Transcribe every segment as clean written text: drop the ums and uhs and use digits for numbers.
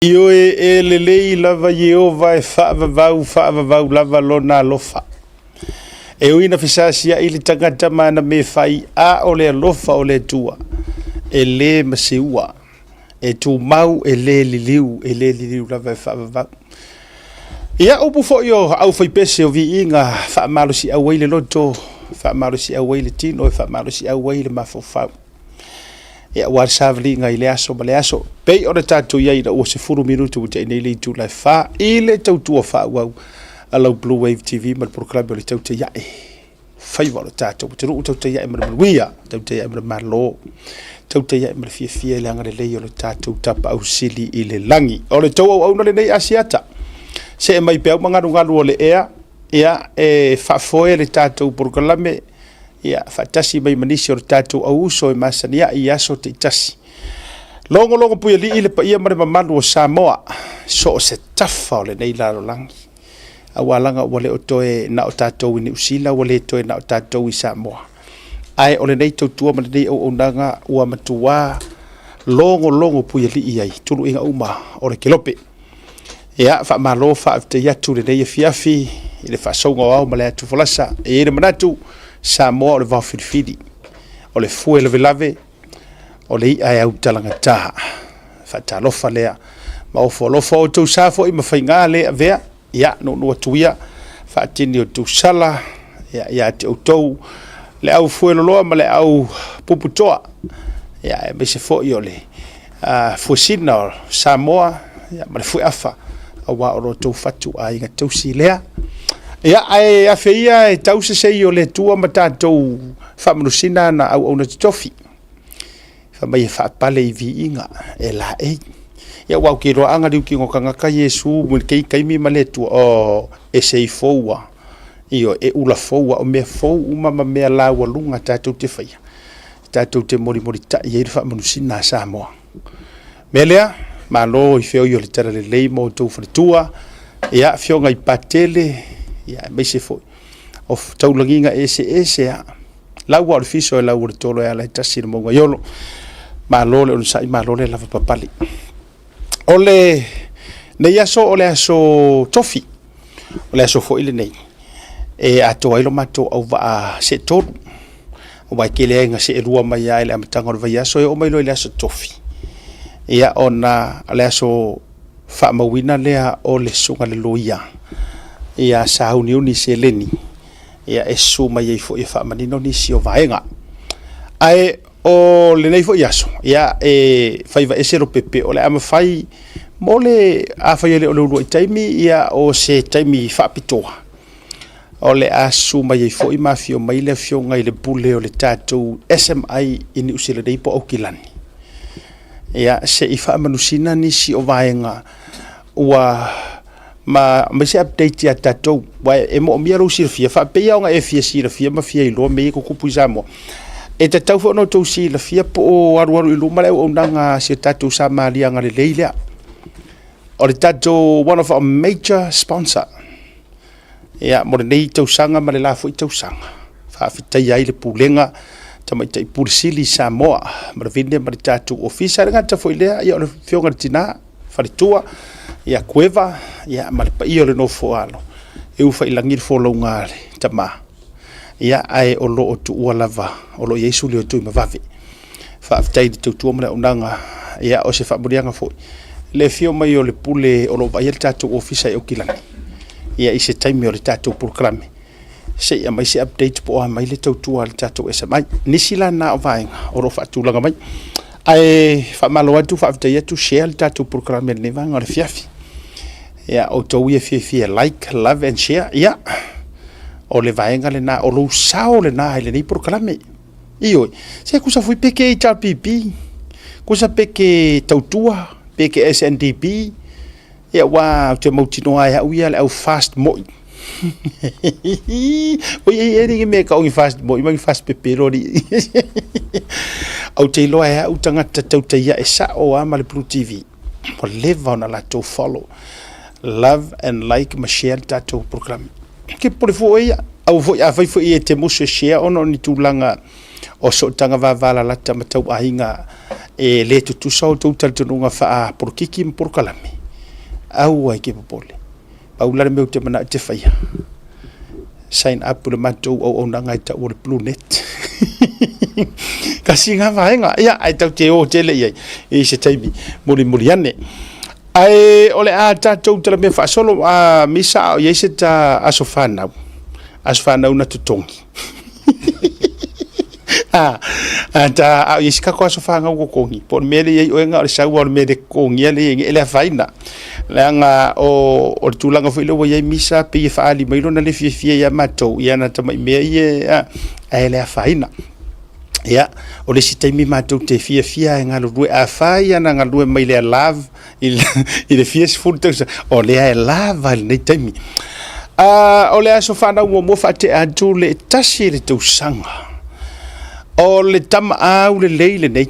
Io e lelei lava Jehova e whaavavau lava lona alofa. E uina fisasia ili tangata mana me fai a o le alofa o le tua. E le maseua. E tu mau e le liliu lava e whaavavau. Ia upu fo yo au fai pese o vi inga whaamalo si awai le loto, whaamalo si awai le tino, whaamalo si awai le mafofau. Ia war savali ngai le aso ma le aso pei o le tatou ia ina o se furu minutu te nei le tu lai fa ile tautua fa wau ala Blue Wave TV ma program o le Tautai A'e fai wa le tatou te ru Tautai A'e ma wia Tautai A'e ma lo Tautai A'e ma fia le anga le o le tatou tapa au sili i le langi o le tau au na le nei asiata se mai pe manga ngalu o le ea ia e fa foi le tatou program ia fatasi mai manisi o tatou au uso e masania i aso te tasi longo puia li ile pa ia mare mamalu o Samoa so se tafa o le nei lalo langi awalanga wale o toe na o tatou ni usila wale toe na o tatou i Samoa ai o le nei tautua ma le nei o onanga ua matua longo puia li iai tulu inga uma o le kilope ia fa malo fa te yatu le nei fiafi ile fa songa au ma le atu folasa e le manatu Samoa o le whawhirifiri, o le fue le velave, o le ia au talanga taha. Whatalofa lea, ma ofo alofa o tau safo i mawhainga lea vea, ia no atuia, whaatini o tau sala, ia te au tau, le au fue loloa ma le au puputoa, ia e mese fo i o le fue sina o Samoa, ia ma le fue afa, a wa o tau fatu a inga tau si lea, ia ai a feia e tau se sei o le tua ma tatou whamanusina na au na tofi. Whamai e whaapale I vi inga e la e. Ia wau ki roa anga riu ki ngokanga ka Yesu mui kei kaimi ma le tua o e sei foua. Io e ula foua o mea fou uma ma mea laua lunga tatou te whaia. Tatou te mori ta i e whamanusina a Samoa. Mea lea, ma lo I feo I o le tara le leimo tau whanitua. Ia fionga I patele. Ia mai se foi o taulanginga ese a lau o fiso e lau o tolo e ala tasi mo ngaiolo ma lole o sai ma lole lava papali ole nei aso ole aso tofi ole aso foi le nei e ato ai lo mato au va se todo o vai que le nga se rua mai ai le amatanga o vai aso e o mai lo le aso tofi ia ona ale aso fa mawina lea o le sunga le loia ia sauni uni se leni ia e suma ia fo ia fa manino ni si o vaenga ai o le nei fo iaso ia e faiva esero pepe o le mafai mole a fai le o lo taimi ia o se taimi fa pitoa o le asuma ia fo I mafio mai le fio ngai le bule o le tatou SMI ini usile dei po okilani ia se I fa manusina ni si o vaenga ua ma se update ya tatou wa e mo mia ro sirfia fa pe ya nga e fia sirfia ma fia I lo me ko kupu zamo e tatou fo no to si la fia po aru I lo male o nanga se tatou sa malia nga le leila o le tatou one of our major sponsor ya mo nei tau sanga ma le lafo I tau sanga fa fitai ai le pulenga tama tai pursili Samoa ma vinde ma le tatou official nga ta fo ile ya o fio nga tina fa le tua ia cueva ia malpa io le no foalo e ufa ilangi fo lo ngale tama ia ai o lo tu lava o lo Yesu le tu mavavi fa aftai tu tu mala unanga ia o se fa burianga fo le fio mai o le pule o lo vai tatu ofisa e o kilangi ia I se time o le tatu proclame se ia mai se update po mai le tu al tatu SMI nisila na vai o lo fa tu langa mai ai fa malo atu fa aftai tu share le tatu proclame le vanga le fiafi ia o tau ia fia like, love and share ia o le vaenga le na o lo sao le na le nei proclame io se kusa fui peke I TPP kusa peke tautua peke SNDP ia wa te mautino ai au ia le au fast moi o ia ringi me ka o fast moi mai fast pepperoni au te loa au tangata Tautai A'e sa o ama le Blue TV o leva ona la to follow love and like ma share tatou program ke por foi au foi a vai foi te mo share ono ni tulanga o so tanga vavala lata matau ainga e le tutu sau tau taltununga wha porkiki mporkalami. Au ai ke popole. Paulare meu te mana te whaia. Sign up le matou o nanga ta o le BLUNET. Kasi nga vaenga ia ai tau te o tele ia e se taimi muri ane. Ai ole a tatou tala me fa solo a misa ia se ta asofana. Asofana una tutongi. Ta ia ska ko asofanga ko kongi. Por mele ia o nga sa o mele kongi ele faina. Langa o tulanga foi lo ia misa pe fa ali mai lona le fia ia matou ia na tama me ia ele faina. Ya, o le sitaimi matou te fia nga lo a faia na nga lo mai le love il le fia full o le lava le taimi. O le aso fana mo fa te atu le tasi le tu sanga. O le tama au le leile nei.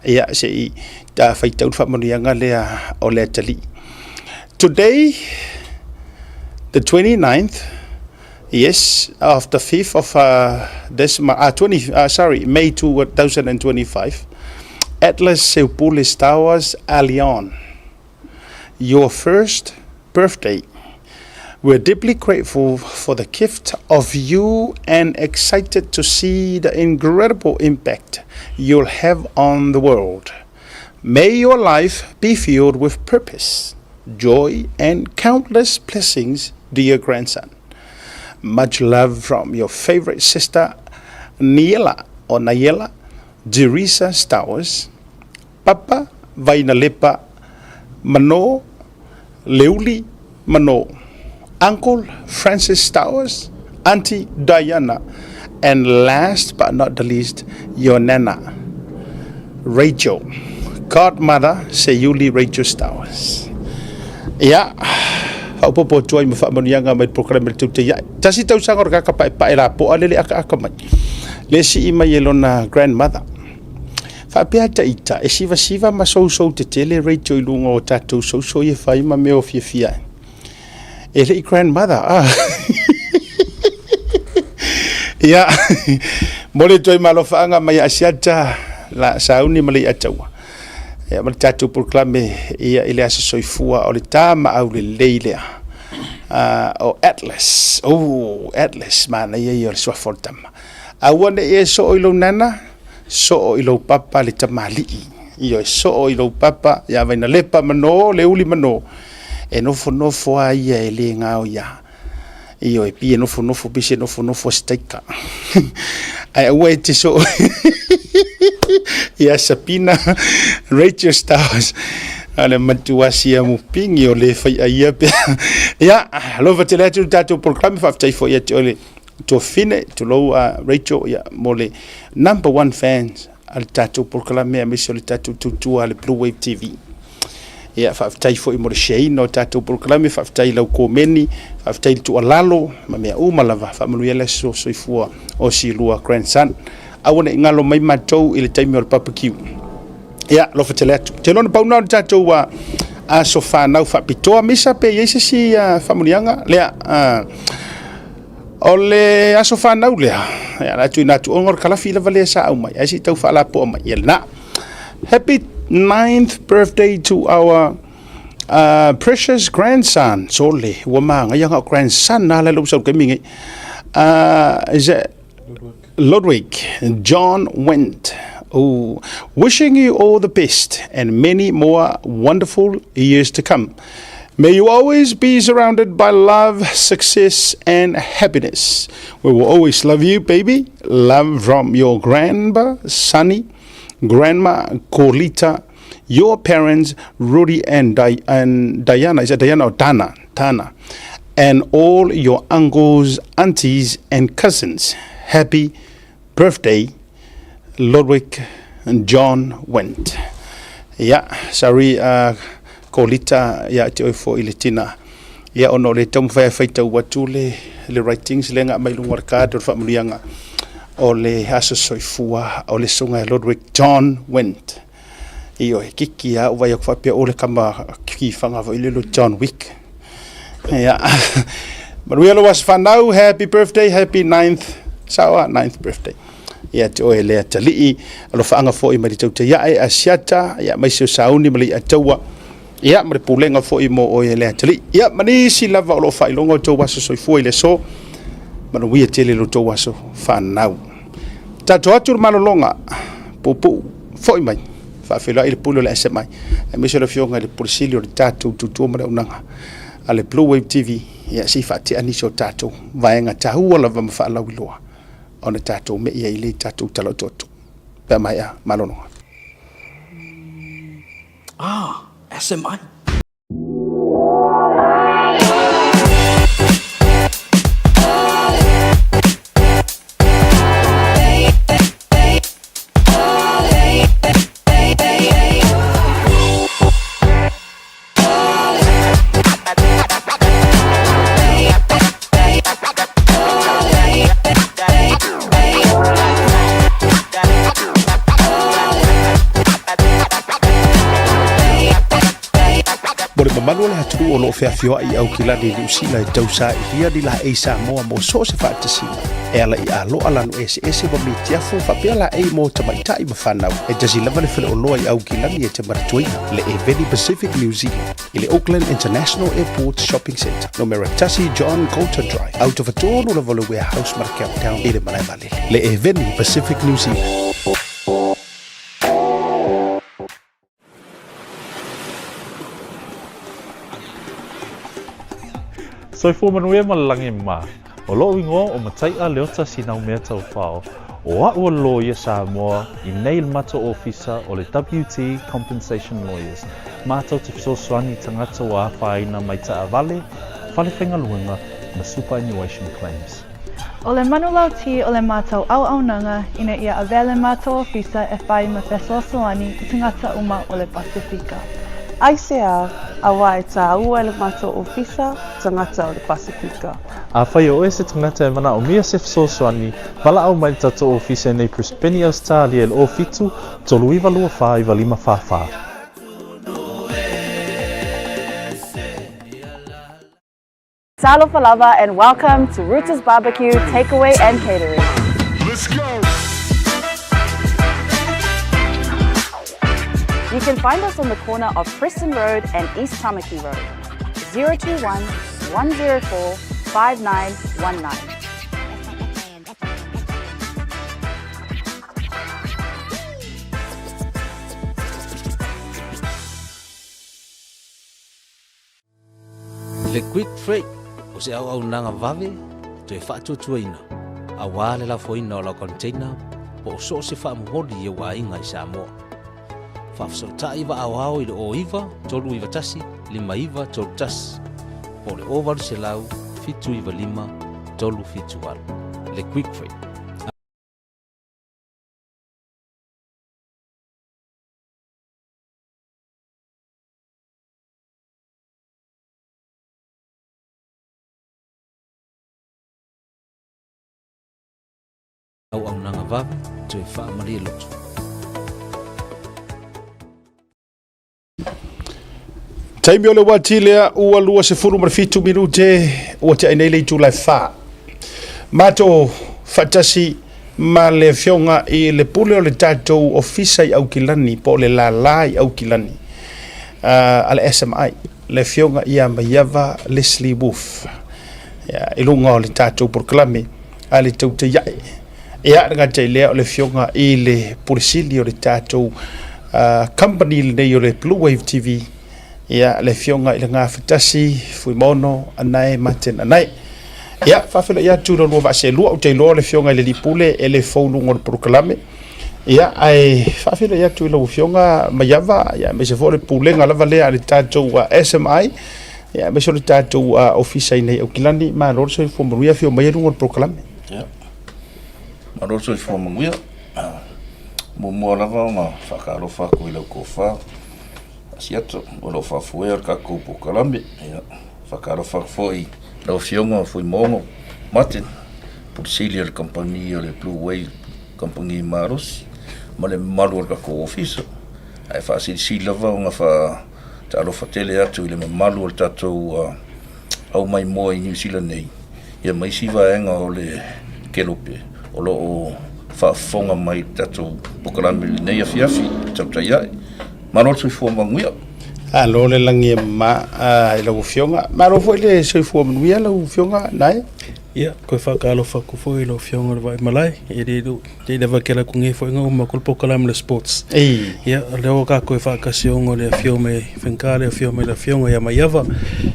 Ya se ta fai tau fa moni nga le o le tali. Today the 29th, yes, of the 5th of May 2025, Atlas Seupulis Towers Allion, your first birthday. We're deeply grateful for the gift of you and excited to see the incredible impact you'll have on the world. May your life be filled with purpose, joy, and countless blessings, dear grandson. Much love from your favorite sister, Nayela, Jerisa Stowers, Papa Vainalepa Mano, Leuli Mano, Uncle Francis Stowers, Aunty Diana, and last but not the least, your Nana, Rachel, Godmother Sayuli Rachel Stowers. Yeah. Popo tuai mo fa monianga mai program le tutai ya tasi tau sangor ka pa la po ale aka mai le si ima yelona grandmother fa pe ata ita e siva ma so te tele Rachel lunga o tatou so ye fa ima me o fia e le grandmother ya mole tuai malo fa anga mai asiata la sauni mali atawa e mal tatou proclame ia ile aso soifua o le tama au le leile o Atlas mana ia o soifua tama awane e so ilo nana so ilo papa le tamali io so ilo papa ya vaina lepa mano le uli mano e nofo ai e le ngao ya io e pie nofo bise nofo steika ai awe te so ia Sapina Rachel Stowers ale matuasi ya mupingi o le fai ia pe ya lova te letu tatou program fa tai fo ia te ole to fine to lo Rachel ya mole number 1 fans al tatou program me amisio le tatou tutu al Blue Wave TV ya fa tai fo mo shei no tatou program fa tai lo komeni fa tai tu alalo ma me malava fa mo ia le so ifua o si lua grandson awane ngalo mai matou ile taimi o barbecue ya lo fateletu te non pauna tatou wa a sofa nau fa pitoa misa pe yese si familianga le ole a sofa nau le ya la tu natu ongor kala fila vale sa au mai asi tau fa la po mai yelna happy 9th birthday to our precious grandson sole wama ngayanga grandson na la lo so kemingi is it Ludwig John Wendt. Wishing you all the best and many more wonderful years to come. May you always be surrounded by love, success, and happiness. We will always love you, baby. Love from your grandpa, Sunny, grandma, Colita, your parents, Rudy and Diana. Is it Diana or Tana? Tana. And all your uncles, aunties, and cousins. Happy birthday, Ludwig and John Wendt. Yeah, sorry, Colita, yeah, te oifo ilitina. Yeah, ono le tong fai tau watu le writings le nga mai lungar ka do fa mulianga o le haso soifua o le sunga Ludwig John Wendt. Io kiki ya uva ya kwa pia o le kama ki fanga vo ile John Wick. Yeah. But we all was fun now. Happy birthday, happy 9th birthday. ia te oe lea talii alo whaanga fo i mari Tautai A'e a siata ia mai seo sauni mali ataua ia mare pulenga fo i mo oe lea talii ia manisi lava o lo whailonga o tau waso soifua i le so mana wia tele lo tau waso whanau tato atu malolonga pupu fo i mai whawhela i le pulo le SMI e miso le fionga le polisili o le tatou tutua mara unanga a le Blue Wave TV ia si whate aniso tatou vaenga tahua lava mawhaalau i loa o le tatou me ia i le tatou tala toto pe mai a malolonga SMI. Manu le hatu o lo fea i au kilani ni usila e tausa i ria ni la e Samoa mo so se whaatasina. E ala i alo alanu ese wa mi tiafo whapea la e mo tamaita i mawhanau. E tasi lava le while o loa i au kilani e te maratuina le Eveni Pacific New Zealand. I le Auckland International Airport Shopping Centre. No mera Tasi John Coulter Drive. Out of a tonu la vole warehouse market town i le malai vale. Le Eveni Pacific New Zealand. Soi fu manuia malangi ma. O lo ingo o matai a leota sinau mea tau whao. O a ua lo ia Samoa i nei mato ofisa o le WT Compensation Lawyers. Mātou te fisosoani tangata wa whaina mai ta avale, whale whenga luenga na superannuation claims. O le manulau ti o le mātou au nanga ina ia avele mātou ofisa e whai ma fesosoani i tangata uma o le Pasifika. Aisea awa e tā ua le mato ofisa tangata o le Pasifika. A whai o ese tangata e mana o mia se fisosoani, wala au mai tato ofisa nei Prispeni Australia le o fitu, tolu iwa lua wha iwa lima wha. Salo Falava and welcome to Ruta's Barbecue, Takeaway and Catering. Let's go! You can find us on the corner of Preston Road and East Tamaki Road. 021 104 5919. Le Quickfreight o se au nanga vave to e whaatutuaina. A wā le lafo ina o la container po o so se whaamuhori e wā inga i Samoa. Whafsauta iwa au i le o iwa, tolu iwa tasi, lima iwa, tolu tasi. Po le o waru se lau, fitu iwa lima, tolu fitu waru. Le Quickfreight. Au nanga vave, to e whaamaria lotu. Taimi o le wati lea ua lua se furu marfitu minute ua te ainei le itulau wha. Mato whatasi ma le fionga i le pule o le tatou ofisa i Aukilani po le la i Aukilani. A le SMI, le fionga i a maiava Leslie Wolf. Ilunga o le tatou proklame a le Tautai A'e. Ia ngata lea o le fionga i le polisili o le tatou company le nei o le Blue Wave TV. Ia le fionga i le ngā whatasi, fui mono, anai, maten, anai. Ia, whawhila ia tūra lua vase lua o te loa le fionga i le lipule e le whaunu ngor proklame. Ia, ai, whawhila ia tūra lua fionga maiava, ia, me se fōre pūlenga lava lea le tātou SMI. Ia, me se le tātou ofisa i nei au kilani, ma lor so i fōmaruia fio mai ngor proklame. Ia, ma lor so i fōmaruia. Mua lava o ngā whakarofa ko i lau kōwha. Siato, o lo whawhue ar kako po Kalame, whakara whakfoi, lau fionga fui mongo, Martin, Polisili ar company o le Blue Wave, company Maros, ma le malu ar kako ofisa, ai whaasiri lava o ngā talo whatele atu i le malu ar tatou au mai moa i New Zealand nei, ia mai siwa enga o le kelope, o lo o whaafonga mai tatou pokalami nei afiafi Tautai A'e. Maro soifua manguia. Alo le langi ma I lau fionga. Maro foi le soifua manuia lau fionga nai? Ia, koe whakaalo whaku foi lo fionga vai malai. E re lewa kera kunge foi ngau ma kul pokalami le sports. Ia, leo ka koe whakasiongo le fiome whenkale, fiome le fionga ia maiava.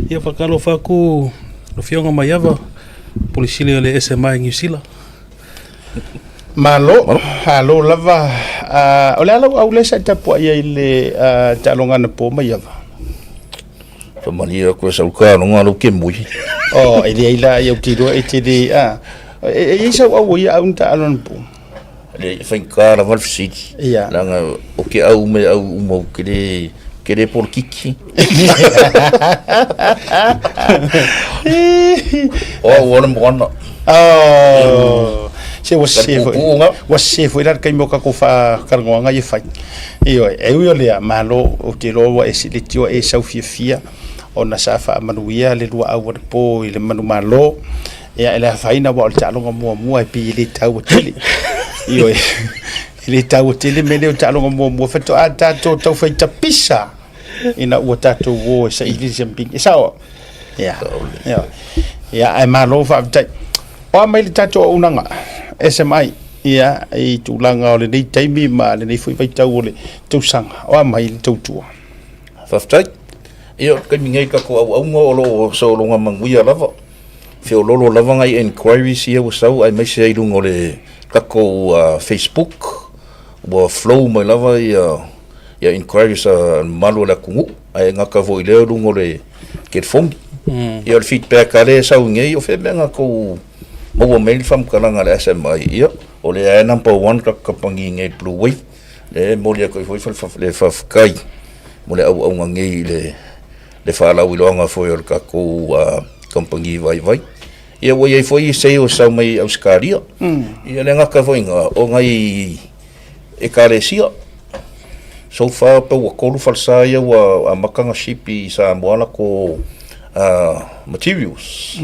Ia whakaalo whaku lo fionga maiava. Polisile o le SMI New Zealand. Malo, halo lava. Ole alo au le sa tapua ia le talonga na po maiava. Mania koe sa uka no ngalo ke mui. Oh, ele ila ia tiro e te de isa au ia unta alon po. Le whankara walfisiti. Ia. Langa o ke au me au umau kere por kiki. Oh, wana mwana. Oh. Se was foi dar kai moka ko fa karngonga ye fai. Io e io le malo o te lo e silitio e sau fia ona safa manuia le lua au po ile manu malo e ele faina wa talo mo e pi le tau tele. Io le tau tele me le talo mo feto ata to fai tapisa ina o tato wo sa ili jumping. Sao? Ya. Ya ai malo fa tai. O mai le tato unanga. SMI ia I tulanga o le nei taimi ma le nei foi vai tau o le tausanga o mai le tautua. Whaftai, ia kai mingai ka ko au ngo lo so longa manguia lava. Fio lolo lava ngai inquiries ia o sau ai mai sei lungo le ka ko Facebook o flow mai lava ia inquiries malu la kungu ai ngaka vo ile lungo le get phone. Ia le feedback ale sau ngai o fe benga ko mo mail fam kalanga le SMI ia o le number 1 ka pangi ngai blue wave le molia ko foi le fafkai mo le au ngai le fala wilonga foi o ka ko kampangi vai ia wo ia foi sei o sa mai auskaria ia le ngaka foi nga o ngai e karesia so far pa wa ko falsa ia wa makanga shipi sa moala ko materials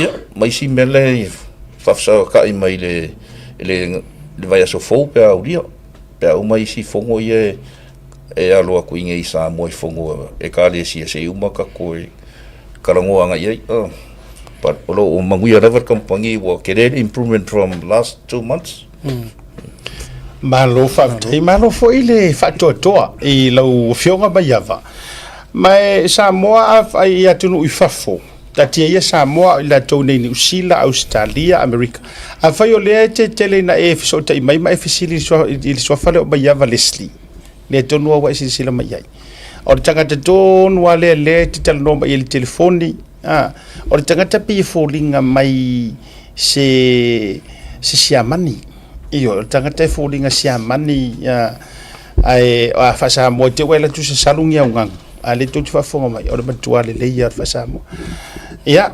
ia mai si mele fafsa ka I mai le vai so fo pe audio pe o mai si fongo ie e alo ku inge sa mo fongo e ka le si se uma ka ko karango anga ie but o manguia river company wo querer improvement from last 2 months Malo fo ile fatotoa I lau fionga baiava mai Samoa ai atunu I fafo tatia ia Samoa I la tau nei New Zealand, Australia, America. A whai o lea te tele na e fiso tai mai mai fisili I soa whale o baiava Leslie. Lea tonu awa isi sila mai ai. O le tangata tonu a lea te tala noma I le telefoni. O le tangata pi fōlinga mai se siamani. Iyo, o le tangata fōlinga siamani. Ai a whasa mo te wela tu se salungi au ngang. A le tō te whafonga mai. O le matua le leia whasa mo. Ia,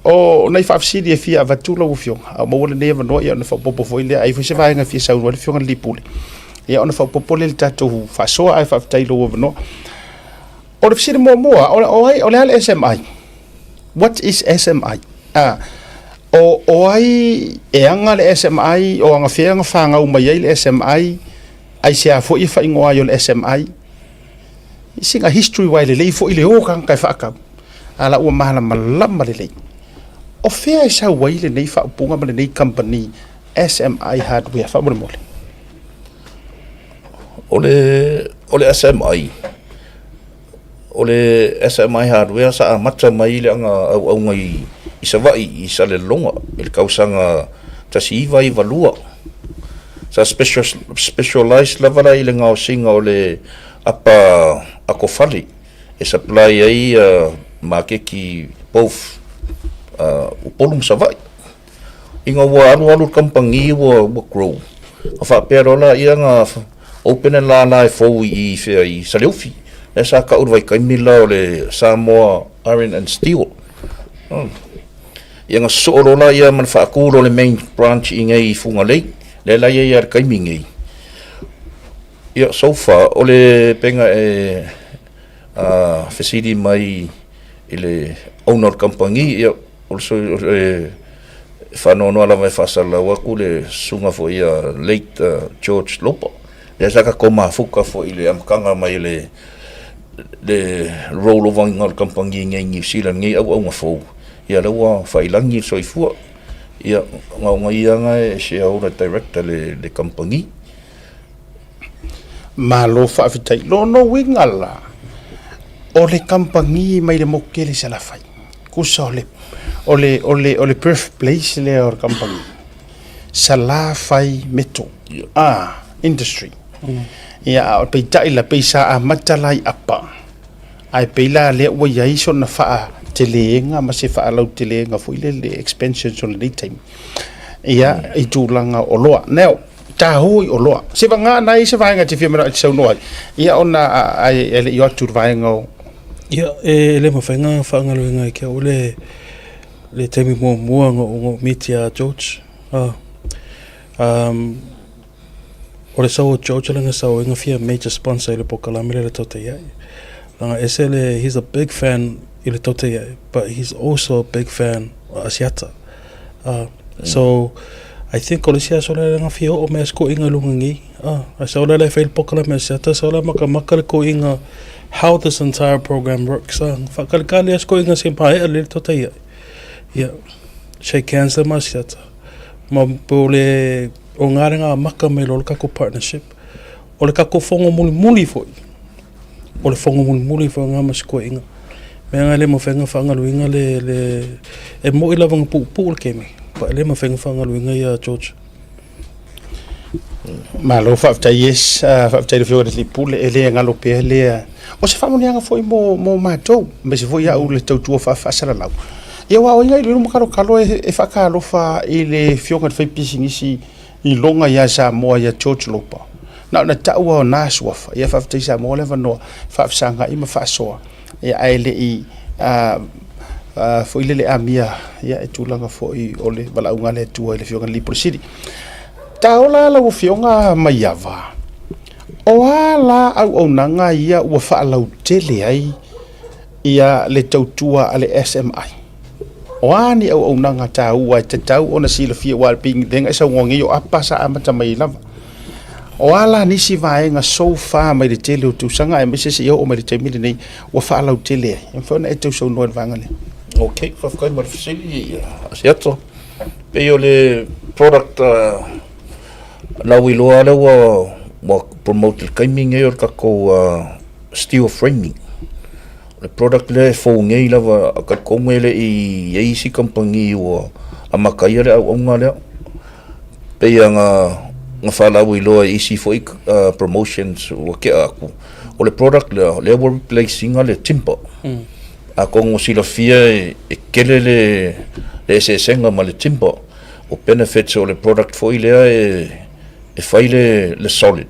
o nei whaafsiri e fia avatula u fionga. A mawala nei avanoa ia ona whapopo foi lea. Ai fwese vaenga fia sauru wale fionga lipule. Ia ona whapopo le tatou whasoa ai whaaftailo u avanoa. O le fsiri mua, o le hale SMI. What is SMI? O ai e anga le SMI, o anga whianga whanga umai le SMI, ai se a fo I whaingoa I o le SMI. Singa history wai le lei fo I le o kang kai whaakau. Ala ua mahala malama le lei. O whea sa wai le nei whaupunga ma le nei company SMI Hardware whamore mole. O le SMI. O le SMI Hardware sa mata mai le anga au ngai I sa vai I sa le longa. I le kausanga tasi vai valua. Sa specialized level I le ngao singa o le apa akofali. E supply ai makeki both upolum sa vai. Inga wa anu kampangi wa grow. A whapero la ia nga open and la fo I sa leufi. E sa ka urwai kaimila o le Samoa Iron and Steel. Ia nga sooro la ia man whaakuro le main branch I ngai funga lei. Le la ia ar kaimingei. Ia so far o le penga facility mai I le owner company ia also whanono ala mai whasalau aku le sunga fo ia late George Lopo. Le saka ko mafuka fo i le amkanga mai le role of ngal kampangi ngai New Zealand ngai au nga fo. Ia lawa whailangi soifua. Ia ngai anga shareholder director le kampangi. Malo whaafitai lono wingala. O le kampangi mai le mokele sa la fai. Kusa o le birthplace le o kampangi. Sa la fai meto. Industry. Ia o pe tai la pe sa a matalai apa. Ai pe la le wa yai so na fa telenga ma se fa lau telenga fo ile le expansion so le time. Ia I tulanga o loa. Now tahui o loa. Se vanga nai se vainga te firma so no. Ia ona ai ele yo tu vainga. Ia ele mafenga fanga luinga ke ole le temi mo ngo mitia George. Ore sau George langa sau inga fia major sponsor le pokalamele le Tautai A'e. Langa esele he's a big fan ile Tautai A'e, but he's also a big fan asiata. So I think ole sia so langa fia o me sko inga lungi. I saw le fail pokalamele asiata so la maka ko inga how this entire program works. Fakalkali sko inga simpai le Tautai A'e. Yeah. Shake hands le asiata. Ma pole o ngarenga maka me lo kako partnership o le kako fongo muli foi o le fongo muli foi nga masko inga me nga le mo fenga fanga luinga le e mo ila vang pu kemi pa le mo fenga fanga luinga ya George malo fa yes fa le fiore li pule ele nga lo pe le o se famu nga foi mo matou me se foi ya o le tautua fa sala lau ia wa o nga i mo kalo e fa kalo fa ile fionga fa pisingisi I longa ia Samoa ia George Lopa. Na taua o nasuafa. Ia whaftai Samoa le wanoa. Whafsanga ima faʻasoa. Ia aele I fo ile le amia. Ia tulanga fo I ole walaunga le tua ile fionga Libro City. Taola la fionga maiava. O ala au nanga ia ua whaalau tele ai. Ia le tautua ale SMI. Oani au nanga tau ai te tau ona sila fia wal ping denga sa ngongi yo apa sa amata mai lava. Oala nisi vaenga so far mai le tele tu sanga e mese se yo o mai te mili nei wa faalau tele. En fona e tu so no vangale. Okay, fafkai mar fasili asiato. Pe yo le product la wiloa le wa promote kaiming e or kako steel framing. Le product le fo ngai lava ka komele I eisi kampangi o amakai le au nga le pe nga fala wilo isi fo promotions o ke aku o le product le were replacing le timber a kongo sila fia e kele le senga ma le timber o benefits o le product fo ile e faile le solid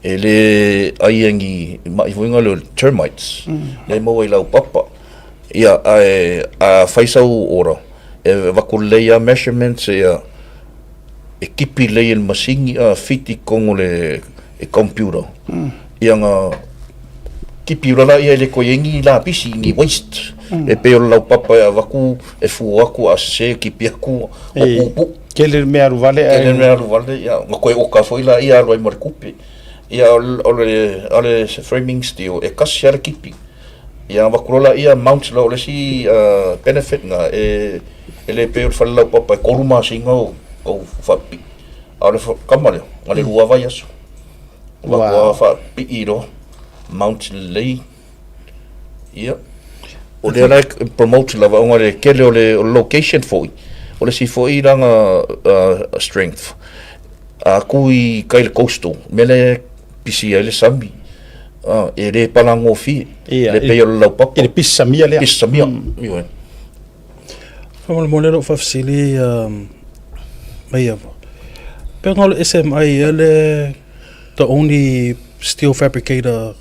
ele aiangi mai voinga le termites le mo ila papa ia a faisau ora e vakuleia measurements e kipi le el masingi a fiti kongo le computer ia nga kipi ora ia le koyengi la pisi ni waste e pe o papa a vaku e fu aku a se kipi aku o kele me aruvale ia ngoi o ka foi la ia roi markupi ia ole framing steel e kasiara kipi ia vakurola ia mount lo le si benefit nga ele pe fa la papa koruma singa o fapi ale kamale ale lua vai aso wa fa iro mount lei ia o le like promote la va le kele ole location foi ole si foi ranga strength a kui kai coastal mele pisi ele sambi ele palango fi le pe lo papa ele pisamia le pisamia io Fama molelo fafsili maiava Pengal SMI ele the only steel fabricator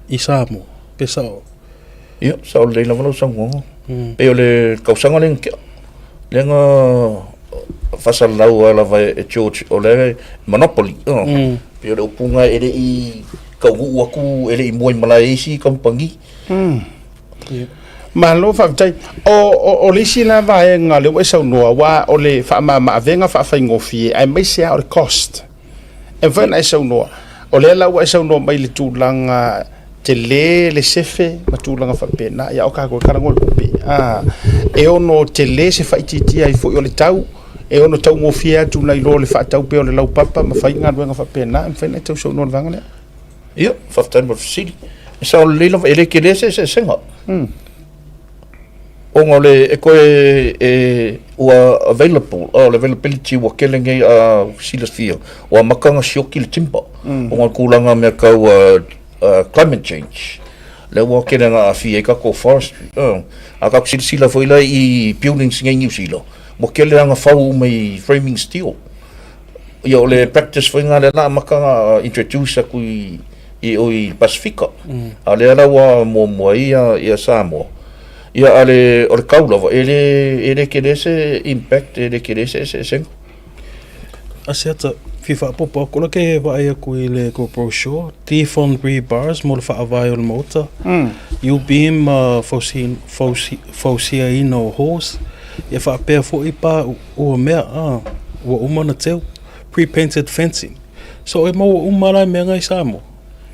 I Samoa pesao ia sao le la sango pe ole kausanga lenga fasalau ala vai e George ole monopoly pe ole upunga ele I kaugu aku ele I moi Malaysia kampangi Malo whaatai, o lisi la vae ngā leo e sau noa, wā o le whaamaavenga whaafai ai mai sea o le cost. E whaina e sau noa, o le lau e sau noa mai le tūlanga te le sefe, ma tūlanga whapena, ia o kako karango le pupi. E ono te le se whaititi ai fo i o le tau, e ono tau ngofia tu nai lo le whaatau pe o le lau papa, ma whai ngā ruenga whapena, e whaina e tau sau noa le vanga lea. Ia, whaftai mo fisiri. E sau le lilo, e le ke le se senga. O ngā le e koe ua available, le availability ua kelenge a silas fia, ua makanga sioki le timpa. O ngā kūlanga mea kau climate change. Le ua kelenga a fia e kako forestry. A kako sila foila i buildings ngai New Zealand. Mo kelenga whau mai framing steel. Ia o le practice whainga le la makanga introduce aku i oi Pasifika. A le ala ua mua ia Samoa. Ia ale o le kaulava, ele kere se impact, ele kere se sengo. Asiata, fifa popo, kola ke vae aku i le GoPro Show, T-Phone rebars, mo le whaavai o le mota. U-beam fausia ino hose, ia whaapea fo i pā ua mea, ua umana teo, pre-painted fencing. So e mau umara mea ngai Samoa.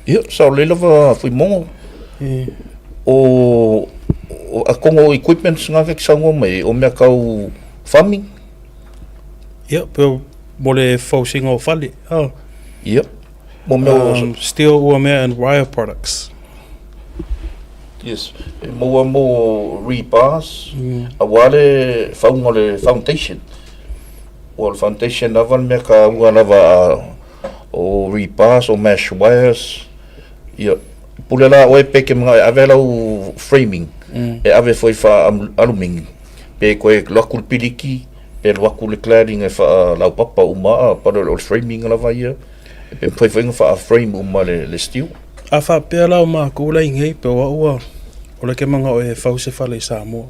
Ia, sao lelava fui mongo. O a kongo equipment nga vek sango mai o mea kau farming. Ia, pero mo le fausinga o fali. Ia. Mo mea steel ua mea and wire products. Yes. Mo rebars. A wale faunga le foundation. O le foundation lava mea ka ua lava o rebars o mesh wires. Ia. Pule la oe peke mga ave lau framing. E ave foi fa alumingi. Pe koe laku le piliki, pe laku le cladding e fa lau papa uma, para le framing la vai ia. Pe foi fa fa frame uma le steel. A fa pe lau ma kula ingei pe wa ua. Ola ke manga oe fause fa le Samoa.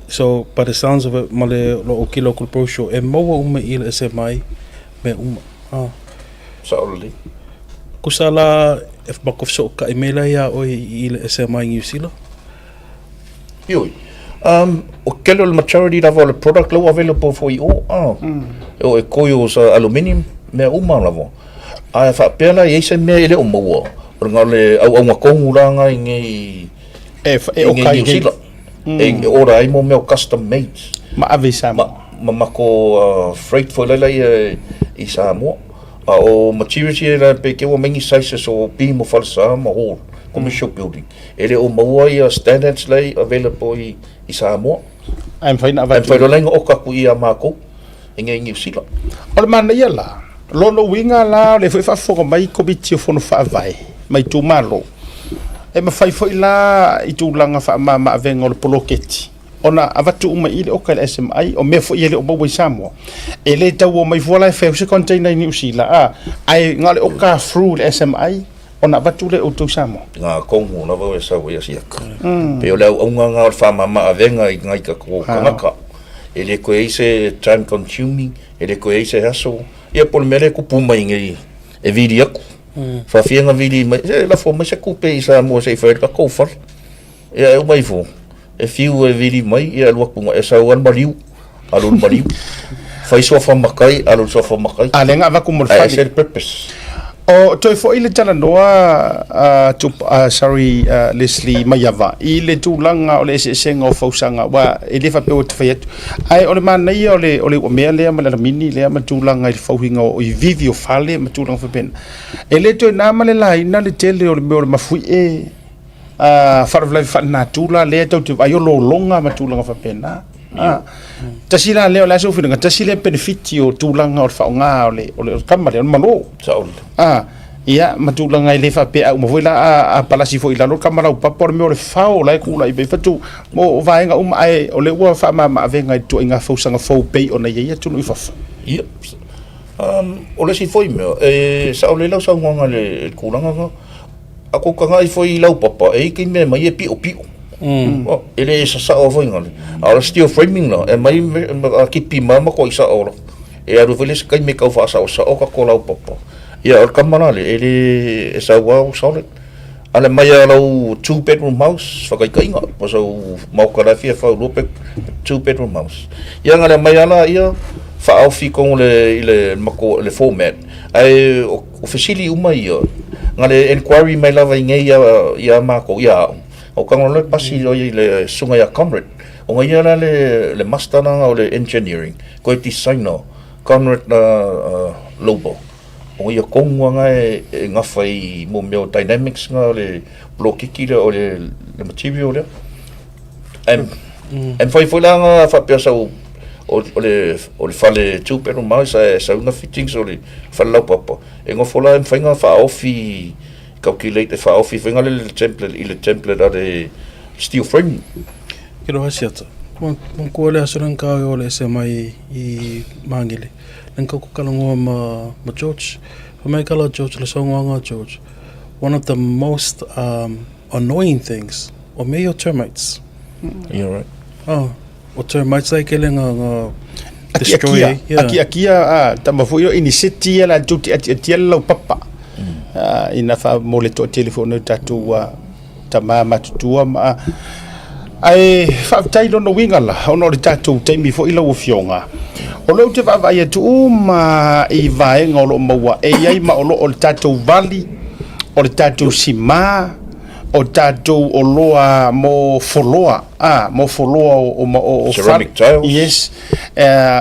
So, by the sounds of it, ma le lo ki local pro show, e maua uma i le SMI me uma. Saolali. Kusala if bakof so ka imela ya o i le SMI New Zealand. Ioi. O kelo le maturity lava le product lo available for i o. O e koio sa aluminium me uma lava. A fa pela i se me ele o maua. O nga le au nga konguranga i ngai e o kai New Zealand. E ora ai mo me custom made. Ma ave Samoa. Ma mako freight for lele i Samoa. O material la pe ke o many sizes o beam o falsa ma hall commercial building. Ele o maua ia standards lei available i Samoa. I'm fine ava. I'm fine lenga o ka ku ia mako ngai New Zealand. O le mana ia la. Lolo winga la le foi fa fo mai ko biti fo no fa vai. Mai tu malo. E ma fai foi la i tu langa fa ma venga o le poloketi. Ona avatu uma ile o ka SMI o me fo ile o bo Samoa. Ele tau o mai vola fe se container ni usila ai ngale o ka through le SMI ona avatu le o tu Samoa. Nga kongo na va sa ia sia. Pe o le nga fa ma venga i ngai ka ko kanaka. Ele ko ise time consuming, ele ko ise hassle. Ia por mere ku puma ngai e video ku. Fa fianga video mai la fo mai se ku pe Samoa se fa ka ko far. Ia o mai fo. E fiu e viri mai ia lua punga e sauan mariu alun mariu fai sofa makai alun sofa makai alenga va como fai ser purpose o toi fo ile tala noa sorry Leslie Mayava ile tulanga o le senga o fausanga wa ele fa pe o te fai ai o le mana ia o le o mea le ma la mini le ma tulanga i fauhinga o i vivi o fale ma tulanga fa pen ele toi na ma le laina le tele o le mafui farvlai fa na tula le tau te ai lo longa ma tulanga fa pena tasila le la so fina tasila benefit o tulanga o fa nga o le kamale o malo saul ia ma tulanga le fa pe au mo voila a palasi fo ila lo kamala o papor me o le fa o la kula i be fatu mo vaenga ai o le ua fa ma venga tu inga fo sanga fo pe o na ia tu no fa ia o le si foi me saul le sa nga le kulanga ako kanga i foi lau papa e ki me mai e pio ele sa o foi ngale ala steel framing no e mai ki pi mama ko isa ora e aru veles kai me ka fa sa o ka ko lau papa ia o kamana le ele sa wa solid Ale mai lau 2-bedroom house, whakaikainga, pasau maukarafia whau rope 2-bedroom house. Ia ngale mai ala ia, whaawhi kong le mako le format. Ai o fasili uma ia, ngale inquiry mai lava ingai ia mako ia. O kangolo le pasi le sunga ia Conrad. O ngai ia le mastana o le engineering, ko e designer, Conrad Lobo. O ia kongwanga e ngawhai mo meo dynamics nga o le blokiki o le material le. Em foi langa whapeasa o le whale 2-bedroom house sa unga fittings o le whale laupapa. E ngofola em whainga whaofi calculate e whaofi whainga le template a le steel frame. Kero hasiata. Mon kua le asurang kao o le SMI I Mangele. Nengkau kukalangoa ma George. Whamai kala George, le songoanga George. One of the most annoying things, o mei o termites. You're right. Oh, o termites ai kele nga destroy. Akia, tamafuio inisiti ala tuti atia lau papa. Ina fa mole to telefono tatou tamama tutua ma ai fa tailo no wingala ono le tatou taimi fo ilo fionga o lo te va vai tu ma I vai ngolo maua e ai ma o le tatou vali o le tatou sima o tatou o loa mo foloa o ceramic tiles. Yes,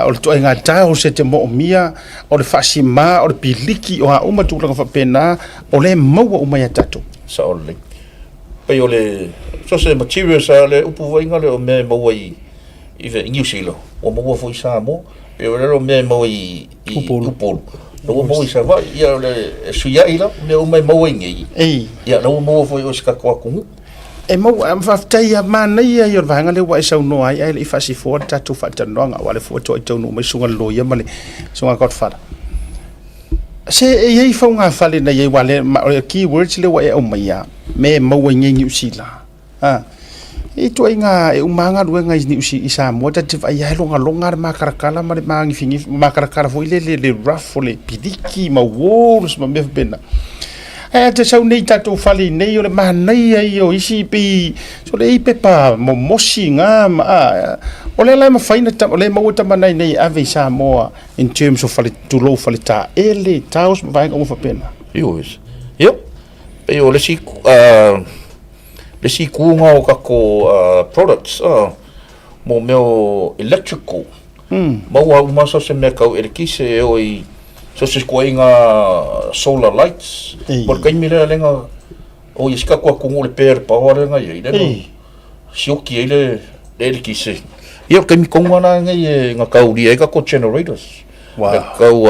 o le toenga tiles se te mo mia o le fasima o le piliki o a uma tu langa fa pena o le maua uma ya tatou Sa o le pai o le so se material sa le upu wainga le o me maua I New Zealand o maua fo I Samoa pe o le o me maua I Upolu no maua I Samoa ia le suia ila me o mai maua ngi ia no maua fo I ska kwa kungu e mau am faftai a mana ia I o vanga le wa isa no ai le fasi fo tatou fa tanonga wale fo to to no mai sunga lo ia male sunga kot fara se e fa nga fale na ye wale keywords le wa e o mai ya me mau ngi usila e to inga e umanga ruenga ni usi isa mo ta te vai ai longa makarakala mare mangi fingi makarakala fo le rough le pidiki ma walls ma me bena e te sau nei tatou fale nei o le manai ai o isi pi so le pepa mo mosinga ma o le ma faina ta o le mau ta manai nei ave Samoa in terms of fale tulo fale ta ele taos vai ngo fa pena Yours. Yep. Pe o le si kuunga o kako products mo meo electrical. Mau au masa se mea kau erekise e o I so se kuainga solar lights. Por kai mire lenga o iska kua kungu le per power nga ye le. Sioki ele erekise. Ia kai mi kongwana ngai nga kauri e kako generators. Wow. Kau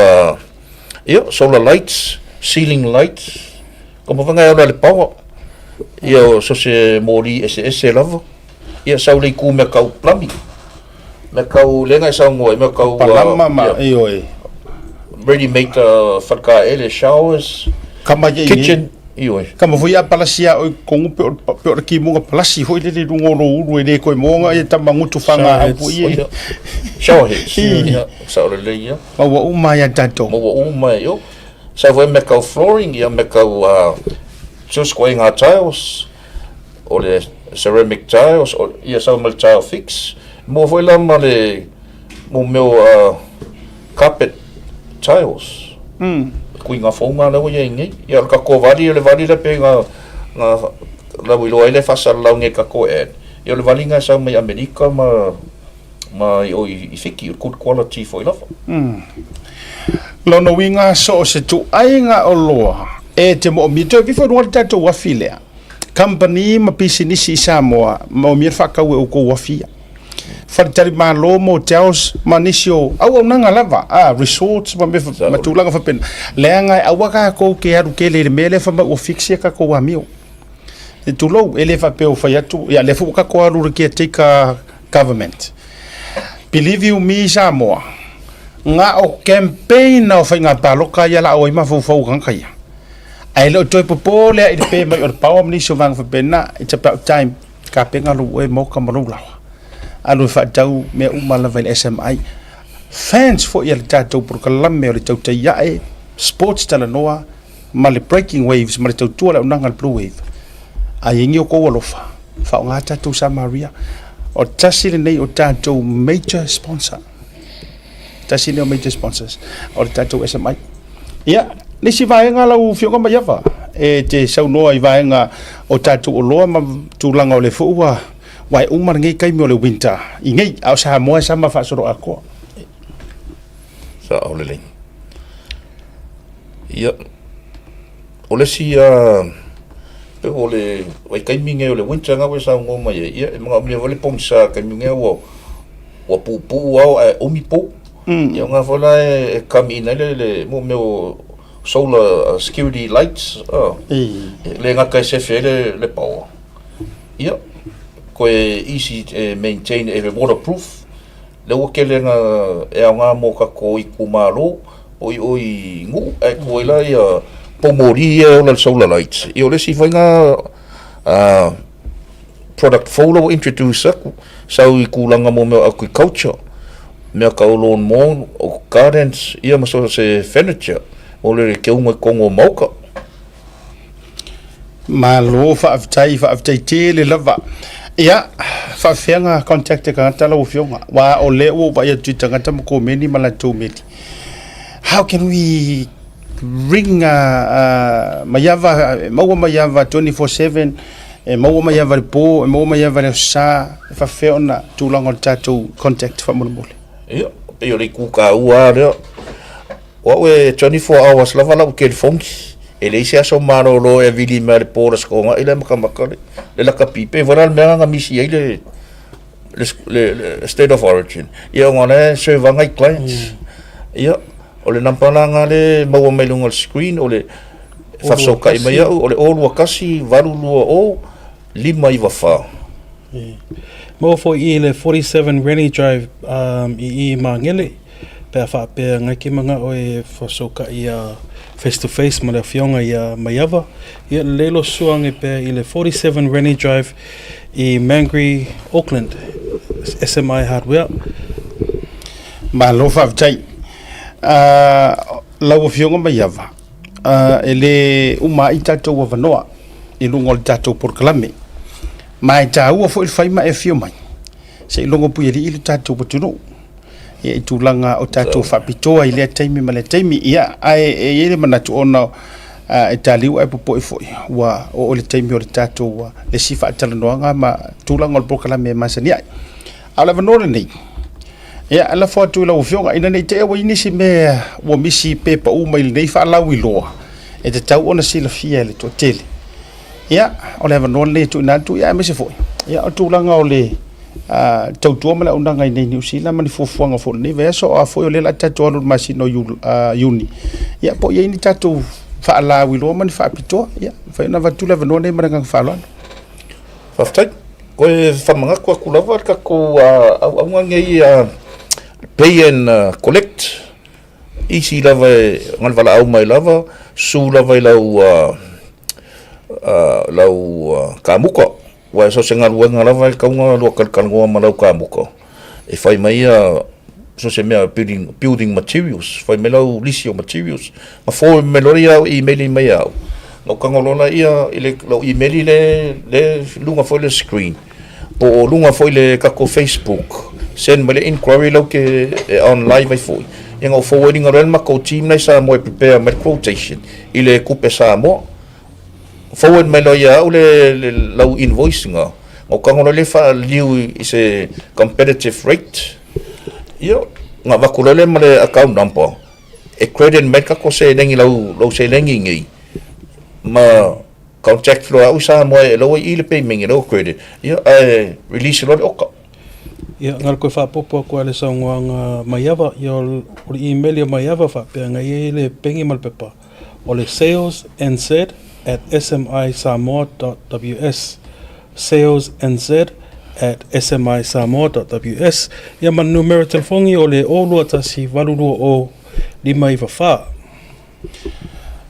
ia solar lights, ceiling lights. Como vanga ela le power. Ia so se mori ese lava. Ia sau le ku me kau plumbing. Me kau lenga sau ngoi me kau palama ma e ready made whaka ele showers. Kama ye kitchen. Ioi. Kama foi a palasia o kongu pe o ki monga palasi foi le rungo ro uru e le ko monga e tamangutu fanga apu ie. Shower heads. Ia sau le ia. Ma wa uma ya tatou. Ma wa uma yo. Sau foi me kau flooring ia me kau just going our tiles or the ceramic tiles or ia sau mal tile fix. Mo foi la ma le mo meu carpet tiles. Kui ngā whaunga lau ia ingi. Ia ka ko wari le pe ngā la wilo ele fasa lau nge ka ko e. Ia le wali ngā sau mai Amerika ma o I whiki good quality for I lafa. Lono winga so se tu ai ngā o loa. E te mo mito before what tatou wafilea. Company ma pisinisi I Samoa ma mi whakau e o ko wafia. Wharitari malo motels manisio au nanga lava resorts ma me matulanga fa pen leanga au ka ko ke aru ke le mele fa ma o fixia ka ko amio e tulo ele fa pe o fa yatu ya le fu ka ko aru ke take government believe you me Samoa nga o campaign na fa nga paloka ya la o ma fu fu kan kaya ai lo toi popo le I pe ma o power manisio vang fa pena it's about time ka penga lu e mo ka marula alu whaatau mea umala vai SMI fans fo ia le tātou prokalame o le Tautai A'e sports tala noa ma le breaking waves ma le tautua le unanga le blue wave a ingi o kou alofa whao ngā tatou Samaria o tasi le nei o tatou major sponsor tasi le o major sponsors o le tatou SMI ia nisi vaenga lau fionga mai ava e te saunoa I vaenga o tatou o loa ma tūlanga o le fuua wai umar ngai kaimi o le winter I ngai au Samoa sama whaasoro a koa sa o le lei ia o le si pe o le wai kaimi ngai o le winter nga we sa ngo mai ia e mga mle vole pomsa kaimi ngai o pupu au e omipo ia nga vola e kami na le mo meu solar security lights le nga kai se fele le power ia ko easy maintain e waterproof le o kele nga e nga mo ka ko I kumalo oi ngu e ko la ia pomori o le solar lights I o le si fainga product follow introduce sau I kulanga mo me agriculture me ka lawn mo o gardens ia mo so se furniture o le ke unga kongo mauka malo whaafitai te le lava ia whawhianga contact ka ngata lau fionga wa o le o wa ia tui tangata mo ko meni mala tō meti how can we ring maua mayava 24/7 e maua mayava le po e maua mayava le sa whawhiona tūlanga o tatou contact whamurumole ia pe o le kuka ua leo wa we 24 hours lava lau ke le fonki e le isi aso marolo e vili ma le pora skonga ile makamaka le laka pipe vara le mea nga misi ai le state of origin ia ngone servanga I clients ia o le nampalanga le maua mailunga le screen o le whafsoka I mai au o le olu akasi valu lua o 5 I wafa Mo fo I le 47 Rennie Drive I Mangele pe fa pe ngai ki manga o e whasoka I face to face ma le fionga I Maiava ia lelo suang pe I le 47 Rennie Drive I Mangere Auckland SMI Hardware ma lo whaafitai lau fionga Maiava ele uma I tatou wa vanoa I lungo le tatou porkalame mai tāua fo il whaima e fio mai se ilongo pui ali ili tatou patunu ia I tūlanga o tatou whapitoa I lea taimi ma lea taimi ia e ele manatu ona e tāliu ai popo I foi wa o le taimi o le tatou le sifa atalanoanga ma tūlanga o le porkalame e masani ai au le vanore nei ia ala fo atu la ufionga ina nei te ewa inisi me wa misi pepa uma ili nei whaalau I loa e te tau ona sila fia le to tele ia o le vanore nei tu inatu ia e mese foi ia o tūlanga o le tautua mala unanga I nei New Zealand mani fufuanga fo nei veso a foi o le la tatou anu masino uni ia po ia ini tatou whaalau I loa mani whaapitoa ia whaina vatula vanore nei maranga whaaloana whaftai koe whamanga kua kulava ka ko au ngangei pay and collect isi lava ngal vala au mai lava su lava lau kamuka wa so senga luenga lava ka unga lo kalkalngoa ma lau kamuka e fai mai so se mea building materials fai mai lau lisio materials ma fo meloria email mai au no kangolona ia ile lau email le lunga foi le screen po lunga foi le kako Facebook send me le inquiry lau ke on live ai foi yang o forwarding around ma ko team nei sa mo prepare my quotation ile kupe sa mo forward me lo ya le lau invoicing o kangono le fa liu is a competitive rate yo nga vakulele ma le account number e credit make ko se lengi lau se lengi ngi ma contact flow au sa mo lo I le payment lo credit yo release lo oka ia ngal ko fa popo ko le sangwang Maiava yo o email ya Maiava fa pe ngai le pengi mal pepa o le sales nz@smisamoa.ws sales@smisamoa.ws ia man numero telefoni o le olu Tasi valulu o 5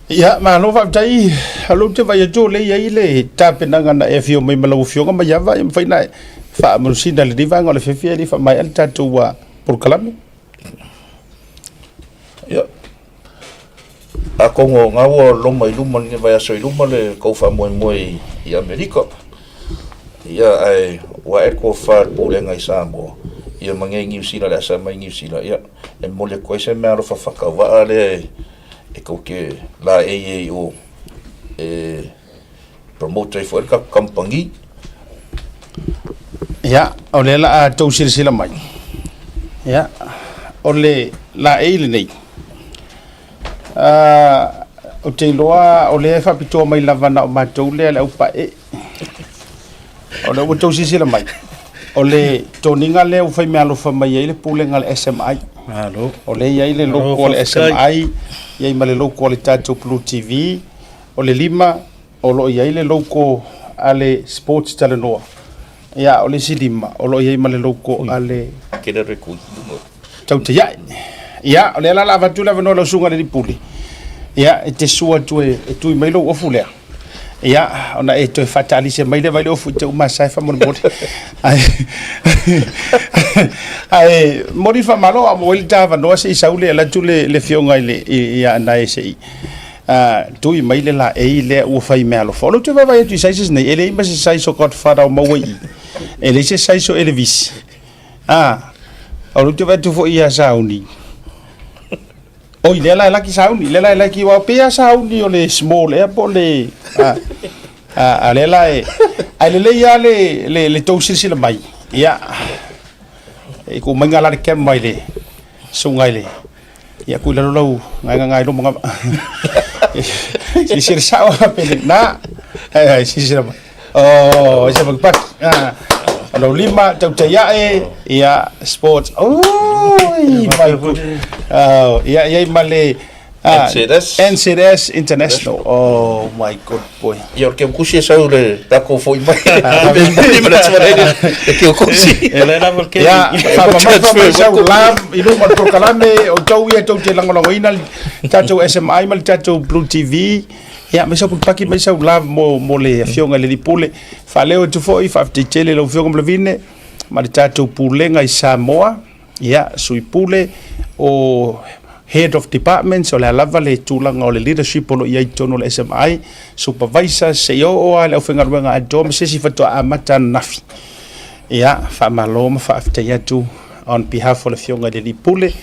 ia ma lo va tai halo te vai jo le ia ile tapenanga na fio mai malau fio nga Maiava im fai nai fa musina le diva ngole fefia li fa mai al tatou por kalame ia a kongo ngawa loma I luma ni vai aso I luma le kou wha moe I Amerika. Ia ai wa ko fa pulenga I Samoa. Ia mange New Zealand le asa mai New Zealand. Ia e mole ko se me aro fa whakawaa le e kou ke la AAO e promote I for ka kampangi. Ia o le la tau sila mai. Ia o le la ele nei. O te loa o le whapitoa mai lava na o mātou le au pae. O le o tau sila mai. O le toninga le o whai mea lofa mai e le pulenga le SMI. O le iai le loko le SMI. Iai ma le loko le tatou Blue TV. O le lima o lo iai le loko ale sports talanoa. Ia o le silima o lo iai ma le loko ale Kena rekui. Tautai A'e. Ia o le ala lava tu lava no la sunga le puli. Ia e te sua tu e tu mai lo ofu lea. Ia ona e to fatali se mai le vai ofu te uma sai fa mo mo. Ai mori fa malo a mo il tava no se saule la tu le fionga ile ia na e sei. Tu mai le la e le o fai me alo folo tu vai tu sai nei ele ima se sai so kot fara mo wei. Ele se sai so ele vis. O tu vai tu fo ia sauni. Oi lela la ki sauni lela la ki wa pe sauni o le small e po le lela e ale ia le tau sila mai ia e ko manga la ke mai le sungai le ia ku la lo ngai lo mga si sir sa pe na si sir oh se pak Alo lima Tautai A'e ia sports. Oi mai ku. Ia male NZS International. Oh my god boy. Ia ke kusi sa ule tako foi mai. Ke kusi. Ela na volke. Ia fa sa lam ilu mo prokalame o tau ia tau te langolongo ina tatou SMI mal tatou Blue TV. Ia me so paki me so love mo le fionga le dipule fa leo tu foi fa tele lo fionga blevine ma le tatou pulenga I Samoa ia sui pule o head of departments o le lava le tulanga o le leadership o ia tono le SMI supervisor CEO o le ofenga ruanga adom se si fato amata nafi ia fa maloma fa after tu on behalf of le fionga le dipule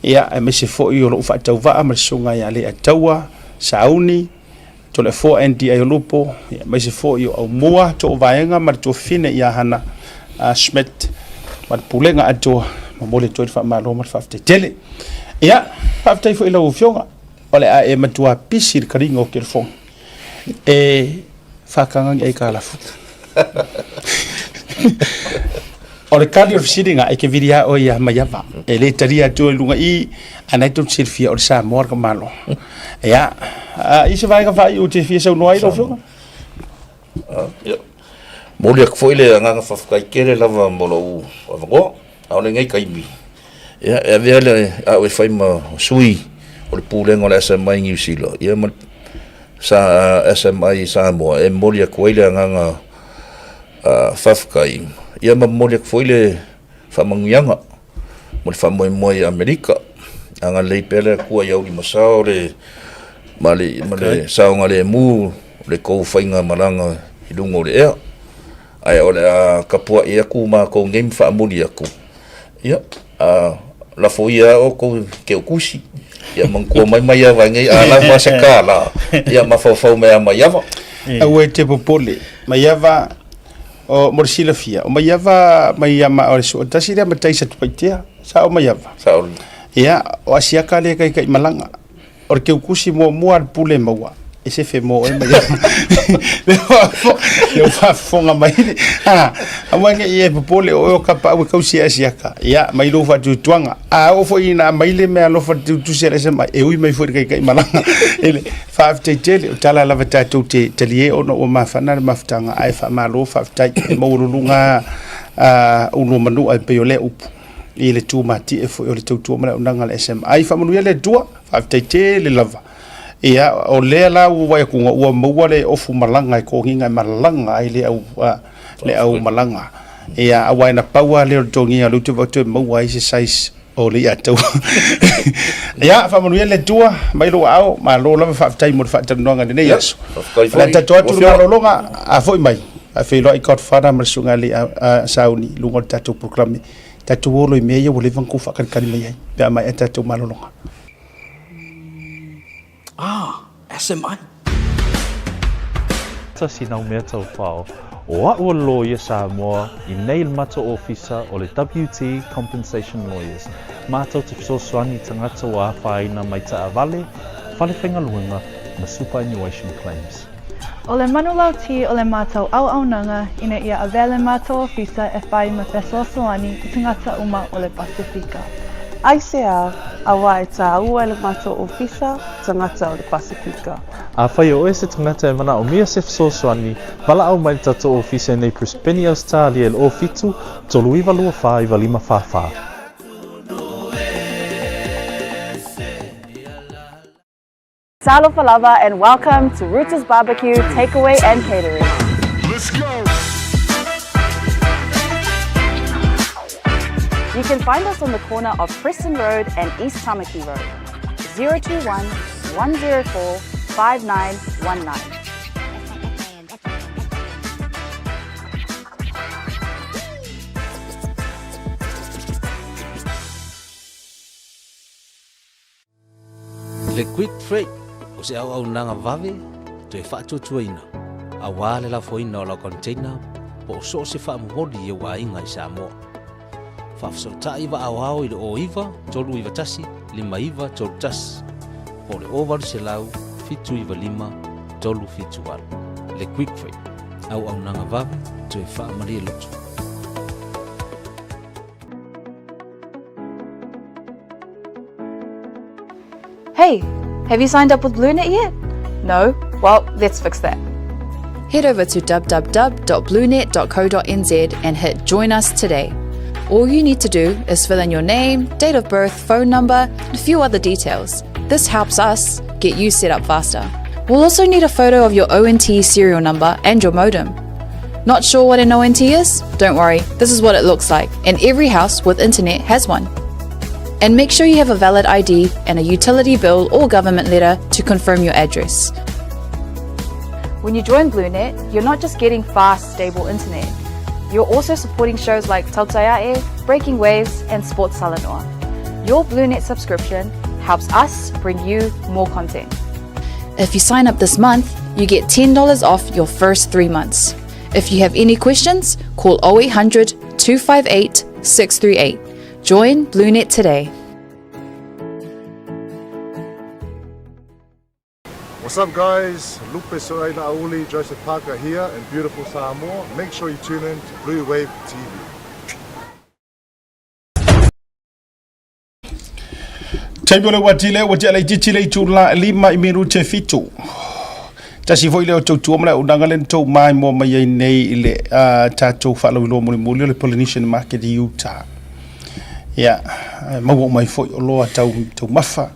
ia me se foi o lo fa tau va ma sunga ia le ataua sauni to le fo ND ai lupo mai se fo io au mua to vaenga ma to fine ia hana Schmidt ma pulenga ato ma mole to fa malo ma fa tele ia fa te fo ilo fionga ole a e ma tua pisir karingo ke fo e fa kanga ai kala fu ole kadi of sitting ai ke vidia o ia ma yava e le taria to lunga I anai to sirfia o sa mor ka malo ia isi vai ka vai o te fia sau noai lo fionga molia ko ile nga fa ka kere lava molo avango au le ngai kaimi ia e vele a we fai ma sui o le pulenga le SMI New Zealand ia ma sa SMI Samoa e molia ko ile nga fa kai ia ma molia ko ile fa mangianga mo fa mo Amerika anga le pele ko ia uli masao le male sao ngale mu le ko fainga malanga hilungo le ea ai ole kapua ia ku ma ko game fa muli aku ia lafo ia o ko ke kusi ia mangko mai ia vangai ala masakala ia mafau me mai ava awe te popole mai ava o morsila fia o mai ava mai ama o so tasi dia matai sa tupitia sa o mai ava sa ia o asia kale kai malanga or ke kusi mo pule maua ese fe mo e mai eu fa fonga mai amange e popole o kapa o kausi asiaka ia mai lo fa tuanga o fo ina mai le me lo fa tu sere se mai e ui mai fo kai malanga ele fa tele tala la vata tu te telie ono o mafana maftanga ai fa malo fa tai mo lunga uno manu ai pe ole up ile tu mati e fo ole tu mala unanga le SMI fa manu le tua fa tele le lava ia o le la wa ku wa mo le ofu malanga ko hinga malanga ai le au malanga ia awaina paua le tongi a lutu voto mo wa ise size o le atu ya fa manuia le tua mai lo au ma lo lava fa tai mo fa tano nga nei aso la tatou atu lo longa a foi mai a fe lo I got fara ma sunga le sauni lungo tatou programe tatou lo me ia le vanku fa kan mai pe mai tatou malolonga SMI Tasi nau mea tau whao, o a'ua lawyer Samoa I nei mata ofisa o le WT Compensation Lawyers, mātou te whesoswani tangata wā whaina mai ta avale, whalewhenga luenga, ma superannuation claims. O le manulauti o le mātou au-aunanga ina ia avele mātou ofisa e whai ma whesoasoani I tangata uma o le Pasifika. Aisea, a wai tā ua le mātou ofisa, tangata o le Pasifika. A whai o se tangata e mana o mea se whesoswani, wala au mai tatou ofisa nei Prispeni Australia le o fitu, tolu iwa lua wha iwa lima whawha. Talofa lava and welcome to Ruta's Barbecue, Takeaway and Catering. Let's go. You can find us on the corner of Preston Road and East Tamaki Road. 021 104 5919. Le Quickfreight o se au nanga vave to e faʻatuatuaina auā le lafoina o lau container po o so se faamoholi e uaiga I Samoa faafesotaʻi vaʻaoao I le oiva tolu iva tasi lima iva tolu tasi po le ovalu selau fitu iva lima tolu fitu alu le Quickfreight auaunaga vave to e faamalia lotu. Hey, have you signed up with BLUNET yet? No? Well, let's fix that. Head over to www.bluenet.co.nz and hit Join Us today. All you need to do is fill in your name, date of birth, phone number, and a few other details. This helps us get you set up faster. We'll also need a photo of your ONT serial number and your modem. Not sure what an ONT is? Don't worry, this is what it looks like, and every house with internet has one. And make sure you have a valid ID and a utility bill or government letter to confirm your address. When you join BLUNET, you're not just getting fast, stable internet. You're also supporting shows like Tautai A'e, Breaking Waves, and Sports Salanoa. Your BLUNET subscription helps us bring you more content. If you sign up this month, you get $10 off your first 3 months. If you have any questions, call 0800 258 638. Join BLUNET today. What's up guys, Lupe Soraina Auli, Joseph Parker here in beautiful Samoa. Make sure you tune in to Blue Wave TV. Taibole watile watile titile tula lima imiru te fitu. Tasi foi leo tau tuamla unanga len tau mai mo mai nei ile tatou falo lo mo le Polynesian Market Utah. Ya, mau mai foi o loa tau mafa.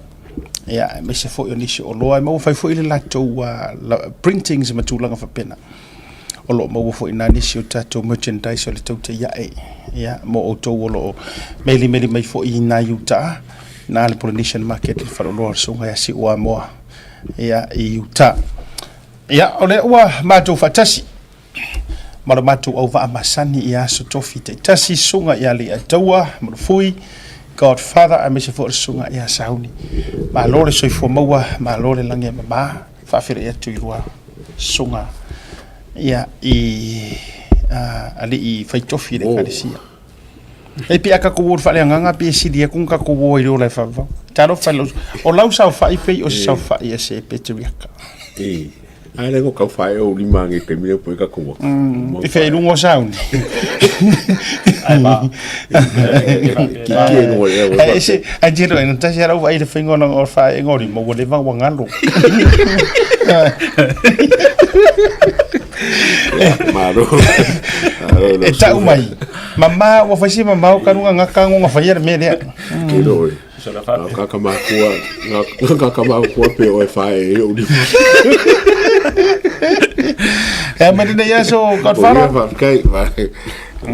Ya, me se foi o nisi o loa mau fai foi le la tau printings matulanga fa pena. O lo mau foi na nisi o tatou merchandise o le Tautai A'e. Ya, mo o tau o lo meli mai foi na Utah. Na le Polynesian Market falo loa sunga ya si ua moa. Ya, I Utah. Ya, ole ua matou fatasi. Mara matou au va amasani ia so tofi te tasi sunga ia le ataua marufui Godfather a mese fo sunga ia sauni ma lore soifo maua ma lore lange mama fa fere ia tuirua sunga ia I ali I fai tofi le kalisia e pia ka ko fa le nganga pe si dia kun ka ko wo I le fa taro fa o lau sa fa I pe o sa fa ia se petriaka Ai go ka fai o lima nge ke mire po ka ko. E fai lungo sound. Ai ba. Ke no le. Ai se a jero en ta jero vai de fingo no or fai ngori mo go le va wangalo. Maro. E ta umai. Mama wa fai mama o kanu nga kango nga fai me le. Ke do. Kakama kuwa pe o fai o di. Mas dia so Godfather. Vai.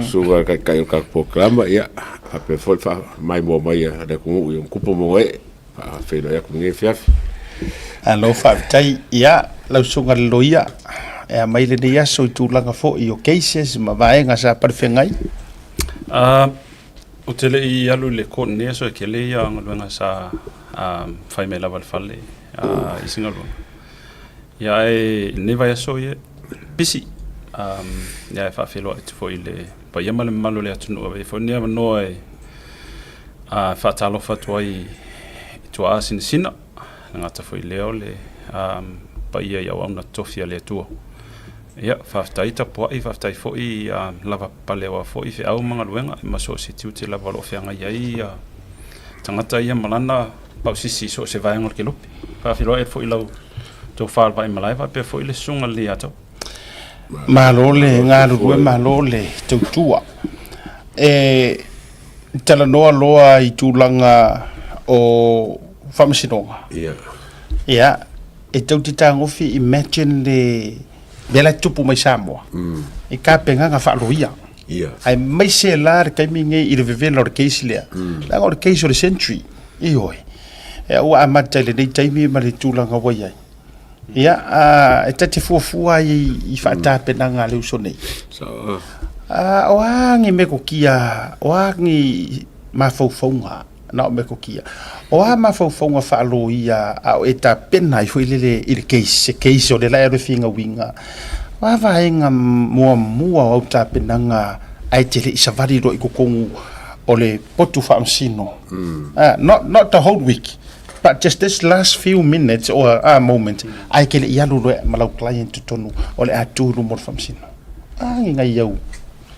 So vai ka programa ia Hape foi fa mai mo mai de ku un kupo mo e fa lo ya ku nge fiaf. Alo fa tai ia lau sunga loia e mai le dia so tu langa fo i o cases ma vai nga sa perfengai. O tele I alu le ko ne so ke le ya nga sa fai me lava falle I singa lo. Ya e ne vai so ye bisi ya fa felo it fo ile pa ya mal malo le atu no fo ne no e fa talo fa toi to asin sina nga ta fo ile ole pa ia ona tofia le tu ya fa taita po I fa tai fo I lava palewa fo I fe au manga luenga ma so si tu te lava lo fe nga ia tangata ia malana pa si so se vai ngol ke lupi fa felo e fo ilo to far vai malai va pe fo ile sunga le ato Malole ngaru malole tautua tala noa loa I tūlanga o whamasinonga ia e tautita ngofi imagine le bela tupu mai Samoa e ka penga nga whaaloia ai mai se la kai minge I le vevela o le keisi lea la o le keisi o le century I oi e ua amata le nei taimi ma le tūlanga wai ai ia e tati fuafua I whaatapenanga leu so nei o angi me ko kia o angi mafaufaunga na o me ko kia o a mafaufaunga whaaloia a o e ta pena I fuilele I le keisi o le lai aro finga winga wa vaenga mua o ta penanga ai te le isavari ro I kokongu o le potu whaamsino not the whole week but just this last few minutes or a moment ai ke le ialu lo malau client tonu o le aturu mo famsino ai ngai yau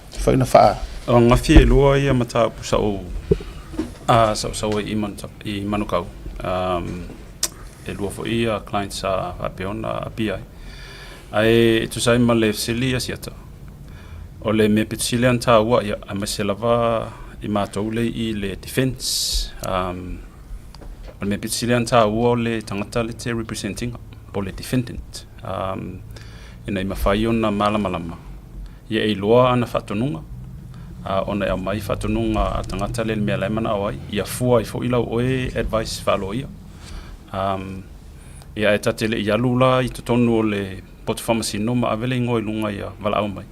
fa na fa o ngafi lo ia mata pusa o so I manukau e lo fo ia clients a peona a pi ai tu sai male silia siata o le me pitsilian ta wa ia a meselava I matou le I le defense o me pitsilian ta wa le tangata le te representing o le defendant ina I mafai ona malama ia e loa ana fatonunga ona e mai fatonunga a tangata le mea lai mana awai ia fua I fo ila oe advice falo ia ia e tatele ia lula I totonu o le potu whamasino ma avele ngoi lunga ia wala au mai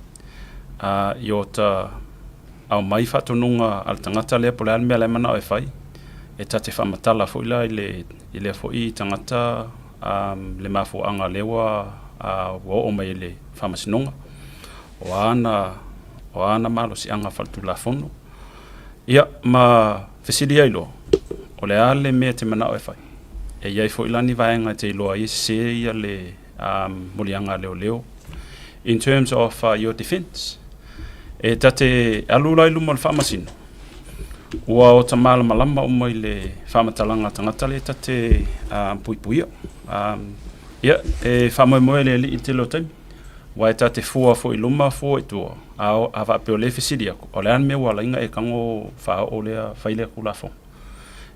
I o ta au mai fatonunga al tangata le pole al mea lai mana o e fai e tate whamatala fo ila I le fo I tangata le mafu anga lewa o mai le whamasinonga o ana malo si anga tulafono ia ma fesilia ilo o le ale me te mana o e fai e iai fo ilani vaenga te iloa I se ia le molianga leo in terms of your defense e tate alula ilu mo le whamasino ua o tamala malama o mai le whamatalanga tangata le tate puipuia ia e whamoemoe le li I te lo taimi wa tate fua fo iluma fo etua a va pe le fesilia o le an me wala inga e kango fa o le faile ku lafo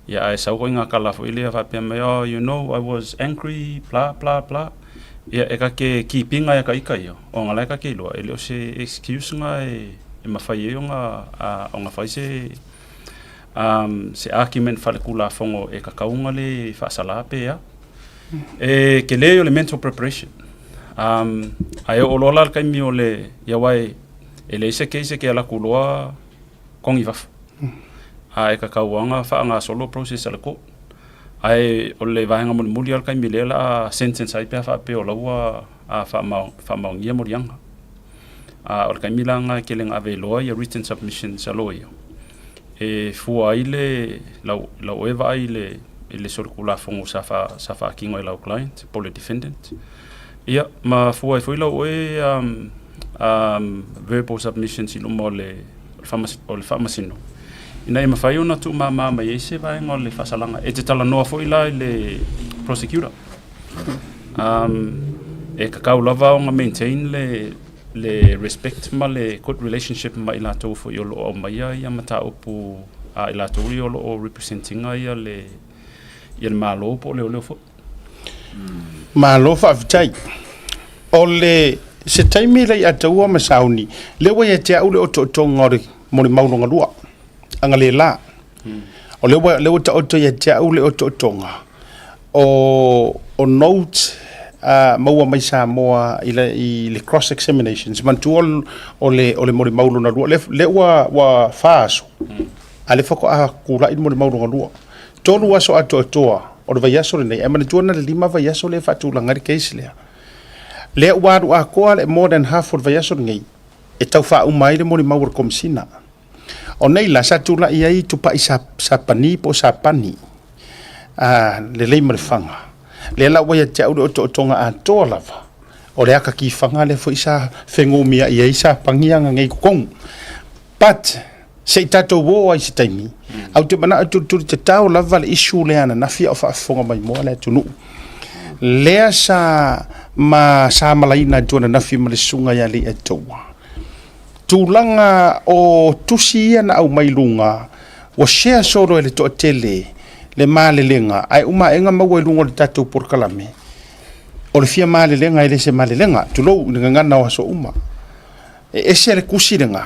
ya ai sa goinga kala fo ile va pe me you know I was angry blah blah blah ya e ka ke keepinga ya ka ikaio o ngala ka ke lo ele o se excuse nga e mafai e nga o nga fai se argument fa le ku lafo e ka kaunga le fa sala pe ya e ke le yo le mental preparation ai o lola kai mi ole ya wai ele se ke ala kuloa kongi va ai ka kauanga fa nga solo process ala ko ai ole va nga muli al kai mi lela sentence ai pa fa pe o lawa fa ma ngia morianga o kai mi langa ke lenga ave loa ya written submission saloia e fu ai le la eva ai le sorkula fongo sa fa kingo ila client pour le defendant ia ma fu ai foi la oe verbal submission si lo le famasino ina ma fai ona tu mama ma ese vai ngol le fasalanga e te tala noa foi la le prosecutor e ka kau lava nga maintain le respect ma le good relationship ma ila to fo yo lo ma ia mata opu ila to yo lo representing ia le malo po le fo malo fa vitai ole se taimi le atua masauni le wa te au le o to ngori mo le maunga lua anga le la o le ta o to ya ja o le o to tonga o note maua mai Samoa i le cross examinations man tu o le mori maulu na lua le wa faso ale foko a kula i mori maulu na lua tolu aso atoa o le vaiaso le nei e mana tuana le 5 vaiaso le faatulaga le case le uaru a koa le more than half o le vaiaso le ngai e tau faauma ai le mori maulu le komisina o nei la sa tulaʻi ai tupaʻi sa pani po sa pani le lei ma le faga le la wa ya o to tonga atoa lava o le aka ki fanga le foi sa fengomia ia isa pangianga ngai kong but sei tatou wo ai se taimi au te mana tu te tau lava le issue le ana na fia o fa fonga mai mo le tunu le sa malaina tu na fi ma le sunga ya le etoa tulanga o tusia na au mai lunga o share soro le to tele le malelenga ai uma enga mau e lungo le tatou por kalame o le fia malelenga ile se malelenga tulo nga na waso uma e se le kusirenga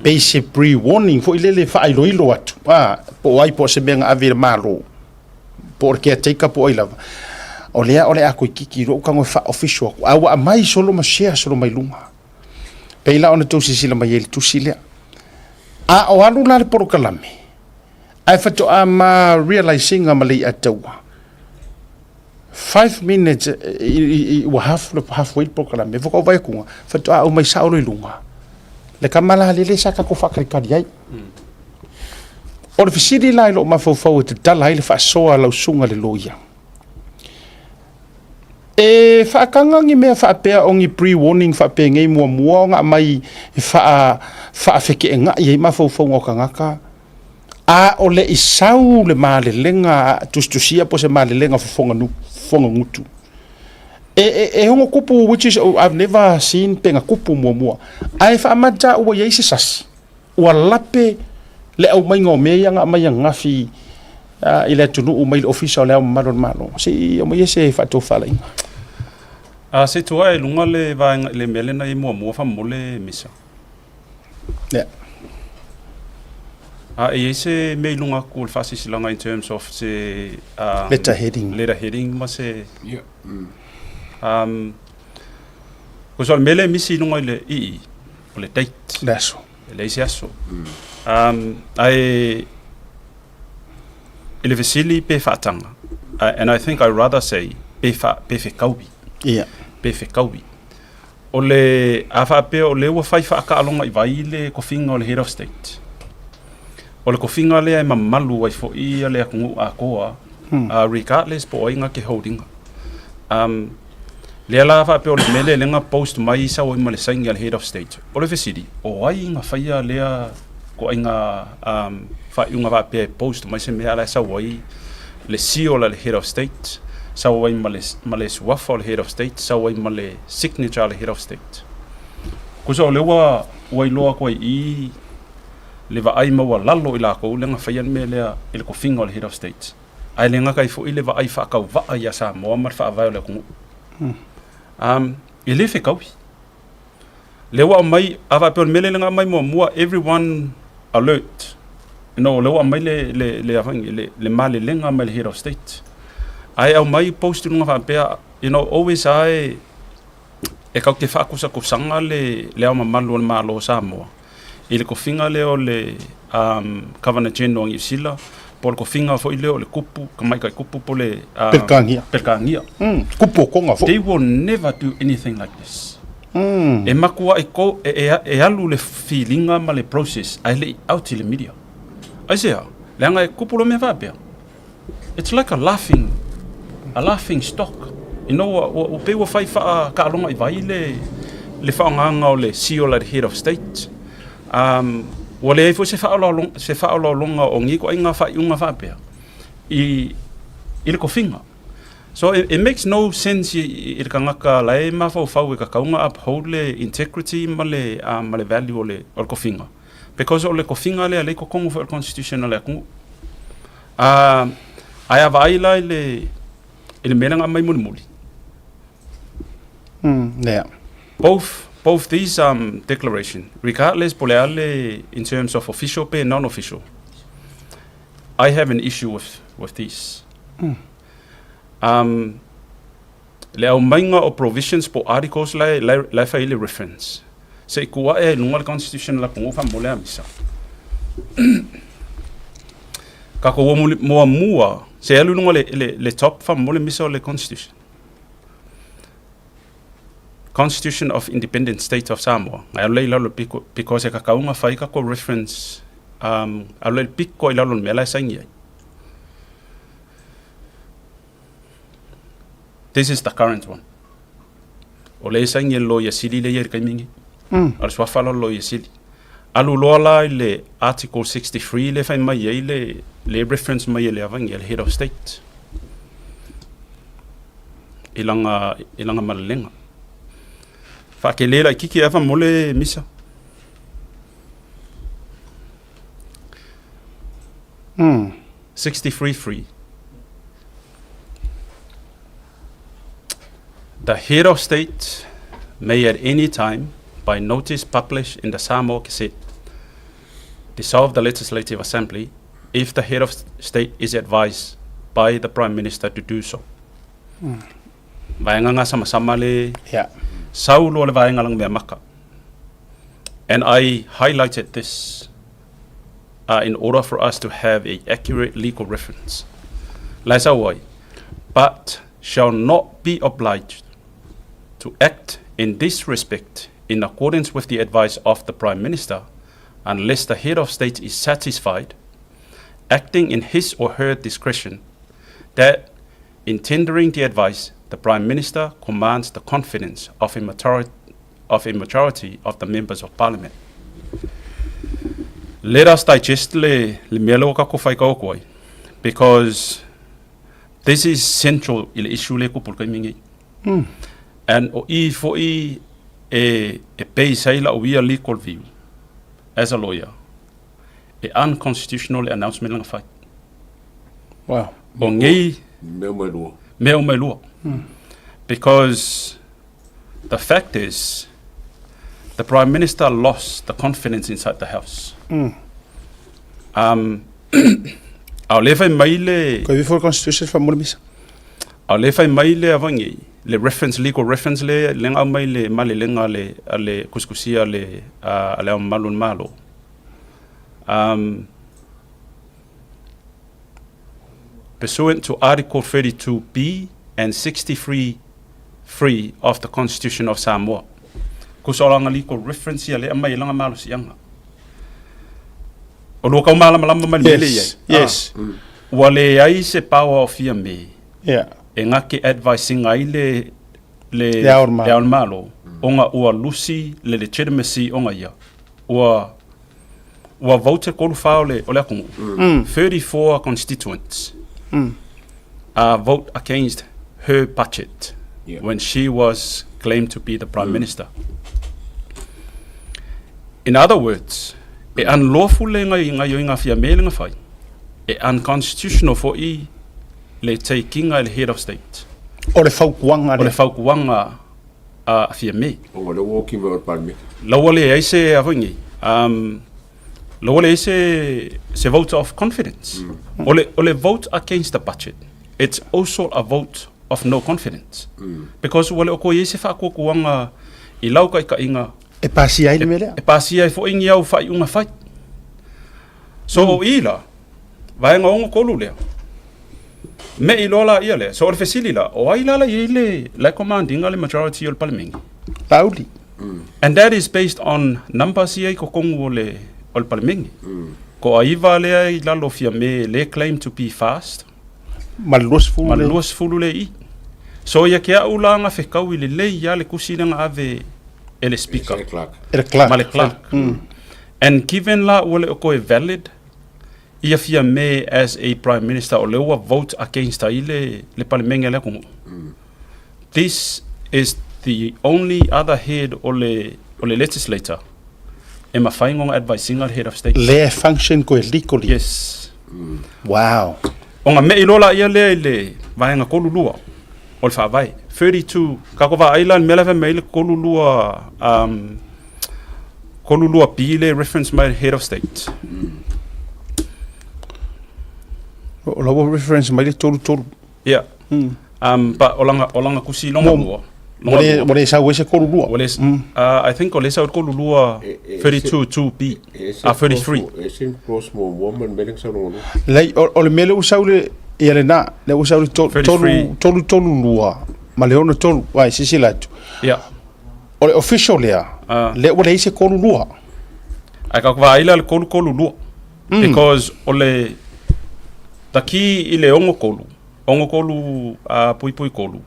pe se pre warning fo ile le fa ilo atu po ai po se benga avir malo porque take po ila o le ako kiki ro kango fa official a mai solo ma share solo mai lunga pe ila ona to sisila mai el tusile o alu la le por kalame ai fato ama realizing amali atawa 5 minutes wa halfway program me voko vai kunga fato o mai saolo ilunga le kamala le saka ko fakri kadi ai o le fisiri lai lo mafofo te tala ile faʻasoa lau sunga le loia e faakanga ngi me faapea ongi pre-warning faapea ngai mua nga mai faafeke nga i mafofo ngokangaka o le isau le malelenga tustusia po se malelenga fonga ngutu e hongo kupu which is I've never seen penga kupu mua ai fa mata o ye sasi o lape le au mai ngome nga mai ngafi ile tunu o mai official le malo si o mai se fa to fala se to ai lunga le va le melena i mua fa mole misa se me lunga ko fasi silanga in terms of se letter heading ma se ko so mele misi lunga le le date laso le siaso ele vesili pe fatanga and I think I rather say pe kaubi pe kaubi ole afa pe ole wa fai fa ka longa i vai le ko finga o le head of state o le kofinga lea e mamalu ai fo ia lea kungu a koa regardless po oinga ke holding lea la fa pe o le mele lenga post mai sa o ima le saingi al head of state o le fesidi o ai inga faia lea ko inga fa iunga va pe post mai se mea la sa wai le CEO la le head of state sa wai ma le suafa o le head of state sa wai ma le signature al head of state kusa o le wai loa koe i le va ai maua lalo i la ko lenga faian me lea i le kofinga o le head of state ai lenga kai fo i le va ai whaakau vaa ia Samoa mar wha avai o le kungu i le whekauhi le wa mai awa peon mele lenga mai mua everyone alert le wa mai le male lenga mai le head of state ai au mai post nunga wha pea always ai e kau te whaakusa kusanga le au mamalu o le malo Samoa i le kofinga leo le Governor General ngi sila po le kofinga fo i leo le kupu kamai kai kupu po le perkangia kupu konga fo they will never do anything like this e makua e alu le feelinga ma le process ai le out i le media ai sea le anga e kupu lo me vapea it's like a laughing stock o pe wa fai fa ka longa i vai le whaanganga o le CEO la head of state wale fo se fa longa o ngi ko inga fa iunga fa pe i le kofinga so it makes no sense i le kangaka lai ma fa ka kaunga uphold le integrity ma le value o le kofinga because o le kofinga le ko kongo for constitutional le ku ai vai lai le menanga mai muli both these declaration regardless poleale in terms of official pay non-official I have an issue with this. Le au mainga o provisions po articles lai faile reference. Se kua e lunga le constitution la kongo fa mole amisa. Ka ko mo mua se alu lunga le top fa mole misa le constitution. Constitution of Independent State of Samoa. Ngai le lalo because e ka kaunga fai ka ko reference alu piko ilalo mela sangi. This is the current one. Ole sangi lo ya sili le yer kaimingi. Al swafalo lo ya sili. Alu lola le article 63 le fai mai le reference mai le avangi le head of state. Ilanga malenga. Fa ke le la kiki ava mole misa. Mm. 63 free. The head of state may at any time, by notice published in the Samoa Gazette, dissolve the Legislative Assembly if the head of state is advised by the Prime Minister to do so. Vaenga sama-sama le saulo le vaenga lang mea maka. And I highlighted this in order for us to have an accurate legal reference. Laisawai, but shall not be obliged to act in this respect in accordance with the advice of the Prime Minister unless the head of state is satisfied, acting in his or her discretion, that in tendering the advice, the Prime Minister commands the confidence of a majority of the members of Parliament. Let us digest le melo ka ko fai ka okoi, because this is central il issue le ko pulkai and o I fo I e pei saila o ia legal view as a lawyer, a unconstitutional announcement lang fai. Wow. O ngai meo mai lua. Because the fact is, the Prime Minister lost the confidence inside the House. Au lefai mai le ko before constitution fa mole misa. Au lefai mai le avangi le reference legal reference le lenga mai le male lenga le kuskusia le ale malun malo. Pursuant to Article 32B and 63 free of the Constitution of Samoa. Kusolanga legal reference le mai langa malo sianga. O lo ka malama mele yes. Wale ai se power of fear me. Yeah. E ngake advising ai le aur malo. Onga ua lusi le legitimacy onga ia. Ua vote kolu fao le ole akungu. 34 constituents vote against her budget when she was claimed to be the Prime Minister. In other words, e unlawful le ngai fia me le fai. E unconstitutional for I le takinga le head of state. O le faukuanga fia me. O le walking vote parliament. Lawa le ai se avangi. Lawa le se vote of confidence. O le vote against the budget. It's also a vote of no confidence. Because wale o ko ye se faukuanga I lau ka inga e pasi ai le mele. E pasi ai fo ingi au fai unga fai. So o ila vaenga ongo kolu lea. Me ilola ia le. So o le fesili la. O ai lala i le commanding le majority o le parliamengi. Pauli. And that is based on numbers ia ko kongu o le parliamengi. Ko aiva lea I lalo fia me le claim to be fast. Maluos fulu le I. So ia kia ulanga fekau I le ia le kusinanga ave ele speaker. Male clerk. And given la wale o koe valid, ia fia me as a Prime Minister o leua vote against a le parliamengi le kongu. This is the only other head o le legislator e mawhaingonga advising al head of state. Le function koe legally. Yes. Wow. Onga me ilola ia le vaenga kolulua o le whaavai. 32 kakova island melave meile kolulua pile reference my head of state. O lawa reference mai le tolu. Yeah. But olanga kusi longa lua. Wale sa wese kolu lua. I think ole sa kolu lua 32 2B. 33. Esin cross mo woman meling sa longa lua. Lai ole mele usaule ele na le usaule tolu lua. Ma le ona tolu wai sisi latu. Yeah. Ole official lea. Le wale ise kolu lua. Ai ka va ila le kolu lua. Because ole taki ile ongo kolu pui kolu.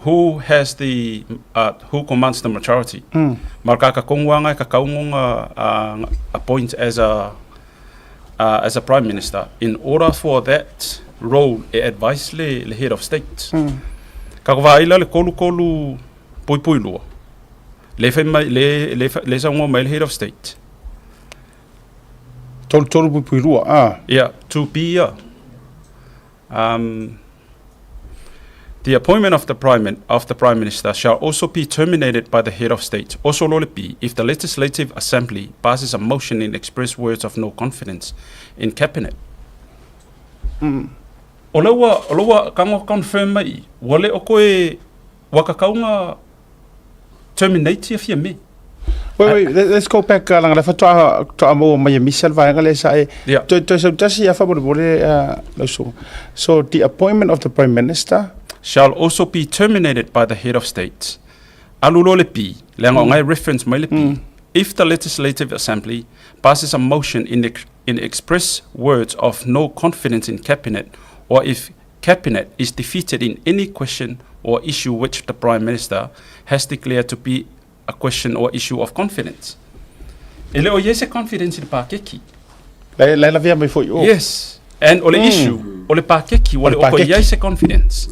Who has the who commands the majority? Marka kongwanga ka kaunga appoint as a prime minister. In order for that role, advise le head of state. Ka vaila le kolu pui lua. Le sa mai head of state. Tolu pui lua. Yeah, to be the appointment of the prime minister shall also be terminated by the head of state. Also, lolipi, if the legislative assembly passes a motion in express words of no confidence in cabinet. Olawa kango confirm mai. Wale okoe wakakaunga terminate if me. Wait, let's go back. Lang la fatua to amo mai Michel va ngale sa e. Tasi ya fa bole So the appointment of the prime minister shall also be terminated by the head of state. Alulolepi, lengongai reference mailepi. If the legislative assembly passes a motion in express words of no confidence in cabinet, or if cabinet is defeated in any question or issue which the prime minister has declared to be a question or issue of confidence. Ele o yese confidence in pakeki. La via mai foi. Yes. And ole issue, ole pakeki, ole o yese confidence.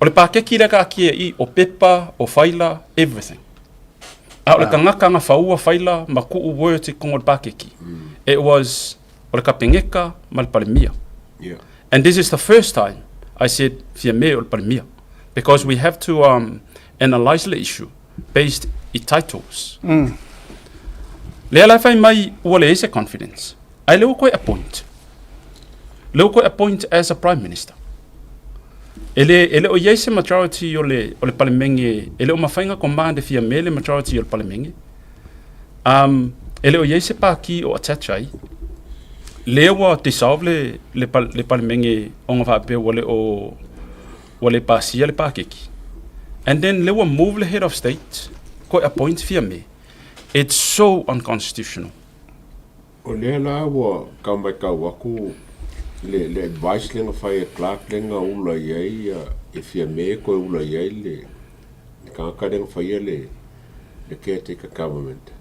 Ole pakeki le ka kia I o pepa, o faila, everything. Ole ka ngaka nga faua faila, maku u words I kong ole pakeki. It was ole ka pengeka, mal palemia. Yeah. And this is the first time I said, fia me ole palemia. Because we have to analyze the issue based I titles. Le ala fai mai ole ese confidence. Ai leo koe appoint. Leo koe appoint as a prime minister. Ele o yese majority ole palemenge, ele o mafainga command fia mele majority ole palemenge. Ele o yese pa ki o attachai. Lewa dissolve le palemenge onga fa pe ole pa si le pa keki. And then lewa move the head of state ko appoint fia me. It's so unconstitutional. Ole la wa kamai ka waku le advice lenga fai Clark lenga ula yai fia me ko ula yai le ka lenga fai le caretaker government.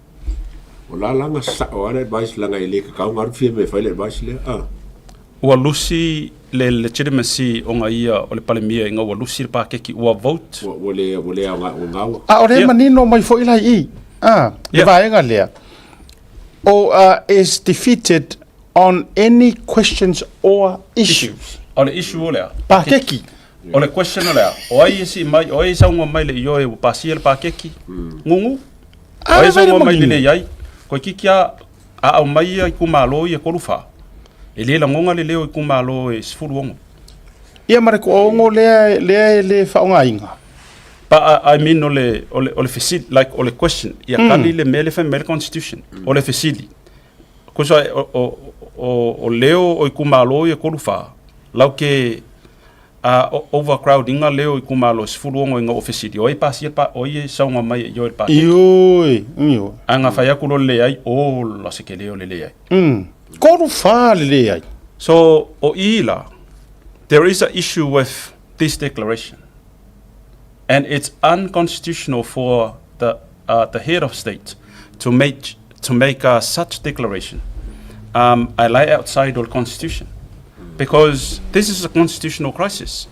Ola langa sa ona advice langa ile ka ngar fia me fai le advice le Ua lusi le legitimacy o nga ia o le palemia inga ua lusi pa keki ua vote. Wale ngawa. Ore manino mai fo ila I. Le vaenga lea. Is defeated on any questions or issues. O le issue o lea. Pa keki. O le question o lea. O ai si mai, o ai saunga mai le ioe u pasia le pa keki. Ngungu. O ai saunga mai le iai. Ko kikia a au mai ai kumalo I kolufa. Ele la ngonga le leo I kumalo e sifuru ongo. Ia mare ko ongo le faonga inga. But I mean ole facility, like ole question. Ia kali le mele fe mele constitution. Ole facility. Kusa o leo o kumalo e kolufa. Lauke overcrowding leo I kumalo sifuru ongo inga officity. Oi pasi pa oi saunga mai yo pa. Iyo. Anga fa ya kulo le ai o la se ke leo le ai. So, there is an issue with this declaration, and it's unconstitutional for the head of state to make such declaration. I lie outside the constitution because this is a constitutional crisis.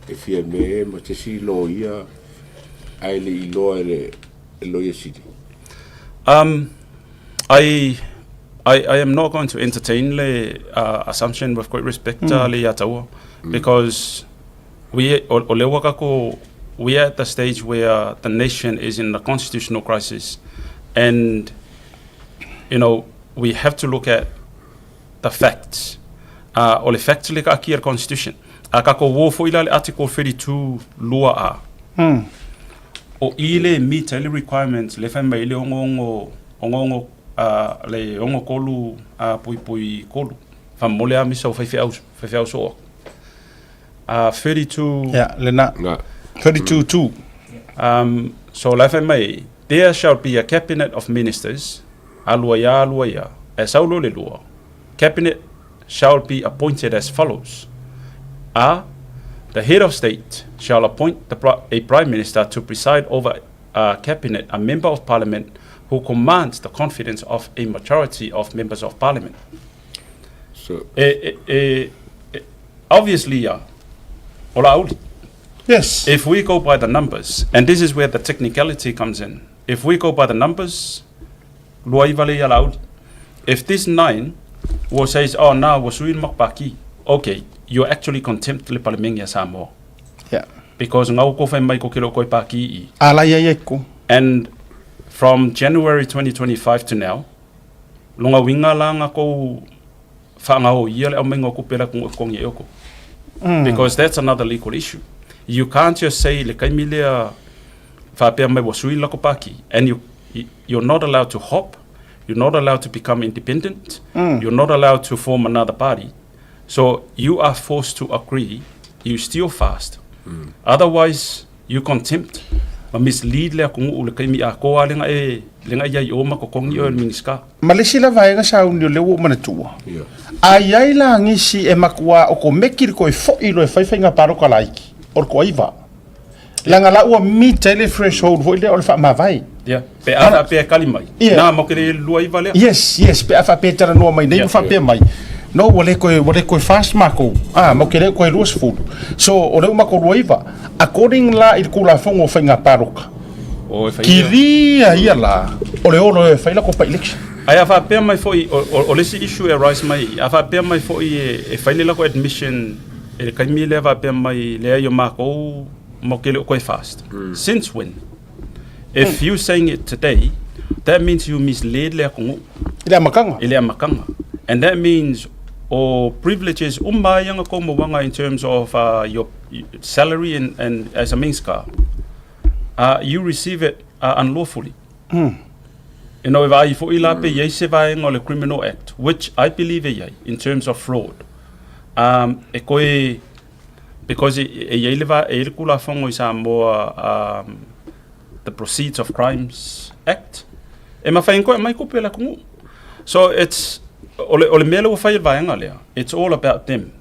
Fia me ma te si lo ia ai le ilo lo ia city. I am not going to entertain the assumption with great respect le ataua because we o le waka ko we are at the stage where the nation is in a constitutional crisis, and we have to look at the facts. O le facts le ka aki ar constitution. Ka ko wo fo ila le article 32 lua a. O ile meet alle requirements le fa mai le ongo le ongo kolu pui kolu. Fa molia mi so fa fa so. 32 yeah, le na 32 so la fa mai there shall be a cabinet of ministers alua as aulo le lua. Cabinet shall be appointed as follows. The head of state shall appoint a prime minister to preside over a cabinet, a member of parliament who commands the confidence of a majority of members of parliament. So obviously, yes. If we go by the numbers, and this is where the technicality comes in, if we go by the numbers, if this 9 says, oh, now was we makpaki, okay, you're actually contempt le palemengia Samoa. Yeah. Because ngau ko fai mai ko kilo koi paki i. And from January 2025 to now, longa winga langa ko whangao ia le au mengo ko pera kong kongi eko. Because that's another legal issue. You can't just say le kai milea whapea mai wasui lako paki, and you're not allowed to hop. You're not allowed to become independent. You're not allowed to form another party. So you are forced to agree. You still fast. Otherwise, you contempt. Ma mislead le kungu le kaimi a ko lenga ia I oma ko kongi o minska. Malesi la vai nga sa unio le wo manatua. Ai la ngisi e makua o ko mekir ko fo I lo fai nga paro ka laiki. Or ko iva. Langa la ua mi tele threshold vo ile o fa mavai. Yeah, pe afa pe kalimai. Na mo kele lua iva le. Yes, pe afa pe tara no mai nei fa pe mai. No wale ko fast mako. Mo kele ko ruas food. So o le mako roiva. According la il kula fongo fainga paroka. O fa. Kiria ia la. O le oro fa ila ko pa election. Ai afa pe mai foi o le issue arise mai. Afa pe mai foi e fa le ko admission e kai mi le va pe mai le yo mako mo kele ko fast. Since when? If you saying it today, that means you misled le kongo. Ile makanga. And that means or privileges umbayanga ko mawanga in terms of your salary and as a minska. You receive it unlawfully. If I for ilape ye se vai ngole criminal act, which I believe in terms of fraud. Because ye leva e kula fongo isa mo the Proceeds of Crimes Act. E mafai ko mai ko pela kungu. So it's ole melo fai vaenga lea. It's all about them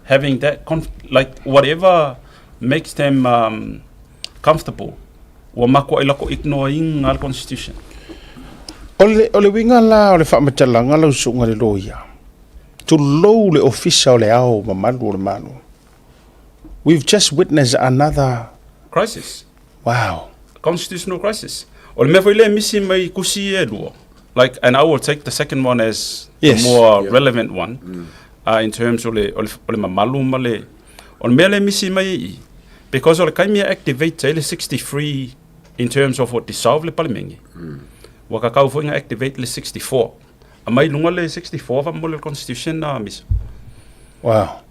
having that like whatever makes them comfortable. Wa mako ilako ignoring our constitution. Ole winga la ole fa matalanga lo sunga le loya. To low le official le ao mamalu le manu. We've just witnessed another crisis. Wow. Constitutional crisis. Ole me foi le misi mai kusi e luo. Like, and I will take the second one as the more relevant one, in terms of ole mamalu male. Ole me le misi mai because ole kaimia activate le 63 in terms of what dissolve le parliament. Waka kau foi activate le 64. Amai lunga le 64 va mo le constitution na mis. Wow.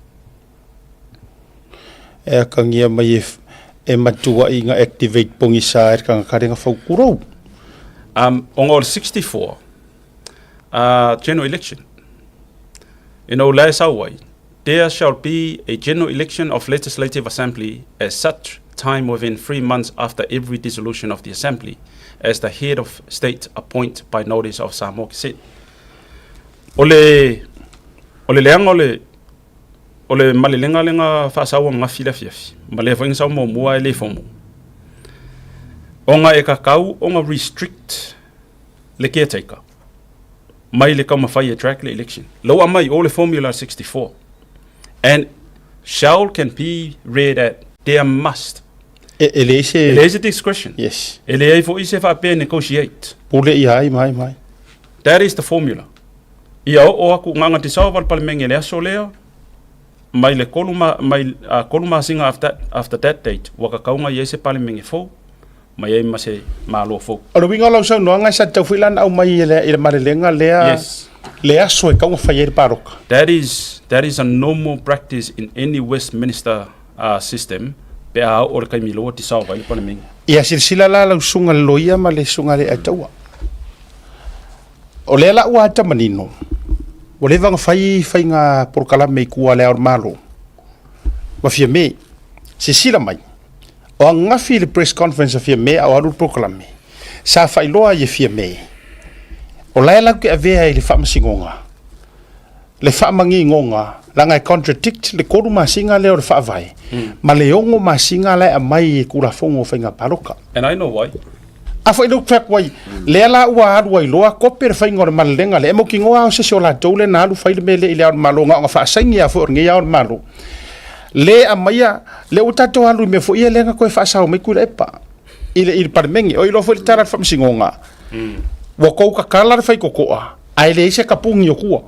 E kangia mai e matua I nga activate pongisa e kanga karenga faukuro. On all 64 general election. Last away, there shall be a general election of legislative assembly as such time within 3 months after every dissolution of the assembly, as the head of state appoint by notice of Samoa said. Ole malilenga lenga faʻasoa nga filafiafi. Male fo insa mo mua ele fomo. Onga e kakau onga restrict le caretaker. Mai le kama fai track le election. Lo amai all formula 64. And shall can be read at there must. Ele is discretion. Yes. Ele e fo ise fa pe negotiate. Pule I mai. That is the formula. Ia o aku nganga te sawa parliament ele aso lea. mai le koluma singa after that date waka kaunga ye se pale mingi fo mai ai mase malo fo o winga lo sa no nga sa tau filan au mai ile malelenga lea lea so ka fa ye paroka. That is a normal practice in any Westminster system pe a o kai milo ti sa vai pale mingi ia silsila la lo sunga loia ma le sunga le ataua o le la ua ta manino o le vanga fai nga porkala me kua le or malo ma fia me se sila mai o nga fi le press conference fia me au aru porkala me sa fai loa ye fia me o la ke avea le fa masingonga le fa mangi ngonga la ngai contradict le koru masinga le or fa vai ma le ongo masinga le a mai kula fongo fainga paroka. And I know why. Afo i track wai le la ua adu ai loa koper fainga or malenga le mo kingoa o se sola tole na alu faile me le ile or malonga nga fa saingi afo or ngia or malo le a maia le utato alu me fo ia lenga ko fa sa o me kula epa ile parmengi o ilo fo le tara fa msingonga wo ko ka kala fai kokoa ai le se kapungi o kua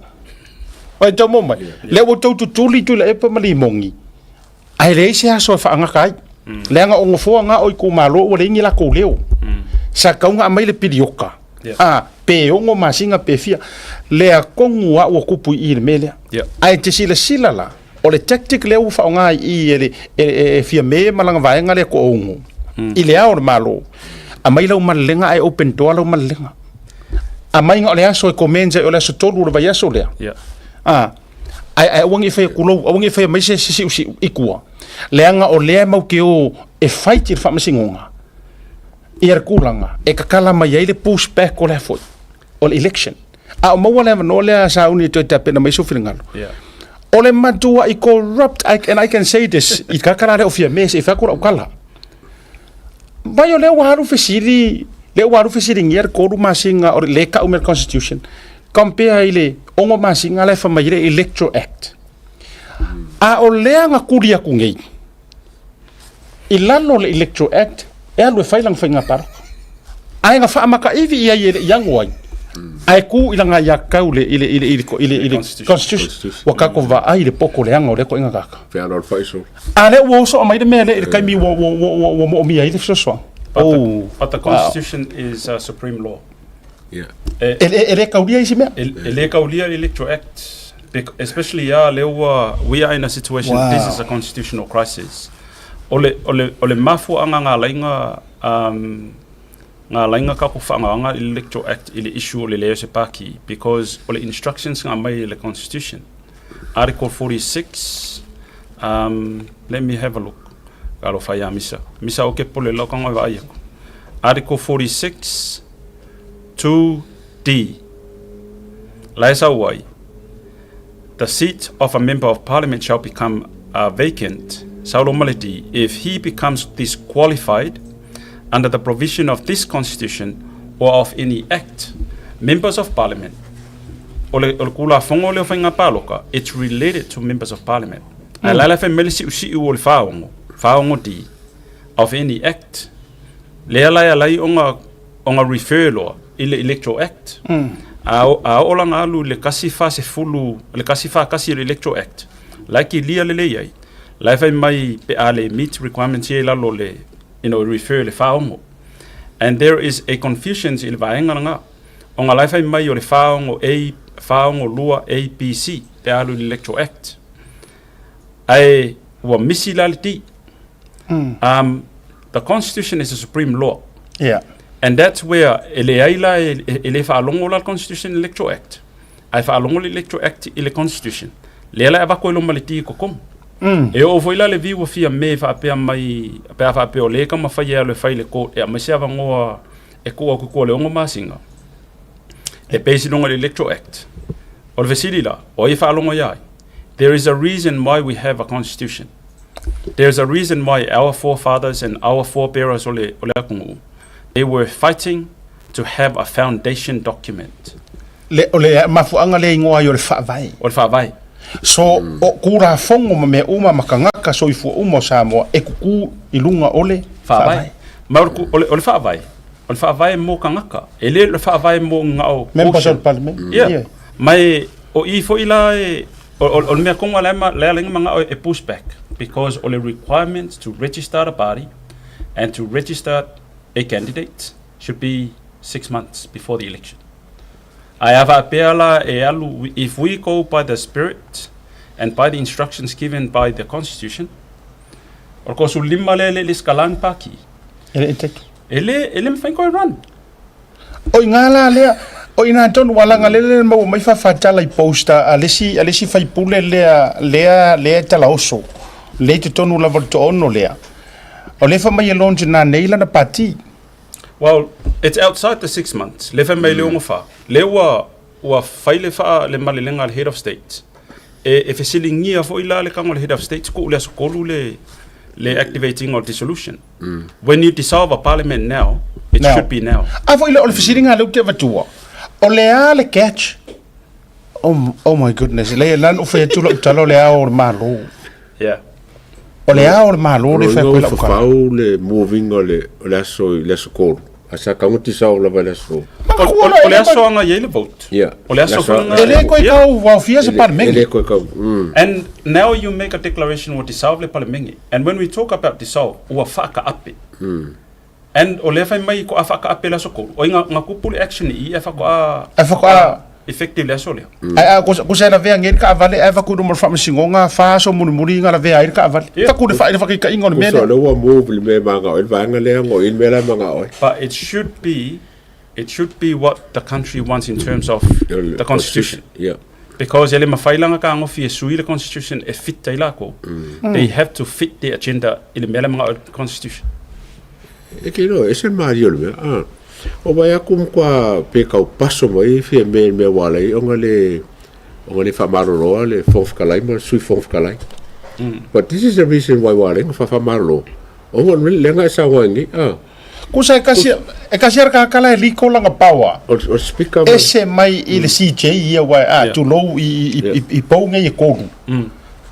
o to mo mai le wo to tuli tu le epa mali mongi ai le se aso fa nga kai le nga ongo fo nga o ku malo o le ngi la ko leo sa kaunga mai le pidioka pe ongo masinga pe fia le a kongua o kupu i le mele ai te sila la o le tactic le u fa nga i ele fia me malanga vai nga le ko ongo i le aor malo a mai lo malenga ai open door lo malenga a mai nga le aso komenza o le so tolu le vai aso le ai wangi fe kulo wangi fe mai se ikua leanga o le mau ke o e fight fa masingonga ir kulanga e kakala mai ele push back o le foi o le election a mo wala no le sa uni to tape na mai so filingalo o le matua I corrupt and I can say this I kakala le ofia mes e fa kura kala vai o le waru fesiri ngir ko ru masinga o le ka umer constitution compare ile ongo masinga le fa mai le electoral act a o le nga kuria kungei ilalo le electoral act e alu failang fainga par ai nga fa maka ivi ia ye yang wai ai ku ilanga ya kaule ile constitution wakako va ai le poko le anga le ko inga kaka fe alor faiso ale wo so mai de mele il kai mi wo mi ai le so but the constitution is supreme law. Ele kaulia isi mea? Ele kaulia electoral act, especially we are in a situation. This is a constitutional crisis. Ole mafu anga nga lainga ka ko fanga anga electoral act ile issue le leo se paki because ole instructions nga mai le constitution. Article 46. Let me have a look. Galo faya misa o ke pole lo kanga va ia. Article 46 2D. Laisa wai. The seat of a member of parliament shall become vacant if he becomes disqualified under the provision of this constitution or of any act. Members of parliament, it's related to members of parliament. Of any act. Onga refer law electoral act. Olanga alu le kasifa se fulu le kasifa kasi electoral act. Like lia le yai. Life mai pe ale meet requirements ye la lo le refer le faongo. And there is a confusion il vaenga nga. Onga life mai yo le faongo lua ABC te alu electoral act. Ai wa misilality. The constitution is a supreme law. Yeah. And that's where ele fa longo la constitution electoral act. Ai fa longo electoral act ile constitution. Lela ava ko lo maliti ko kom. E o foi la le viu fia me fa pe mai pe fa pe o le ka ma fa ye le fa le ko e ma se ava ngo e ko le ngo masinga. E based on the electoral act. O vesili la o e fa longo ya. There is a reason why we have a constitution. There's a reason why our forefathers and our forebearers they were fighting to have a foundation document. Le mafuanga le ingoa yo le fa vai. O le fa vai. So o kura fongo me uma makangaka so ifu umo Samoa e kuku ilunga ole fa vai. Ma ole fa vai. Ole fa vai mo kangaka. Ele le fa vai mo ngao. Members of parliament. Yeah. Mai o ifo ila o mea konga lea lenga manga o e pushback because o le requirements to register a party and to register a candidate should be 6 months before the election. I have a peala e alu, if we go by the spirit and by the instructions given by the constitution, o ko su lima le skalan paki. Ele mfai ko run. O ngala lea, o ina tonu walanga lele mau mai fafatala I posta alesi fai pule lea tala oso. Le te tonu lava to ono lea. O le fa mai longe na neila na pati. Well, it's outside the 6 months. Le fa mai le onga fa. Le wa fai le fa le malilenga le head of state. E fesilingia fo ila le kango le head of state ko le asokolu le activating or dissolution. When you dissolve a parliament now, it should be now. Afo ila o fesilinga le te vatua. O le catch. Oh my goodness. Le lan o fe tu talo le o malo. Yeah. O le o malo le fa ko fa le moving o le so call. Asa ka muti sa o la vale so. O le aso anga yele vote. Yeah. O le aso ele ko ka wa fia se parlement. Ele ko ka. And now you make a declaration what dissolve le parlement. And when we talk about dissolve, o faka ape. And o le fa mai ko afaka ape la so ko. O nga kupule action I afaka effective le aso le. Ai ko sa na vea ngeni ka vale eva ku mo fa msingonga fa so muri nga la vea ai ka vale. Ta ku de fa ka ingon me. So le wa move le me manga o va nga le ngo in me la manga o. But it should be what the country wants in terms of the constitution. Yeah. Because ele mafailanga ka ngo fi sui the constitution e fit taila ko. They have to fit the agenda in the mela manga constitution. E que no, ese Mario le. O vai akum kwa pe ka paso mai fi me wala I ngale fa marolo le fof kalai ma sui fof kalai. But this is the reason why wala fa marolo. O won lenga sa wangi kusa e kasi ka kala liko langa pawa. O speaker ese mai I le CJ ia wa tu low I ponga I kogu.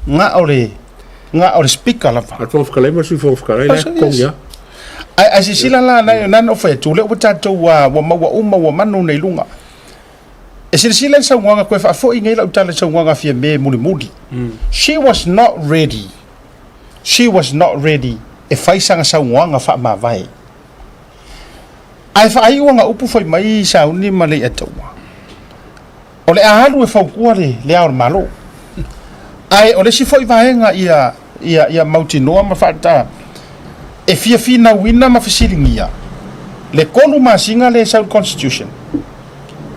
Nga ore speaker la fa. Fof kalai ma sui fof kalai la kongia. Ai sila la na no fa tu le utato wa manu nei lunga. E sila sa wanga ko fa fo ingai la utala sa wanga fia me muli. She was not ready. E fai sanga sa wanga fa ma vai. Ai fa ai wanga upu foi mai sa uni male atowa. Ole ahalu e fa ku le ar malo. Ai ole si foi vaenga ia mautinoa ma fa ta. E fina wina ma fisilingia. Le konu masinga le South Constitution.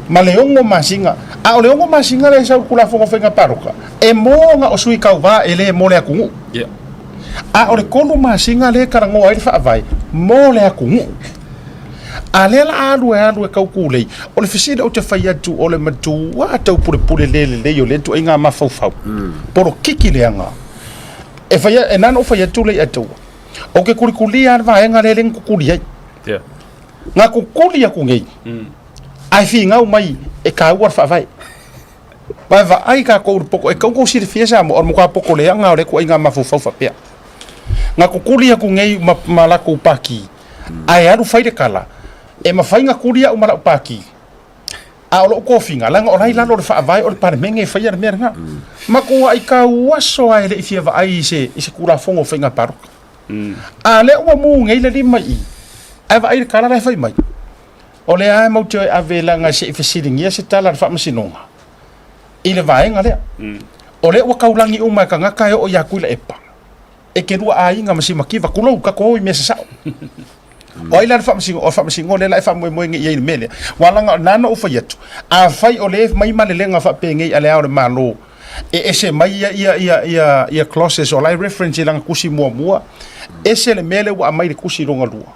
Ma le ongo masinga. O le ongo masinga le South Kulafongo fenga paroka. E monga o sui kauva ele mo le akungu. Yeah. O le konu masinga le karango ai fa vai. Mo le akungu. A le la alu e kaukule. O le fisida o te fai atu o le matu wa tau pule le yo le tu inga mafaufau. Poro kiki le anga. E fai e nano fai atu le atu. O ke kurikulia va enga le kukulia. Yeah. Nga kukulia ku ngai. Ai fi ngau mai e ka ua fa vai. Vai va ai ka ko poko e ko si fiesa mo mo ka poko le nga le ko inga mafu fa pea. Nga kukulia ku ngai mala ku paki. Ai aru fai de kala. E ma fai nga kulia o mala paki. A o ko finga langa o lai lalo fa vai o par menge fai ar mer nga. Ma ko ai ka waso ai le fia va ai se kula fongo finga paru. A le o mu ngai le mai. Ai va ai kala lai fai mai. O le ai mau te avela nga se fesilingia se tala fa masinonga. Ile vai nga le. O le o kaulangi o mai ka nga kai o ya kuila epa. E ke rua ai nga masima kiva kulo ka ko I mesa sa. O ila fa masingo le lai fa mo ngi ye mele. Wala nga nana o fa yetu. A fai o le mai malelenga fa pe ngai ale au malo. Ese mai ia clauses o lai reference langa kusi mua. Ese le mele wa mai le kusi ronga lua.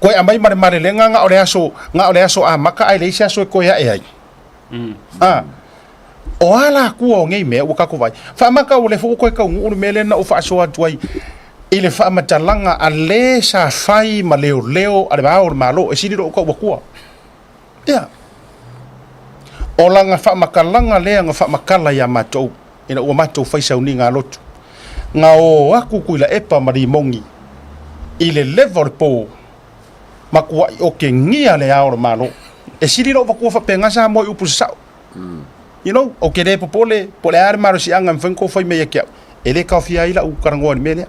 Koe amai mare lenga nga ole aso a maka ai le sia so ko ya ai. O ala ku o ngai me o ka ko vai. Fa maka o le fu ko ka ngu mele na o fa so atuai. Ile fa matalanga a le sa fai ma leo ale ba o malo e sidiro ko ko. Ya. O langa fa makalanga le nga fa makala ya matou. Ina o matou fai sa uninga lotu. Nga o aku kuila epa mari mongi. Ile level po. Makua o ke ngia le aor malo. E siri lo vakua fa penga sa mo upu sa. you know, o ke re popole, pole are maro si anga mwenko fai me kia. Ele ka fia ila u karangoa ni mele.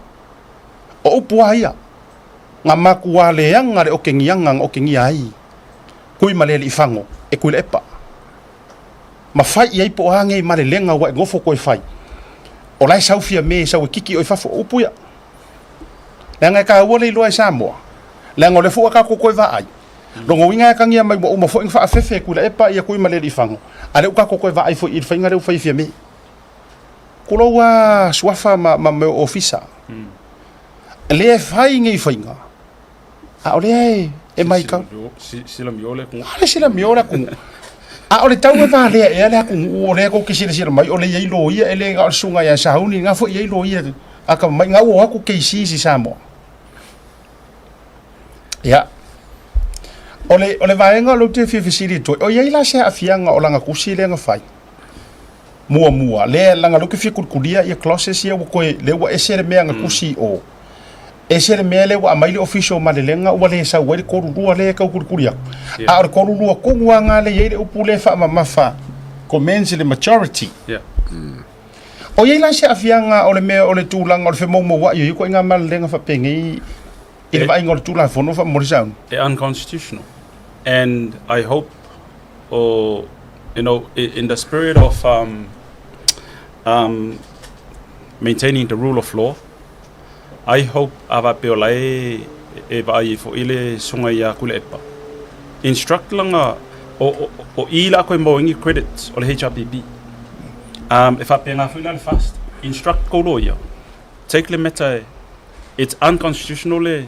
O upua ia. Nga maku wale yanga le o ke ngianga o ke ngia ai. Kui malele ifango, e kui le epa. Ma fai ia ipo hange i male lenga wa e ngofo koe fai. O lai sau fia me sau e kiki o i fafo upu ia. Lenga ka wale i loa i Samoa. Lenga o le fua ka koe va ai. Rongo winga ka ngia mai wa uma fo inga fa afefe kui le epa ia kui malele ifango. Ale uka koe va ai fo i fainga reu fai fia me. Kulo wa suafa ma me ofisa. Le fai ngai fainga. A ole e mai ka. Sila miole kung. Ale sila miole kung. A ole tau e vale e ale kung ole ko ke sila mai ole ye lo ia ele ga sunga ya sauni nga fo ye lo ia aka mai nga wo aku ke si Samoa. Ya. Ole vaenga lo te fi to. O ye la se afianga o langa kusi le nga fai. Mua le langa lo ke fi kulia ia classes ia ko le wa esere me nga kusi o. Esere mele wa maili official madelenga wale sa wale ko rua le ka kuria a ko rua ko nga le ye upule fa mafa commence le maturity o ye la se afianga o le me o le tulanga o le femo mo wa yo ko nga malenga fa pengi ile va ingol tulafono fa morisan unconstitutional, and I hope you know, in the spirit of maintaining the rule of law, I hope ava peolai e vai fo ile sunga ia kule epa. Instruct langa o ila ko mo ngi credits o le HRBB. If I penga final fast, instruct ko loya. Take le meta, it's unconstitutional le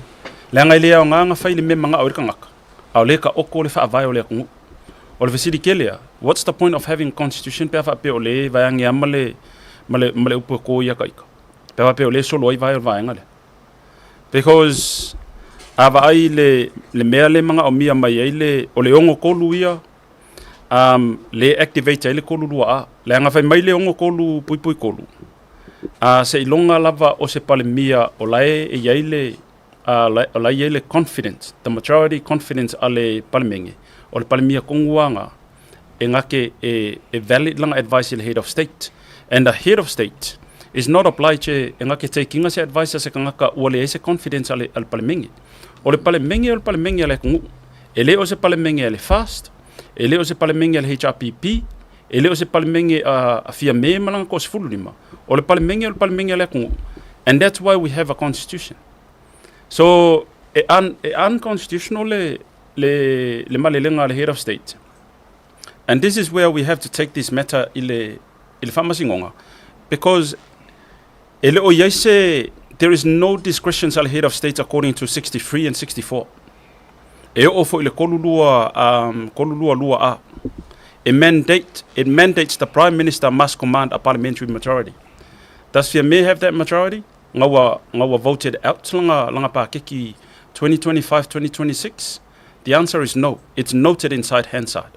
langa ile nga fa ile me manga o kangaka. Au le ka oko le fa vai o le ku. O le visidi kelia. What's the point of having constitution pe fa peole vai ngi amale male upo ko ia kaika. Because ava ai le mea le manga o mia mai ai le o le ongo kolu ia le activate ai le kolu lua a le anga fai mai le ongo kolu pui kolu se ilonga lava o se pale mia o lae e iai le o lae iai le confidence, the majority confidence a le pale menge o le pale mia konguanga e ngake e valid langa advice i le head of state, and the head of state is not obliged ngake taking us advice se kangaka ole se confidence al palemengi ole palemengi ale kungu ele o se palemengi ale fast ele o se palemengi ale HRPP ele o se palemengi a fia me malanga ko sfululima ole palemengi ale kungu, and that's why we have a constitution. So unconstitutional le malelenga ale head of state, and this is where we have to take this matter ile famasingonga, because there is no discretion al head of state according to 63 and 64. It mandates the prime minister must command a parliamentary majority. Does he may have that majority? Ngawa voted out langa pa kiki 2025 2026. The answer is no. It's noted inside Hansard.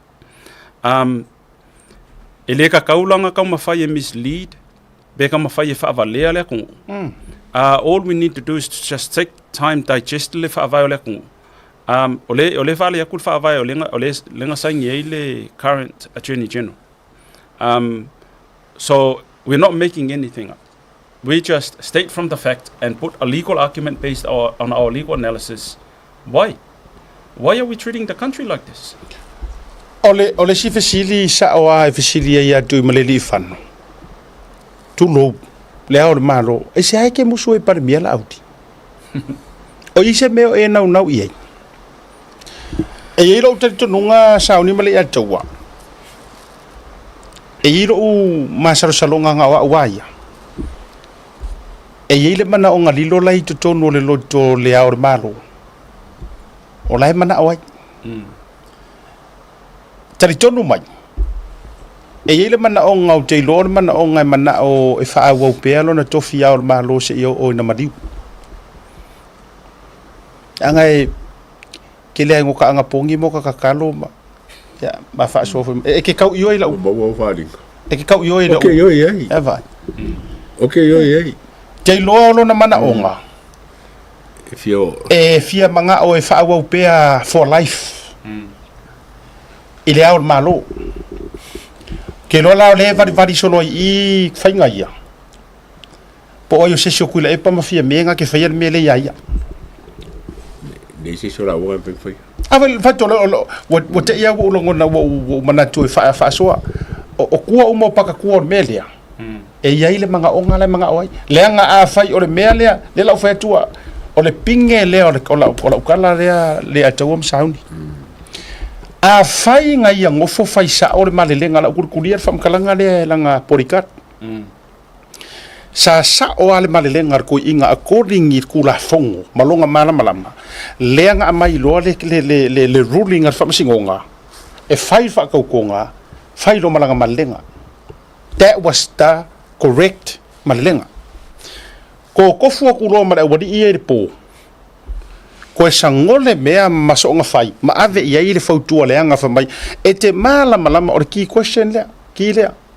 Eleka kaulanga ka mafai mislead. All we need to do is to just take time, digest le current Attorney General. So we're not making anything up. We just state from the fact and put a legal argument based on our legal analysis. Why? Why are we treating the country like this? Ole si fesili sa oa fesili ya tu maleli fan. Tulo le ao malo e se ai ke musu e par mia la auti o ise meo e nau ie e iro te tununga sauni male ya tawa e iro masaro salonga nga waia e ile mana o ngalilo lai to tonu le loto le ao malo o lai mana awai tari tonu mai e ile mana o ngau te lor mana o ngai mana o e fa wa pe lo na tofi ya o malo se o na madiu angai ke le ngo ka anga pongi mo ka kalo ma ya ma fa so e ke kau yo ila bo fali e ke kau yo ila okay yo ye e vai okay yo ye te lo na mana o nga e fia manga o e fa wa pe for life ile ao malo ke lo la le vari solo I fainga ia po o yo se sokula e pa mafia menga ke faia mele ia ia ne se so la wa pe foi avel fatto o te ia o ngona o manatu e faʻasoa o kua uma paka kua melia e ia ile manga onga le manga oi le anga a fai o le melia le la fa tua o le pinge le o la kala le a tawam sauni a fai nga ia ngofo fai sa o le malelenga la kurkulia fam kalanga le langa porikat sa o ale malelenga ko inga according I kula fongo malonga malama le anga mai lo le ruling ar fam singonga e fai fa kaukonga fai lo malanga malenga that was the correct malelenga ko kofu ku lo mara wadi I po ko sangole mea masonga fai ma ave ia ile fautua le anga fa mai e te malama or ki question le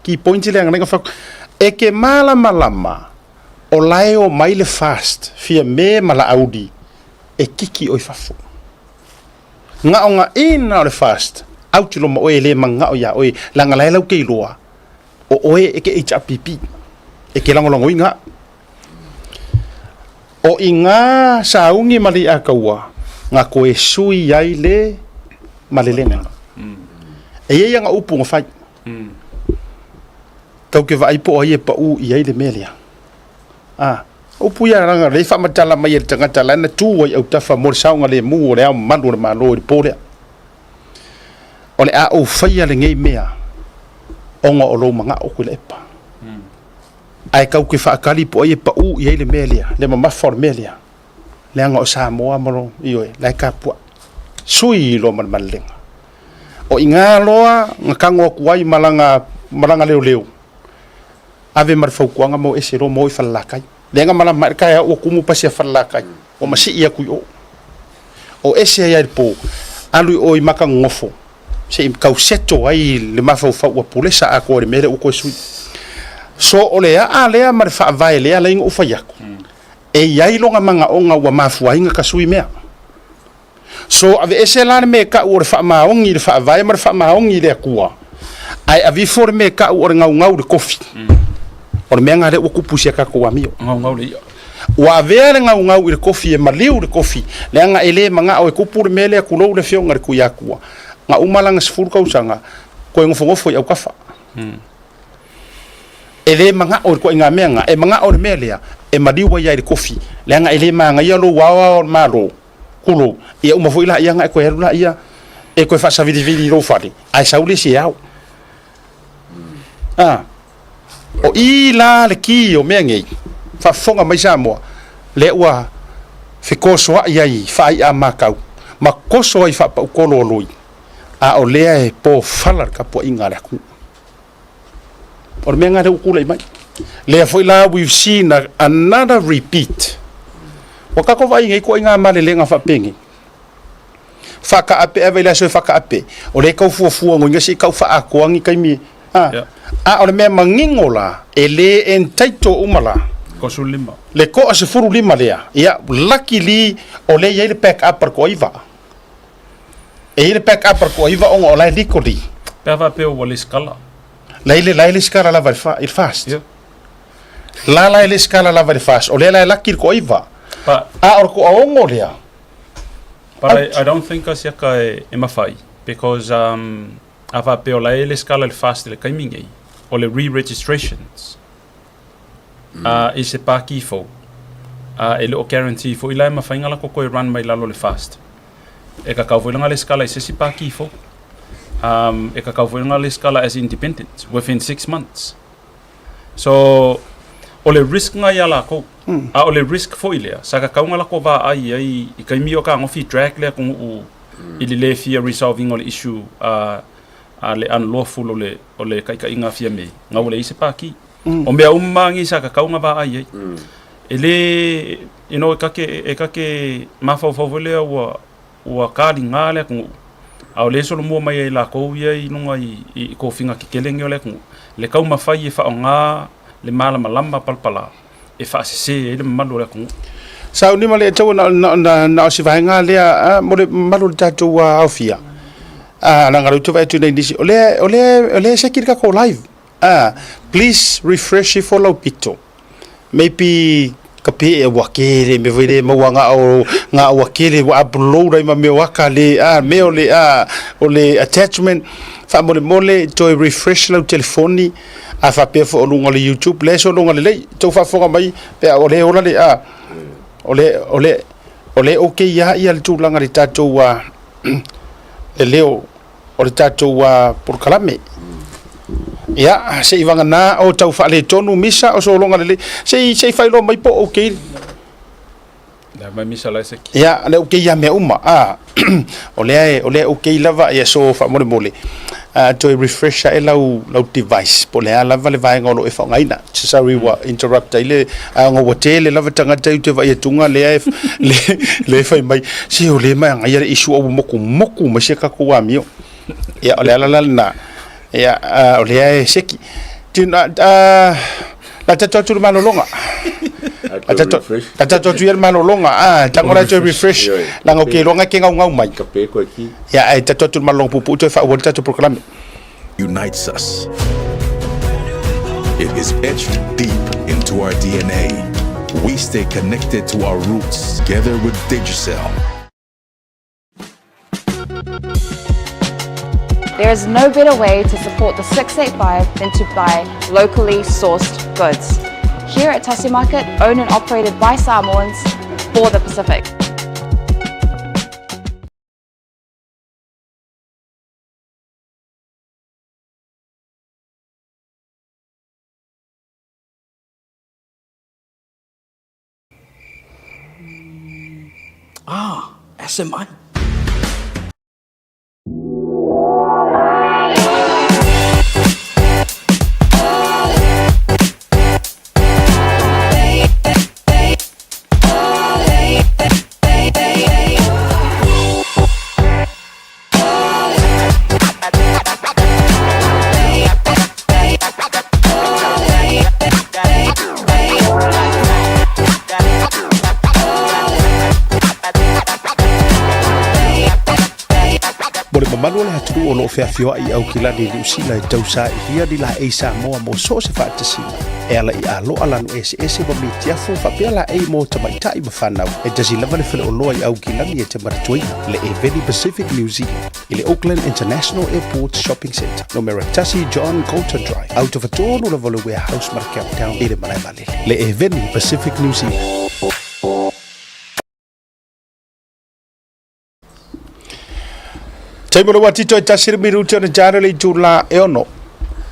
ki point le anga fa e ke malama o lai o mai le fast fia me mala audi e kiki o fafu nga onga ina le fast auti lo mo e le manga o ya o langa lai lau ke loa o e ke HPP e ke langolongo inga o inga saungi mali akaua nga ko e sui ai le malelenga e ia nga upu nga fai kau ke vai po ai pa u ia le melia upu ia ranga le fa matala mai le tangata lana tu ai au tafa mo saunga le mu o le mandu le malo le pole o le a o fai le ngei mea onga o lo manga o kule pa ai kau ke fa kali po ai pa u ia le melia le mama for melia le anga o Samoa mo io le ka pu sui lo malenga o inga loa ngakango kuai malanga leo ave mar fau kuanga mo ese ro mo I falakai le nga mala mar kai o kumu pasia falakai o masi ia ku o ese ia po alu o I maka ngofo se im kau seto ai le mafau fa o polesa a ko le mere o ko sui so ole a le mar fa vai le ala ingo fa yaku e yai longa manga onga wa mafua inga kasui mea so ave ese la me ka o fa maongi le fa vai mar fa maongi le kua ai avi for me ka o ngau de kofi o me ngare o kupusia ka ko amio ngau le wa vele ngau le kofi e maliu le kofi le anga ele manga o kupu le mele ku lo le fionga ku yakua nga umalanga sfuru ka usanga ko ngofo au kafa ele manga o ko inga menga e manga o melia e madiwa ya le kofi le anga ele manga ya lo wa malo kulo ia uma foi la ia nga ko herula ia e ko fa sa vidi lo fali ai sauli si au o I la le ki o mengi fa fonga mai Samoa le ua fe koso ia I fa ia makau ma koso I fa pa ko lo lui a o le e po falar ka po inga le ku or menga de ukula mai le foi la we've seen another repeat o ka ko vai ngai ko inga male lenga fa pengi fa ka ape avela so fa ka ape o le ka fu ngo si ka fa ko ngi kai mi o le me mangingola ele entaito umala ko sulima le ko ase furu lima lea ia luckily o le ia le pack up ko iva e le pack up ko iva on o la likoli pava pe o le skala Laile skala la il fast. La skala la fast. O le lakir ko iva. But or ko ongo lea. But I don't think as yaka e mafai because ava pe o le skala le fast le kaimingei o le re-registrations. I se pa kifo. E le o guarantee fo ila mafai ngala ko ko run mai lalo le fast. E ka kau le skala I se si pa kifo. E ka kauwhenga le skala as independent within 6 months. So, o le risk nga ia lako, o le risk fo ilea, sa ka kaunga lako va ai I kai mio ka ngofi drag lea kung u ili le fia resolving o le issue le unlawful o le kai ka inga fia me, nga ule ise pa ki. O mea umangi sa ka kaunga va ai ele, you know, e kake mafau fawelea ua kali ngā lea kung au le solo mo mai la ko ia I nunga I ko finga ki kelenge ole ku le kau mafai e fa nga le mala malamba palpala e fa se le malu le ku sa ni male tau na si vai nga le mo le malu tatu wa ofia Nanga rutu vai tu nei disi. Ole sekir ka ko live. Please refresh it for lau pito. Maybe kape wakere me vere mawanga o nga wakere wa upload ai ma me wakale me ole attachment fa mole to refresh lau telefoni a fa pe fo lunga le YouTube le so lunga le to fa fo mai pe ole ola le ole okay ya le tu langa le tato wa leo o le tatou por kalame ia se ivanga na o tau fa le tonu misa o so longa le se failo mai po okay la mai misa la se ia le okay ya me uma ole okay lava ia so fa mole to refresh e lau device po le lava le vai ngolo e fa ngaina sorry wa interrupt ile ngo hotel lava tanga tai te vai tunga le fa mai se ole mai ngai issue o moku ma se ka ko wa mio ya ole la na ya ole seki tina la tatu malolonga tatu tu malolonga tangora to refresh la ngoke longa ke ngau mai kape ko ki ya tatu malong pupu to fa wol tatu proclaim unites us. It is etched deep into our DNA. We stay connected to our roots together with Digicel. There is no better way to support the 685 than to buy locally sourced goods. Here at Tasi Market, owned and operated by Samoans for the Pacific. SMI. Manu le hatu o lo fea fioa I au kila ni usila I tau sa I hia ni la e Samoa mo so se whaatasina. E ala I alo alanu ese wa mi tiafu whapea la e mo tamaita I mawhanau. E tasi lava le whele o loa I au kila ni e te maratuina. Le Eveni Pacific New Zealand. I le Auckland International Airport Shopping Centre. No mera Tasi John Coulter Drive. Out of a tono la vole warehouse market town I le malai malele. Le Eveni Pacific New Zealand. Taimolo watito e tasiri miruti na jara le tula e ono.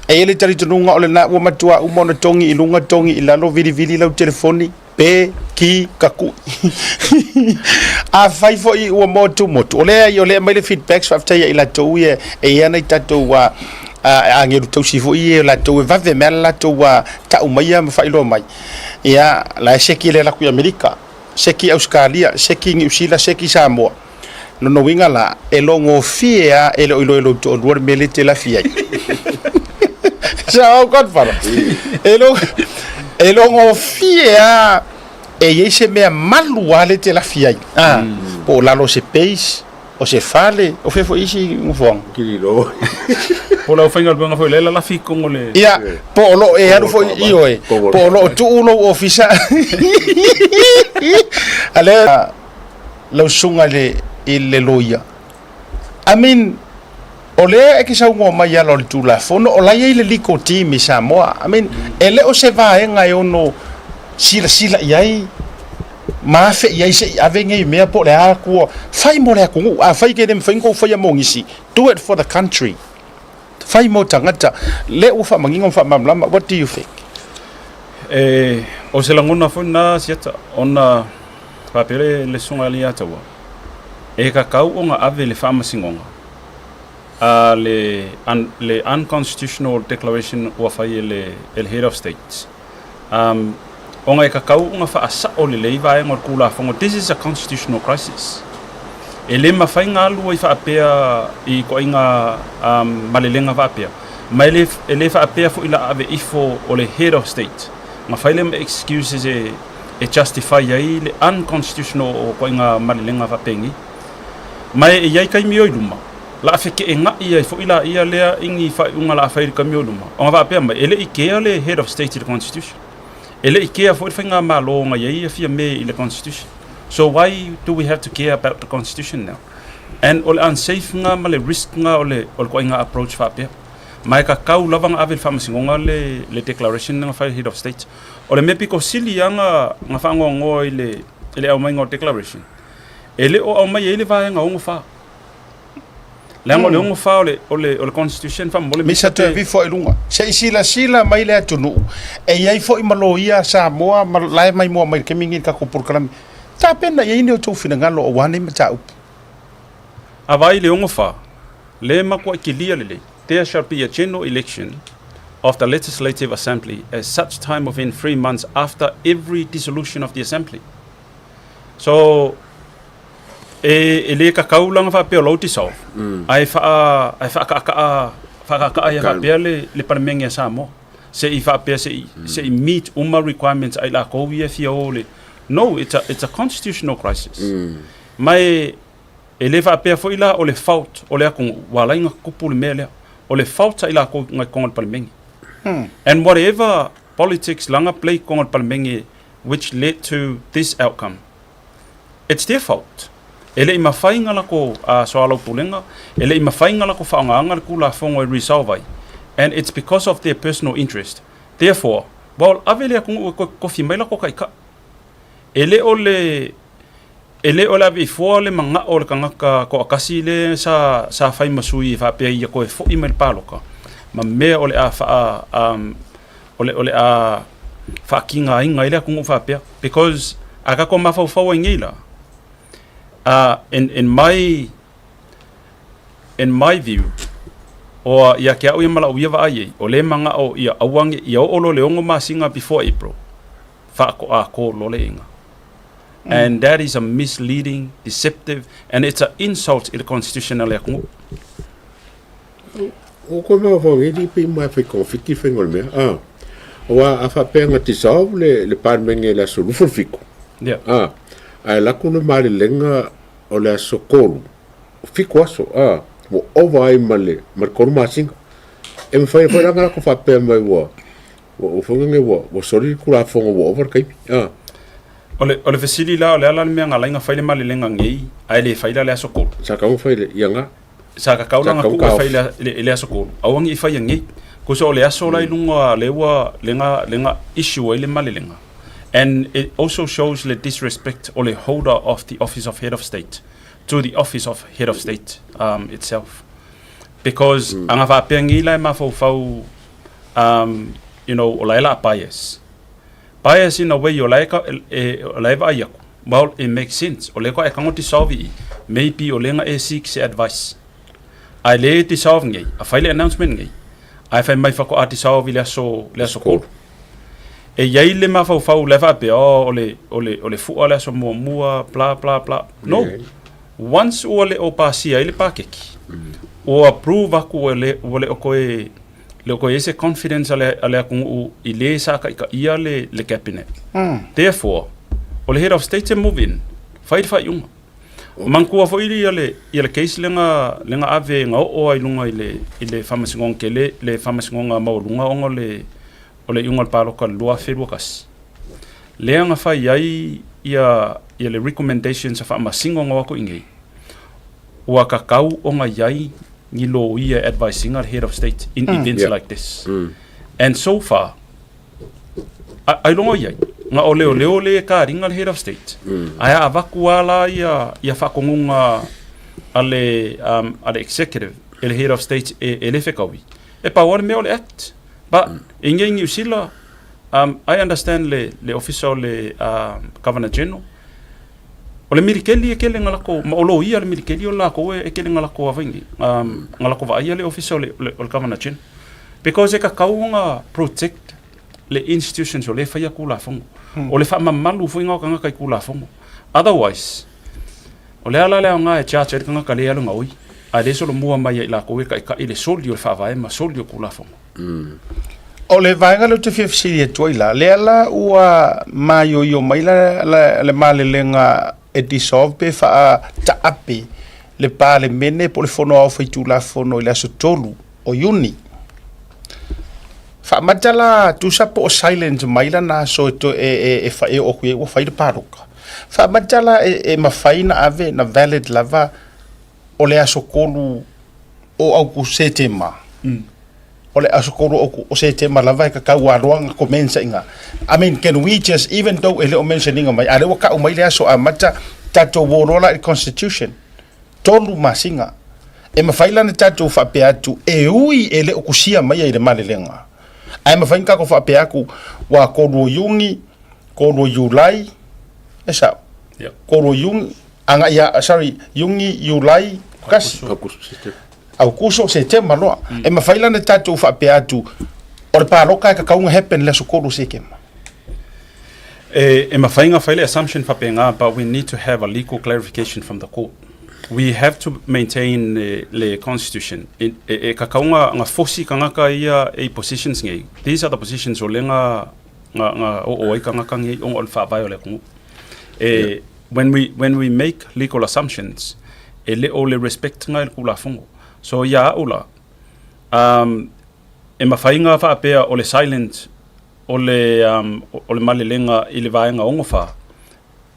E ele tari tununga ole na ua matua umona tongi ilunga tongi ilalo vili lau telefoni pe ki kaku. A faifo I ua motu. Ole mai le feedbacks wafta ia ila tau e iana I tatou wa angeru tau sifo I la tau e vave mea la tau wa ta umaia mawhailo mai. Ia la seki le laku I Amerika, seki Australia, seki New Zealand, seki Samoa. No winga la e longo fia e lo to ruor mele te la fia. Sa o kon fala. E longo fia e yese me malu ale te la fia. Po la lo se peis o se fale o fe foi isi un fong. Kilo. Po la finga benga foi lela la fi con le. Ya, po lo e anu foi io e. Po lo tu uno ofisa. Ale lo sunga le ile loia. I mean, ole e ki sa ungo mai alo le tulafono, o lai ile liko timi Samoa. I mean, ele o se va e ngai ono sila iai, mafe iai se avenge I mea po le a kua, fai mo le a kungu, a fai ke dem whaingo fai a mongisi, do it for the country. Fai mo tangata, le ufa mangingo fa mamlama, what do you think? O se langona fo na siata, ona papere le sunga li atawa. E ka kau o nga ave le whaamasingonga. Le unconstitutional declaration ua whai le head of states. O nga e ka kau o nga whaasao le leiva e ngor kula whango. This is a constitutional crisis. E le mawhai ngā lua I whaapea I ko inga malelenga whaapea. Mai e le whaapea fo ila ave ifo o le head of state. Nga whai le me excuses e justify ai le unconstitutional o ko inga malelenga whaapengi. Mai e iai kai mio I luma. la feke e ngai ai fo ila ia lea ingi fa unga la fa ka mioluma o va pe mai ele ikea le head of state to the constitution ele ikea fo finga malo nga ia fia me i le constitution. So why do we have to care about the constitution now? And all unsafe nga male risk nga ole ko inga approach fa pe mai ka kau lavang avel famasingonga le declaration nga fa head of state ole me piko sili nga fa ngo ile au mai ngo declaration ele o mai ele va nga ngo fa Lango le fa ole constitution fa mole misa te vi fo ilunga se sila mai le tunu e ai fo imaloia Samoa lai mai mo mai kemingi ka ko program ta pena ye ni o tu fina ngalo o wane ma ta avai le fa le ma ko kilia le there shall be a general election of the legislative assembly at such time within 3 months after every dissolution of the assembly. So ele ka kaulanga fa pe lo ti so ai fa ka ya fa pe le parmenga Samoa se I fa pe se meet requirements ai la ko via fiole. No, it's a constitutional crisis. Mai ele fa pe fo ila o le fault o le ko wala inga kupul mele o le fault ila ko ngai ko parmenga. And whatever politics langa play ko parmenga which led to this outcome, it's their fault. Ele I mafai ngala ko soalo pulenga, ele I mafai ngala ko whaanga ku lafo resolve. And it's because of their personal interest. Therefore, well, avele ko fimaila ko kaika. Ele ole abi fo le manga o le kanga ko akasi le sa fai masui fa pe ia ko fo email paloka. Ma me ole a fa ole a fa kinga inga ile ko fa pe because aka ko mafau fo ngila. In my view, o ia kia o mala o ia va ai o le manga o ia awangi ia o lo le ongo masinga before April fa ko lo le inga. And that is a misleading, deceptive, and it's an insult to the constitutional law. O ko ma fo ngi pe ma fe confiti fe ngol me wa afa penga ti sau le parmenga la sulu fiku. Yeah. Ai la kuno mali lenga o le sokolu fiku aso mo ovai male mar koru masinga e fai ranga ko fa pe mai wo fonga wo sori kula fonga wo over kai ole fesili la ole ala me nga lainga faile mali lenga ngi ai le faila le sokolu saka mo faile yanga saka kaulanga ku faila le sokolu awangi fai ngi ko so le aso la ilunga lewa lenga issue ile mali lenga. And it also shows the disrespect or the holder of the office of head of state to the office of head of state itself. Because anga pengila mafau olaila bias in a way you like well, it makes sense. Oleko e kangoti solve maybe olenga e seek advice. I lay the solve ngai a file announcement ngai I find my fako ati solve le so cool. E yai le mafau le fa pe ole fu ole so mua bla bla bla. No. Once ole o pasia ile pakeki. O approve aku ole o koe le koe ese confidence ale ku ile sa ka ia le cabinet. Therefore, ole head of state move in. Fight yung. Manku fo ile case lenga ave nga o ai lunga ile famasingon kele le famasingon ma lunga ongole ole yungal palo ka lua ferukas leanga fa yai ia le recommendations of amasingo ngawako ingi wa kakau onga yai ni lo ia advising our head of state in events like this. And so far I don't know yai nga ole ka ringal head of state aya avakuala ia fakongunga ale executive el head of state ele fekawi e power me ole act. But in New Zealand, I understand the official Governor General. Ole mirikeli ekele ngalako maolo ia le mirikeli ola ko ekele ngalako avangi ngalako va ia le official le Governor General because e ka kaunga protect le institutions ole fa ia kula fongo ole fa mamalu fo inga ka kula fongo. Otherwise ole ala le nga e chacha ka ka le ala ngoi a le solo mua mai la ko ka ile soldio fa va ma soldio kula fongo. Ole vainga lo te fifsi e toila le ala ua mayo mai le male lenga e dissolve pe fa ta api le pā le mene po le fono au fai tulafono i le aso tolu o iuni. Whamatala tusa po o silence maila na so to e whae o kue o whai le pāroka. Whamatala e mawhai na ave na valid lava o le aso kolu o au ku se te ma. O le aso kolu o se te ma lava e ka kau aroanga ko mensa inga. I mean, can we just, even though ele o mentioninga mai, ale waka o mai le aso a mata tato worola i constitution. Tolu masinga. E mawhaila na tato whape atu e ui ele o kusia mai e le malelenga. Ai mawhainga ko whape aku wa koro yungi, koro yulai, e sao? Koro yungi, anga ia, sorry, yungi yulai, kasi? Au kuso se te manoa. E mawhaila na tato whape atu o le pāroka e ka kaunga happen le so koro se kema. E mawhainga whaile assumption whapenga, but we need to have a legal clarification from the court. We have to maintain the constitution. E ka kaunga nga fosi ka ngaka ia e positions ngai. These are the positions o lenga nga o ka ngaka ngai o le whaavai o le kungu. When we make legal assumptions, e le o le respect ngai le kulafongo. So ia ula, e mawhainga whaapea o le silent o le malelenga i le vaenga ongofa.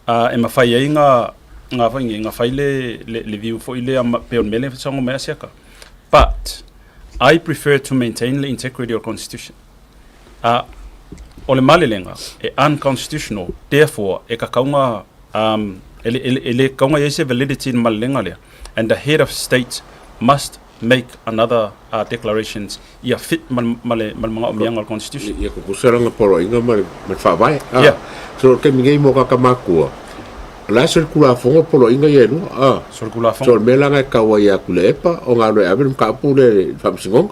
E mawhai inga nga whaile le viu fo ile a peon mele songo mea siaka. But I prefer to maintain the integrity of the constitution. O le malelenga e unconstitutional, therefore e ka kaunga ele kaunga yese validity in malelenga lea, and the head of state must make another declarations ia fit male mga omianga constitution. Ia ko kusaranga poro inga mal whaavai. So ke mingai mo ka kamakua. La sol kula fongo polo inga yenu sol kula fongo sol melanga kawa ya kula epa o ngalo e abem ka pule famsingong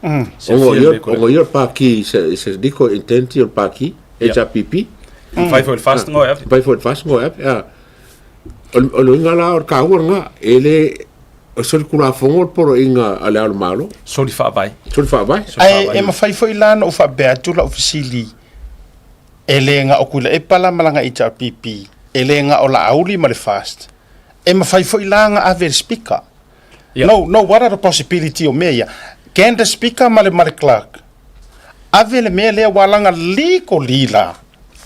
ongo yo pa ki se diko intenti o pa ki HPP vai for fast ngo ap o lo inga la o ka nga ele sol kula fongo polo inga ale al malo sol fa vai ai e ma fai foi lana o fa beatu la ofisili ele nga okula e pala malanga HPP elenga o la auli ma le fast. E mawhai fo ilanga ave le speaker. No, what are the possibility o mea? Can the speaker ma le clerk? Ave le mea lea walanga liko lila.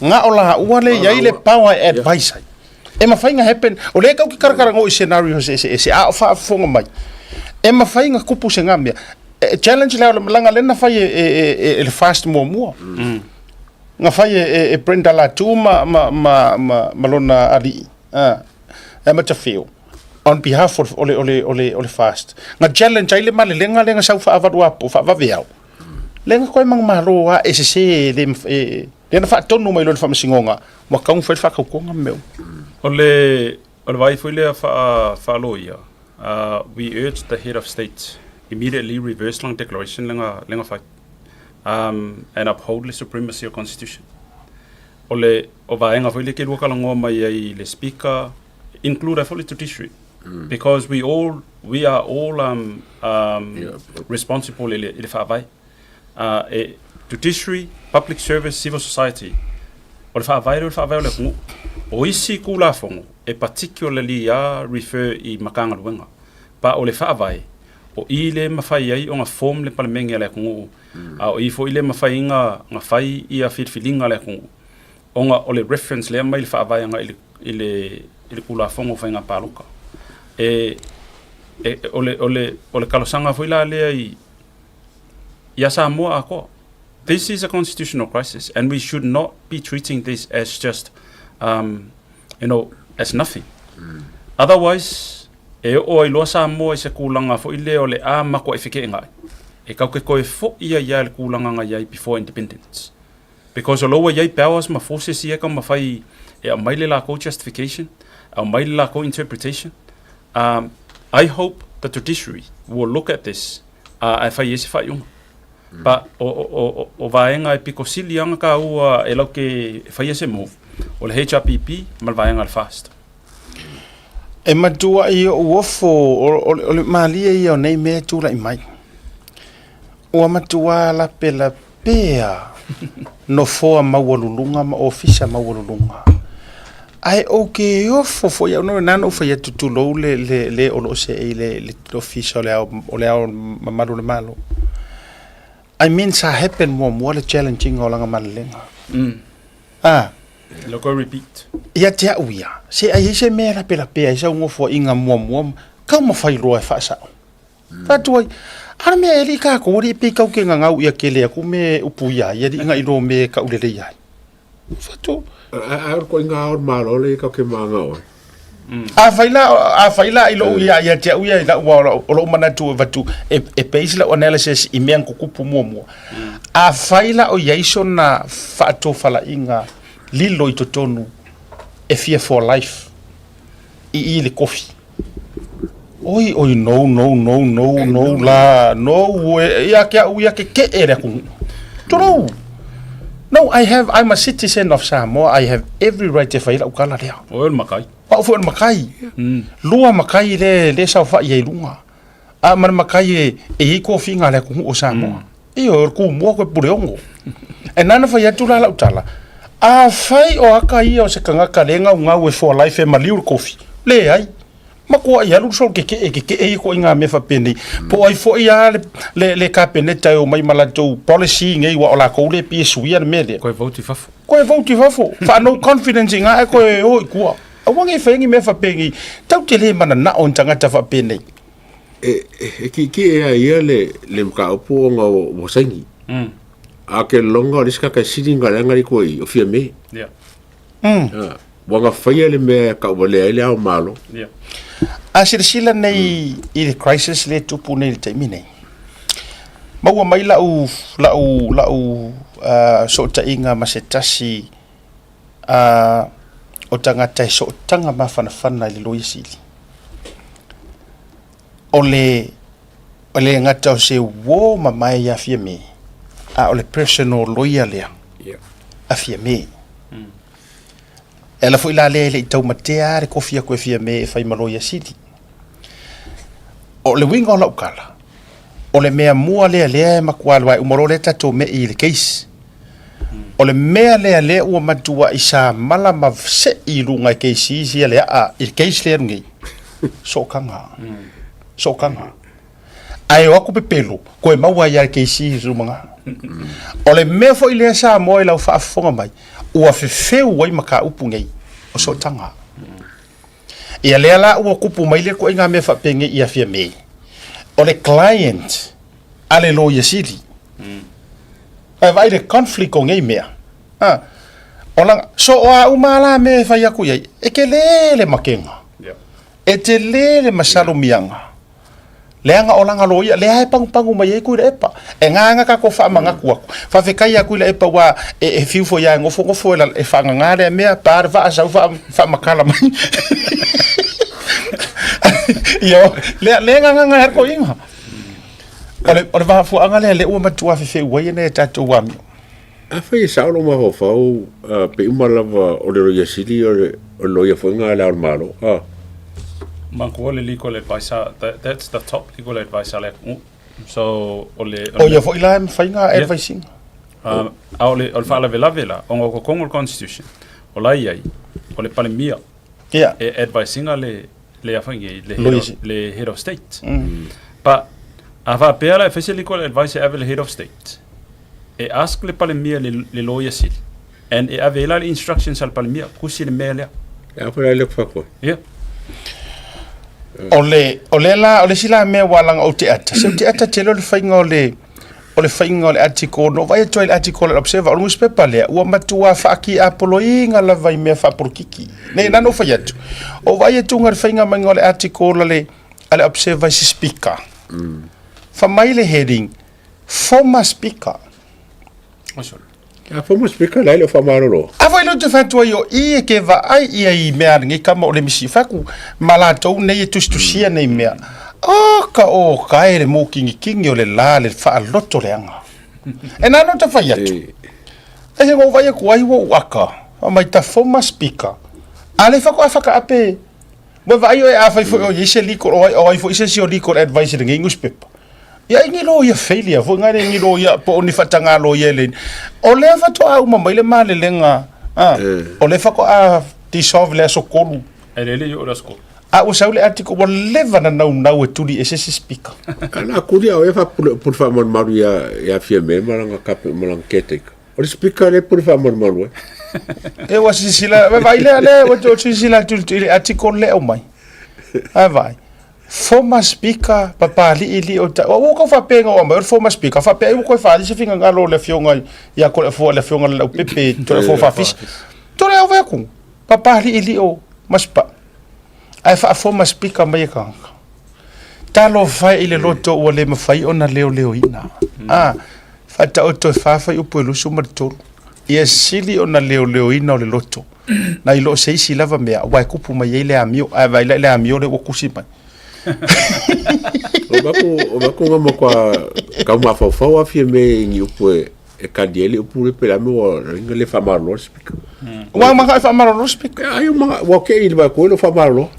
Nga o la ua le iai le power advisor. E mawhai nga happen, o le kau ki karakara ngoi scenarios e a o whaafonga mai. E mawhai nga kupu se nga mea. Challenge lea o le malanga lena whai e le fast mua. Nga fai e Brenda Latu malona ali e matafeo on behalf of ole fast nga challenge ile male lenga sau fa avadu apo fa vaveau lenga koe mang maroa e se le na fa tonu mai lo fa masingonga mo kaung fa ka konga meu ole vai foi le fa loia we urge the head of state immediately reverse long declaration lenga fa and uphold the supremacy of constitution. Ole o vaenga foi le ke lua kalango mai ai le speaker include a fully judiciary because we are all responsible le whaavai. Judiciary, public service, civil society. O le whaavai le kungu. O isi kulafongo e particularly refer i makanga luenga. Pa o le whaavai o i le mawhai ai o ngā form le palemenge le kungu. O i fo i le mawhai nga whai i a whitwhilinga le kungu. O ngā o le reference le mai le whaavai nga i le kula fongo whai ngā pāluka. O le kalosanga fo i la lea i a Samoa a koa. This is a constitutional crisis and we should not be treating this as just, as nothing. Otherwise, e o i loa Samoa i se kulanga fo i le o le a mako e whike ngai. E kau ke koe fo ia le kulanga nga iai before independence. Because o loa iai powers ma forces i eka ma whai e a maile la ko justification, a maile la ko interpretation. I hope the judiciary will look at this a whai esi whai unga. But o vaenga e piko sili anga ka ua e lau ke whai esi move. O le HRPP mal vaenga al fast. E matua i o uofo o le malia i o nei mea tūra i mai. Ua matua la pea no foa maualulunga ma ofisa maualulunga. ai okay fo ya no nano fa ya tutulo le o se le official o le mamalu le malo. I mean sa happen mo le challenging o langa malenga. Logo repeat. Ya te uia. Se ai se me la pela pe sa ngo fo inga mo ka mo fai lo fa sa. Fatoi ana me eli ka ko ri pe ka ke nga u ya kele ku me upuia ya di nga iro me ka ulele ya. Fato a ko inga or malo le ka ke manga o. A faila ilo ya te uia na o lo mana tu vatu e peisla analysis I me ko kupu mo. A faila o yaiso na fato fala inga lilo I totonu e fear for life I le coffee. Oi no la no ya ke ere ku. Toro. No, I'm a citizen of Samoa. I have every right to faila ukala lea. O makai. Pa fu makai. Lua makai le sa fa ye lunga. A man makai e ko finga le ku o Samoa. I o ku mo ko pureongo. E nana fa ya tula la utala. A fai o aka I o se kanga kalenga nga we for life e maliu coffee. Le ai. Mako ia lu so ke ko inga me fa peni. Po ai fo ia le ka peneta o mai malato policy ngai wa ola ko le pi suia me le. Ko vote fafo. Ko vote fafo. Fa no confidence nga ko o ku. A wangi fa ngi me fa pengi. Tau te le mana na on tanga ta fa peni. Ki ia le mka opo nga o sangi. A ke longa riska ka sidinga ngari ko I o fia me. Yeah. Wanga faia le me ka o le au malo. Yeah. A sila nei I le crisis le tupu nei le taimi nei. Maua mai lau so ta inga ma se tasi o tangata so tanga mawhanawhana I le loia sili. O le ngata o se wo ma mai a fia me. A o le personal loia lea. A fia me. E la foi la le tau matea re kofia koe fia me e fai maloia sili. O le winga o lau kala. O le mea mua lea makualu ai umaro le tatou me I le case. O le mea lea ua matua I sa mala ma se I runga I case isi lea a I case lea rungi. So kanga. Ai o aku pepelo koe maua ia case isi rumanga. O le mea fo I lea sa moe lau whaafonga mai. Ua fefeu wai maka upu ngai. O so tanga. Ia lea la ua kupu mai le ko inga me whapenge ia fia me. O le client ale lo ia sili. Vai le conflict o ngai mea. O langa, so o a umala me whai aku iai. E ke lele makenga. E te lele masalo mianga. Leanga o langa loia, lea e pangu mai e kui le epa. E nganga ka ko wha mangaku aku. Whawhekai a kui le epa wa e fiufo ia ngofo e whangangare mea pāre wha asau wha makala mai. Yo, lea nganga her ko inga. O le waha fuanga le ua matua whewhe uai e tatou wami. A whai saulo maho whau pe umalawa o le roia sili o loia whainga le malo. Manko le legal advice, that's the top legal advice like. So ole ia fo ila whainga advising. Ole fala vela ongo ko Congo constitution. Ola ia ole pale mia. Yeah. E advising le afangi le head of state. But ava pela official legal advice ever head of state. E ask le pale mia le lawyer sil. And e avela le instructions al pale mia kusi le mele. Ja, for le fako. Yeah. Ole sila me walang o te ata. Se te ata telo le whainga o le whainga o le article no vai toi le article le observer o newspaper le ua matua whaaki apoloinga la vai mea whaporukiki. Nei nano whai atu. O vai tunga le whainga manga o le article le observer si speaker. Whamai le heading former speaker. A former speaker lai le whamaroro. A vai lo te whatua yo I ke va ai I mea ngi kama o le misi whaku malatou nei e tustusia nei mea. O ka ere mō kingi o le la le wha loto le anga. E nano te whai atu. E he ngō vai aku ai wo waka. Mai ta former speaker. A le whako a whaka ape. Wa vai o e a whai fo o yese legal o ai fo ise si o legal advice ringi newspaper. Ia ingi lo ia failure fo ngare ingi lo ia po ni fatanga lo ia le o le fa to a uma mai le male lenga o le fa ko a solve le sokolu e le yo la sko a o saule article wa leva na nau e tuli e se speaker ana kuria o fa por fa mon maru ya fieme malanga kap malanga ketek o speaker le por fa mon maru e wa sila vai le o to sila tu article le o mai vai former speaker papa li o ta o ko fa penga o mai former speaker fa pe o ko fa se finga ngalo le fionga ya ko le fionga le pepe to le fa fish to le o ve ku papa li o maspa ai fa former speaker mai ka talo fa ile loto o le mafai ona leo ina fa ta o to fa o puelo sumar to ia sili ona leo ina o le loto na ilo sei si lava mea wa kupu mai ile amio ai vai le amio le o kusima o bako ngamo kwa kama fa wa fie me ngi upo e kadiele upo le pela mo ringa le famaro speaker wa ma ka famaro speaker ai ma wa ke il ba ko lo famaro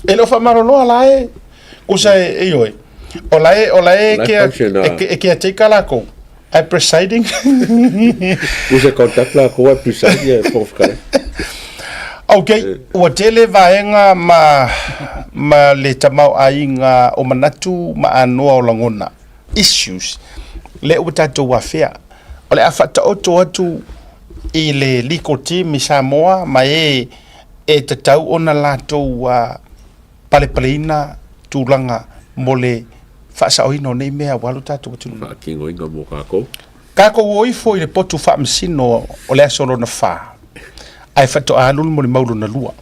ala e usa e yo ola e ke te kala ko ai presiding usa contact la ko presiding for kare okay o tele vaenga ma le tamau ainga o manatu ma anua o langona issues le o tatou wafea o le afata oto atu i le legal team i Samoa ma e tatau ona latou palepaleina tūlanga mo le whaasaoina nei mea walu tatou atu whaakingo inga mo kako kako oifo i le potu whaamsino o le asolo na whaa ai fato alul mo le maulu na lua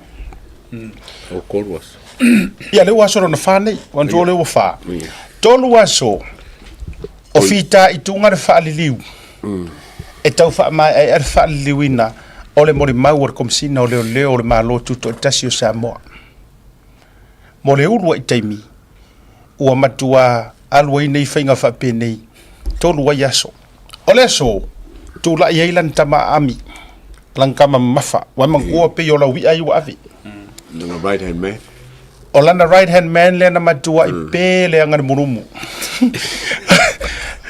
o kolwas ia le waso na fa nei wan to le fa tolu waso o fita i tunga le fa liliu e tau fa mai e fa liwina o le mori mauer kom sina o le le malo tuto Tasi o Samoa mo le ulu i taimi ua matua alwa i nei fainga fa pe nei tolu wa yaso o le so tu la yailan tama ami langkama mafa wa mangua pe yola wi ai wa avi the right hand man olana right hand man le na matua i pe le anga murumu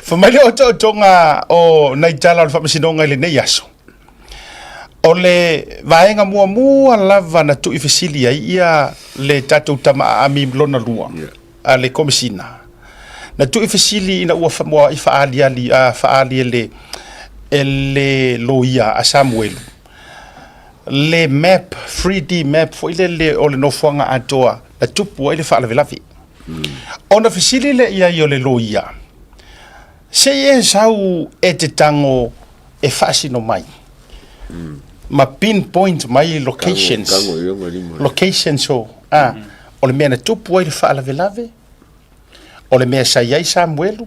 famali o tonga o nai tala fa masinonga le nei yaso ole vaenga mua lava na tu ifisilia ia le tatou tama ami blona lua ale komisina na tu ifisili ina ua famua i faali le loia a Samuel le map 3D map fo ile le ole no fonga atoa la tupu ile fa la velavi ona fisili le ia yo le loia se ye sau etetango e fasino mai ma pinpoint mai locations locations so ole mena tupu ile fa la velave ole me sa yai Samuel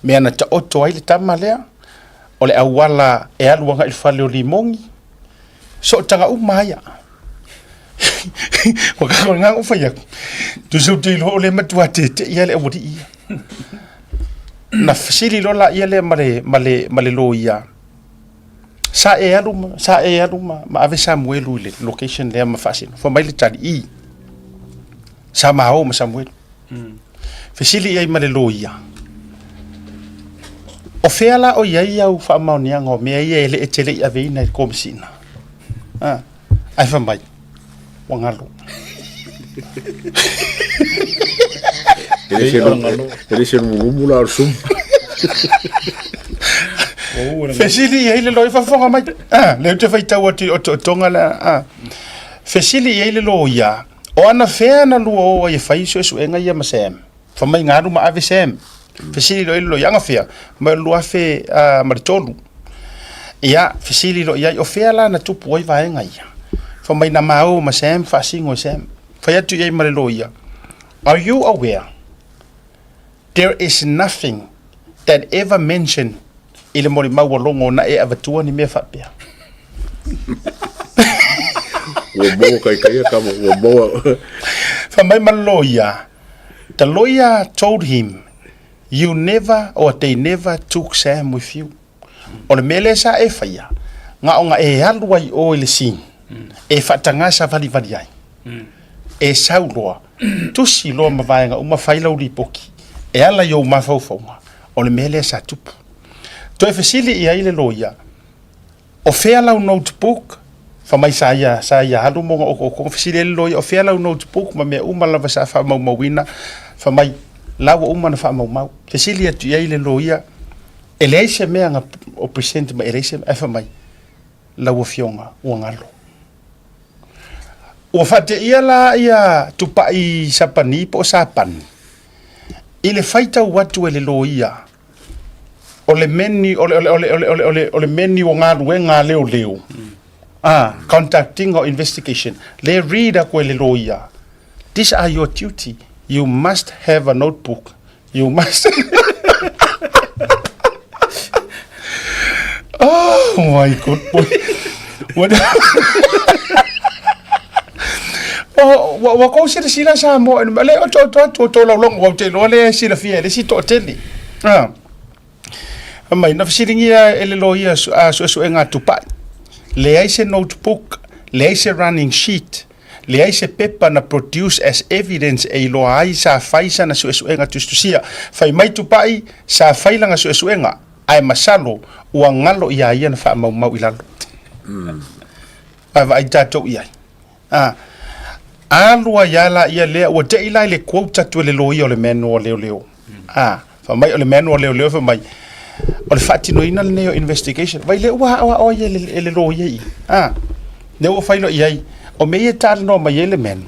me ana ta oto ile tamalea ole awala e aluanga il fale o limongi so tanga umaya waka nga ufaya tu so te lo le matua te ia le wodi ia na fasili lo la ia le male lo ia sa e aluma ma ave Samuel le location le ma fasino fo mai le tali i sa ma o ma Samuel fasili ia male lo ia o feala o ia u fa maunianga me ia le etele ia veina ko msina ai fa mai wangalo ele se mumula sum fesili ia le lo fa fonga mai le te fai tau o tonga la fesili ia le lo ia o ana fea na luo o ia fai so enga ia masem fa mai ngaru ma ave sem fesili lo yanga fea ma lo afe maritolu ia fesili lo ia o fea la na tupu oi vaenga ia fa mai na mau ma sem fa singo sem fa ya tu ia ma lo ia are you aware there is nothing that ever mentioned ile mori mau longo na e avatua ni me fa pea wo mo kai kama wo mo fa mai ma lo ia the lawyer told him you never or they never took Sam with you. O le mele sa e faia. Nga o nga e alua i o ile sin. E fatanga sa vali ai. E sauloa. Tusi loa mavaenga uma faila uri poki. E ala yo mafaufaunga. O le mele sa tupu. To e fasili ia ile loia. O fea lau notebook. Famai saya halu mo o fisile loi o fela notebook ma me uma lava sa fa mau wina famai lawa uma na fa mau fisile atu ia le loia elese me nga o present ma elese famai lawa fionga o ngalo o fate ia la ia tupai sapani po sapan ile faita watu ele loia ole meni ole meni o ngalu nga leo contacting or investigation. Le read a kwele loia. These are your duty. You must have a notebook. You must. Oh my God boy. What? Wa ko sila sa mo le to long wa te lo le sila fie le si to tele. Mai na fisilingia ele loia so nga tupai. Le aise notebook, le aise running sheet, le aise pepa na produce as evidence e loa ai sa faisa na suesuenga tustusia. Fai mai tupai sa failanga suesuenga ai masalo ua ngalo ia ia na wha mau ilalo. Ai tatou iai. Alua yala ia lea ua te ilai le quota tu le loia o le menu o leo. Fa mai o le menu o leo fa mai. O le fatino ina le neo investigation vai le ua ia le lo ia ne o failo ia o me ia tar no mai ele men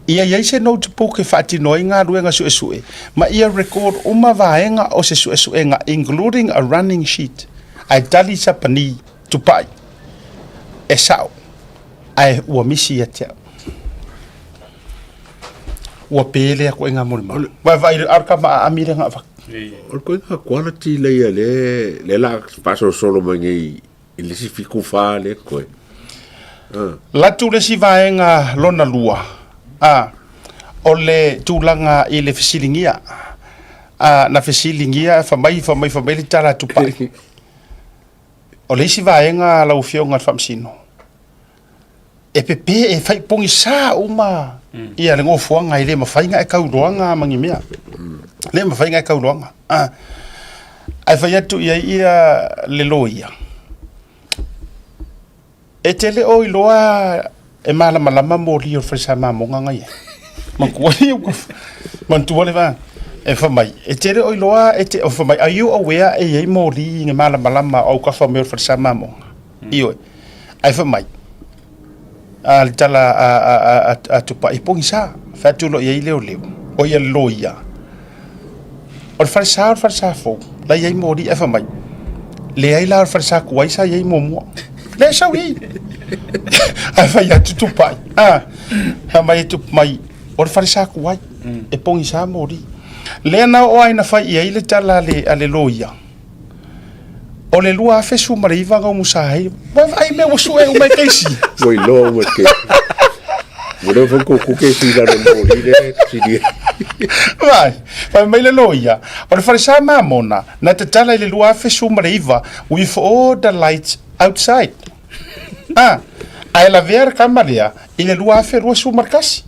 ia se notebook e fatino inga ruenga su ma ia record uma vaenga o se su enga including a running sheet ai tali sa pani tupai e sao ai ua misi ia te ua pele ko inga mo vai arka ma amire nga o ko nga quality le ia le la paso solo mangi ile si fiku fa le ko la tu le si vaenga lona lua o le tulanga i le fisilingia na fisilingia fa mai le tala tupai o le si vaenga la ufionga famsino e pepe e fai pongi sa uma ia le ngofuanga i le mafainga e kauroanga mangi mea le mafainga e kauroanga ai fai atu ia le loia e tele o iloa e malama mo rio fresa mamonga ngai mankuali mantuale va e fa mai e tele o iloa e te o fa mai are you aware e mo ri nge malama o ka fa me fresa mamonga io ai fa mai al tala a tupa i pongi sa fa tu lo ye leo o ye loia o fresa fo la ye mo ri e fa mai le ai la fresa ku ai sa ye mo le sa wi ai fa ya tu pai ha mai tu mai o fresa ku ai e pongi sa mo ri le na o ai na fa ye le tala le loia o le lua fe su mariva ga musai vai me o su e o mai keisi oi lo o ke Moro fo ko ke si la no ri si di vai mai le loia o le farisa mamona na te tala le lua fe su mariva with all the lights outside ai la ver camaria ile lua fe ro su markasi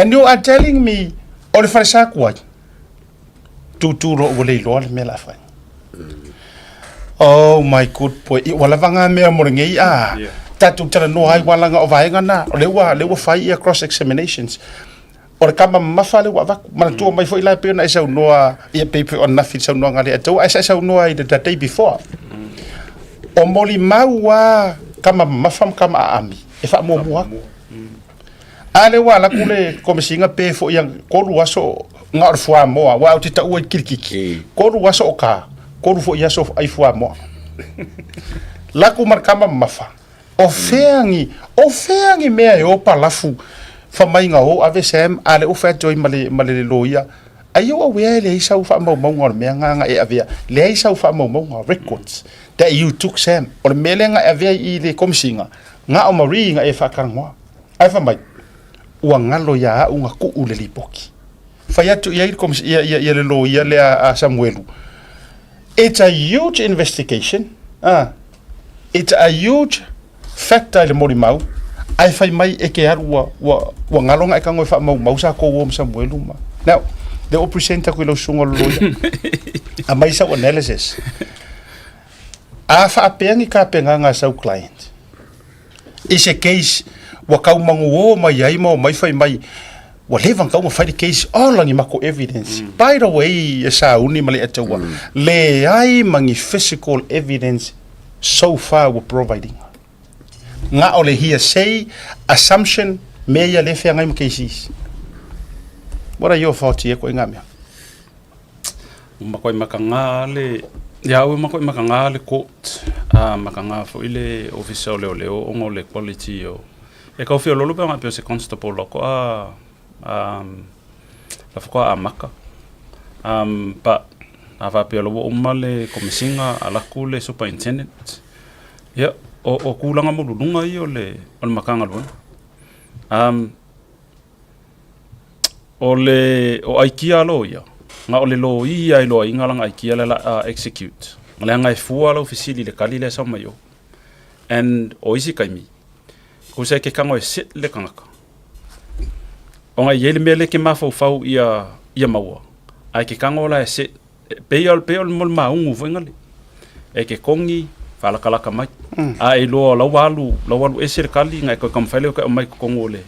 and you are telling me o le farisa kuai tu ro o le lo me la fa. Oh my good boy. Wala vanga me mo ngi tatu tala no ai wala nga o vaenga na. Le wa fai cross examinations. O kama mafale wa va mana tu mai foi la pena esa no ia paper on na fit so no ngale to esa no ai the day before. O moli maua kama mafam kama ami. E fa mo mo. Ale wala kule komisinga pe fo yang ko ruaso ngar fo mo wa o tita o kirkiki. Ko ruaso ka koru fo ia so ai fo mo la ku markama mafa o feangi me o palafu fa mai nga o avsm ale o fa joy male loia ai o we le isa fa mo ngor me nga e avia le isa fa mo records that you took sam o mele nga avia I le komsinga nga o mari nga e fa kan mo ai fa mai o ngalo ya o nga ku le lipoki fa ya tu ia koms ia le loia le a Samuelu. It's a huge investigation. It's a huge factor le morimau. Ai fai mai e ke aru wa ngalonga e kango fa mau sa ko wo Samuelu ma. Now, the presenter ko lo sungo lo. A mai sa analysis. A fa apengi ka penga nga sa client. Ese case wa kau mangu o mai ai mo mai fai mai wa levan kau fai the case all langi mako evidence. By the way, esa uni male atawa. Le ai mangi physical evidence so far we're providing. Nga ole hearsay, assumption, meia le fea ngai mo cases. What are your thoughts here ko ngamia? Makoi makanga le ya we makoi makanga le court makanga fo ile official leo ongo le quality o e ka fio lolu pa se constable loko la fo a maka pa ava pe lo umale komisinga ala kule superintendent ya o kulanga mo lunga i o le makanga lo o aikia lo ya nga ole lo ia i lo inga langa aikia la execute nga nga fua lo fisili le kali le sa mayo and o isi kaimi ko se ke kango sit le kangaka o nga yele mele ke mafo fau ia maua ai ke kango la sit peol mol maungu vengale e ke kongi fala kala kamai ai lo walu ese kali nga ko kamfale ko mai ko ngole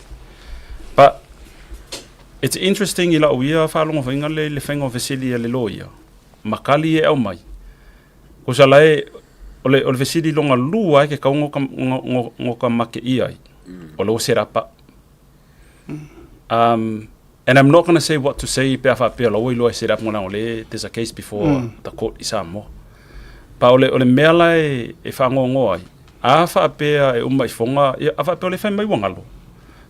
pa it's interesting ila uia falongo venga le fengo vesili le loia makali e au mai ko salai ole vesili longa lua ke ka ngo make ai o set up and I'm not going to say what to say pe fa pe lo set up ngona ole there's a case before the court is amo pa ole mela e fango ngoi a fa pe e umai fonga a fa pe ole fa mai wangalo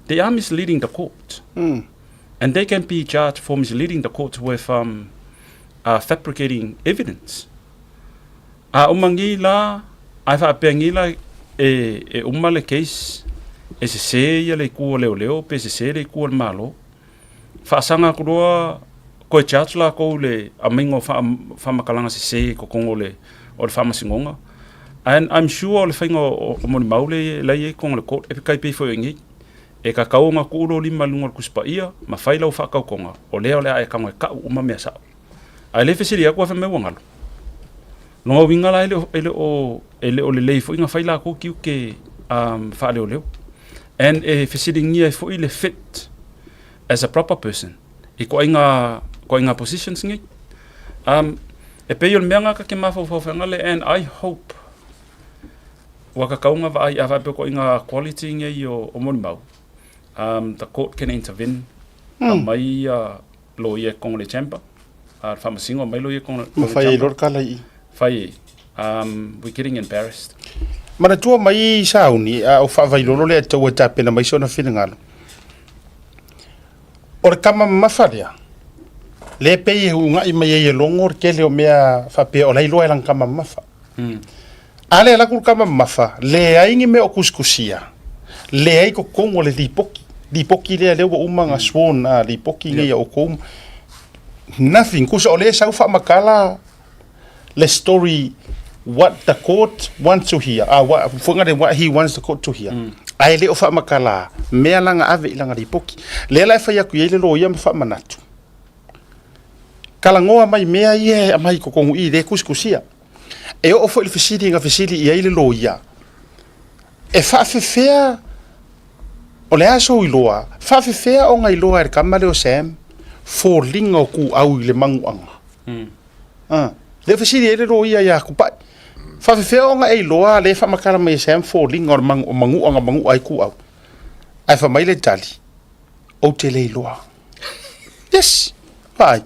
they are misleading the court and they can be charged for misleading the court with fabricating evidence. Umangila, I have pengila e umale case, e se se le ku leo, pe se se le ku malo. Fa sanga kua ko charge la ko le amingo fa makalanga se ko kongole o fa masingonga. And I'm sure le fingo mo maule la ye kong le court e kai pe fo ngi. E ka kaunga kuuro lima lunga kuspa ia, ma whailau whakau konga, o leo lea e kango e kau uma mea sao. Ai le whesiri aku awha me wangalo. Longa wingala ele o le leifo inga whaila ko kiu ke whaaleo leo. And e whesiri ngia e fo ile fit as a proper person. E ko inga positions ngi. E peo le meanga ka ke mawhau whangale, and I hope waka kaunga wa ai awha peo ko inga quality ngi o moni mau. The court can intervene. Mai lo ye kong le chamber. Famasingo mai lo ye kong le mafai lor kala I. Fai. We're getting embarrassed. Mana tua mai sauni o fa vai lo le to ta pena mai sona finangalo. Or kama mafaria. Le pe unga I mai ye longor ke le o mea fa pe o lai lo elang kama mafa. Ale la kul kama mafa le aingi me o kuskusia. Le ai ko kongo le dipoki le le o umanga swan dipoki le o kom nothing kusa ole sa fa makala le story what the court wants to hear what he wants the court to hear ai le o fa makala me langa ave langa dipoki le la fa ya ku ile lo ya fa manatu kala ngoa mai me ai mai ko kongo I le kuskusia e o fo il fisidi nga fisidi ia ile lo ya e fa fea o le aso I loa, whawhiwhea o ngai loa kamale o Sam, for linga o ku au I le manguanga. Le whasiri ere ro ia ia kupai. Whawhiwhea o ngai loa, le whamakara mai Sam, for linga o manguanga mangu ai ku au. Ai whamaile tali, o te le loa. Yes, pai.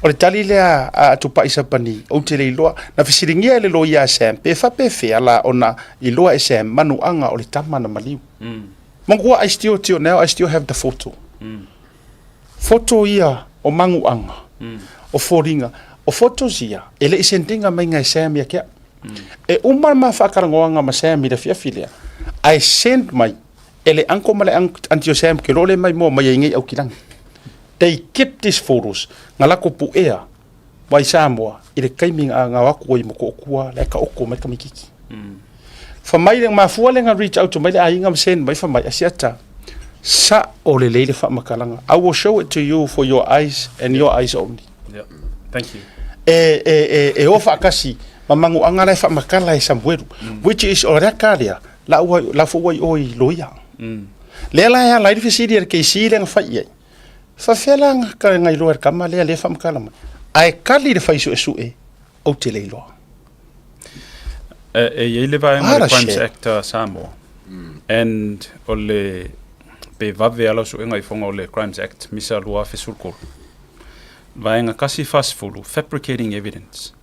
O le tali lea a tupa isa pani, o te le loa, na whasiri ngia ele lo ia Sam, pe whapewhea la ona I loa e Sam, manuanga o le tamana maliu. Mangua I still have the photo. Photo ia o manguanga, o foringa, o photos ia, ele isentinga mai ngai Sam ia kia. E umar ma whakarangoanga ma Sam I da fiafilea. I sent mai, ele anko male antio Sam ke role mai mo mai ingai au kilang. They kept these photos, ngalako pu ea, wai Samoa, I le kaiminga ngā wako I moko okua, le ka oko mai kamikiki. Famai le mafua le nga reach out to mai le ainga msen mai famai asiata sa o le leile fa makalanga. I will show it to you for your eyes and your eyes only. Yeah. Thank you. E ofa kasi mamangu angala fa makala e samweru which is ora kalia la fo oi loia le la ya la di fisidi ke si le fa ye fa fela ka ngai lo ka ma le fa mkala ma ai kali de fa isu esu o te le lo ye le va en Crimes Act Samoa and ole pe vave ala so ngai fonga ole Crimes Act misa lua fesulko vaenga kasi fasfulu fabricating evidence.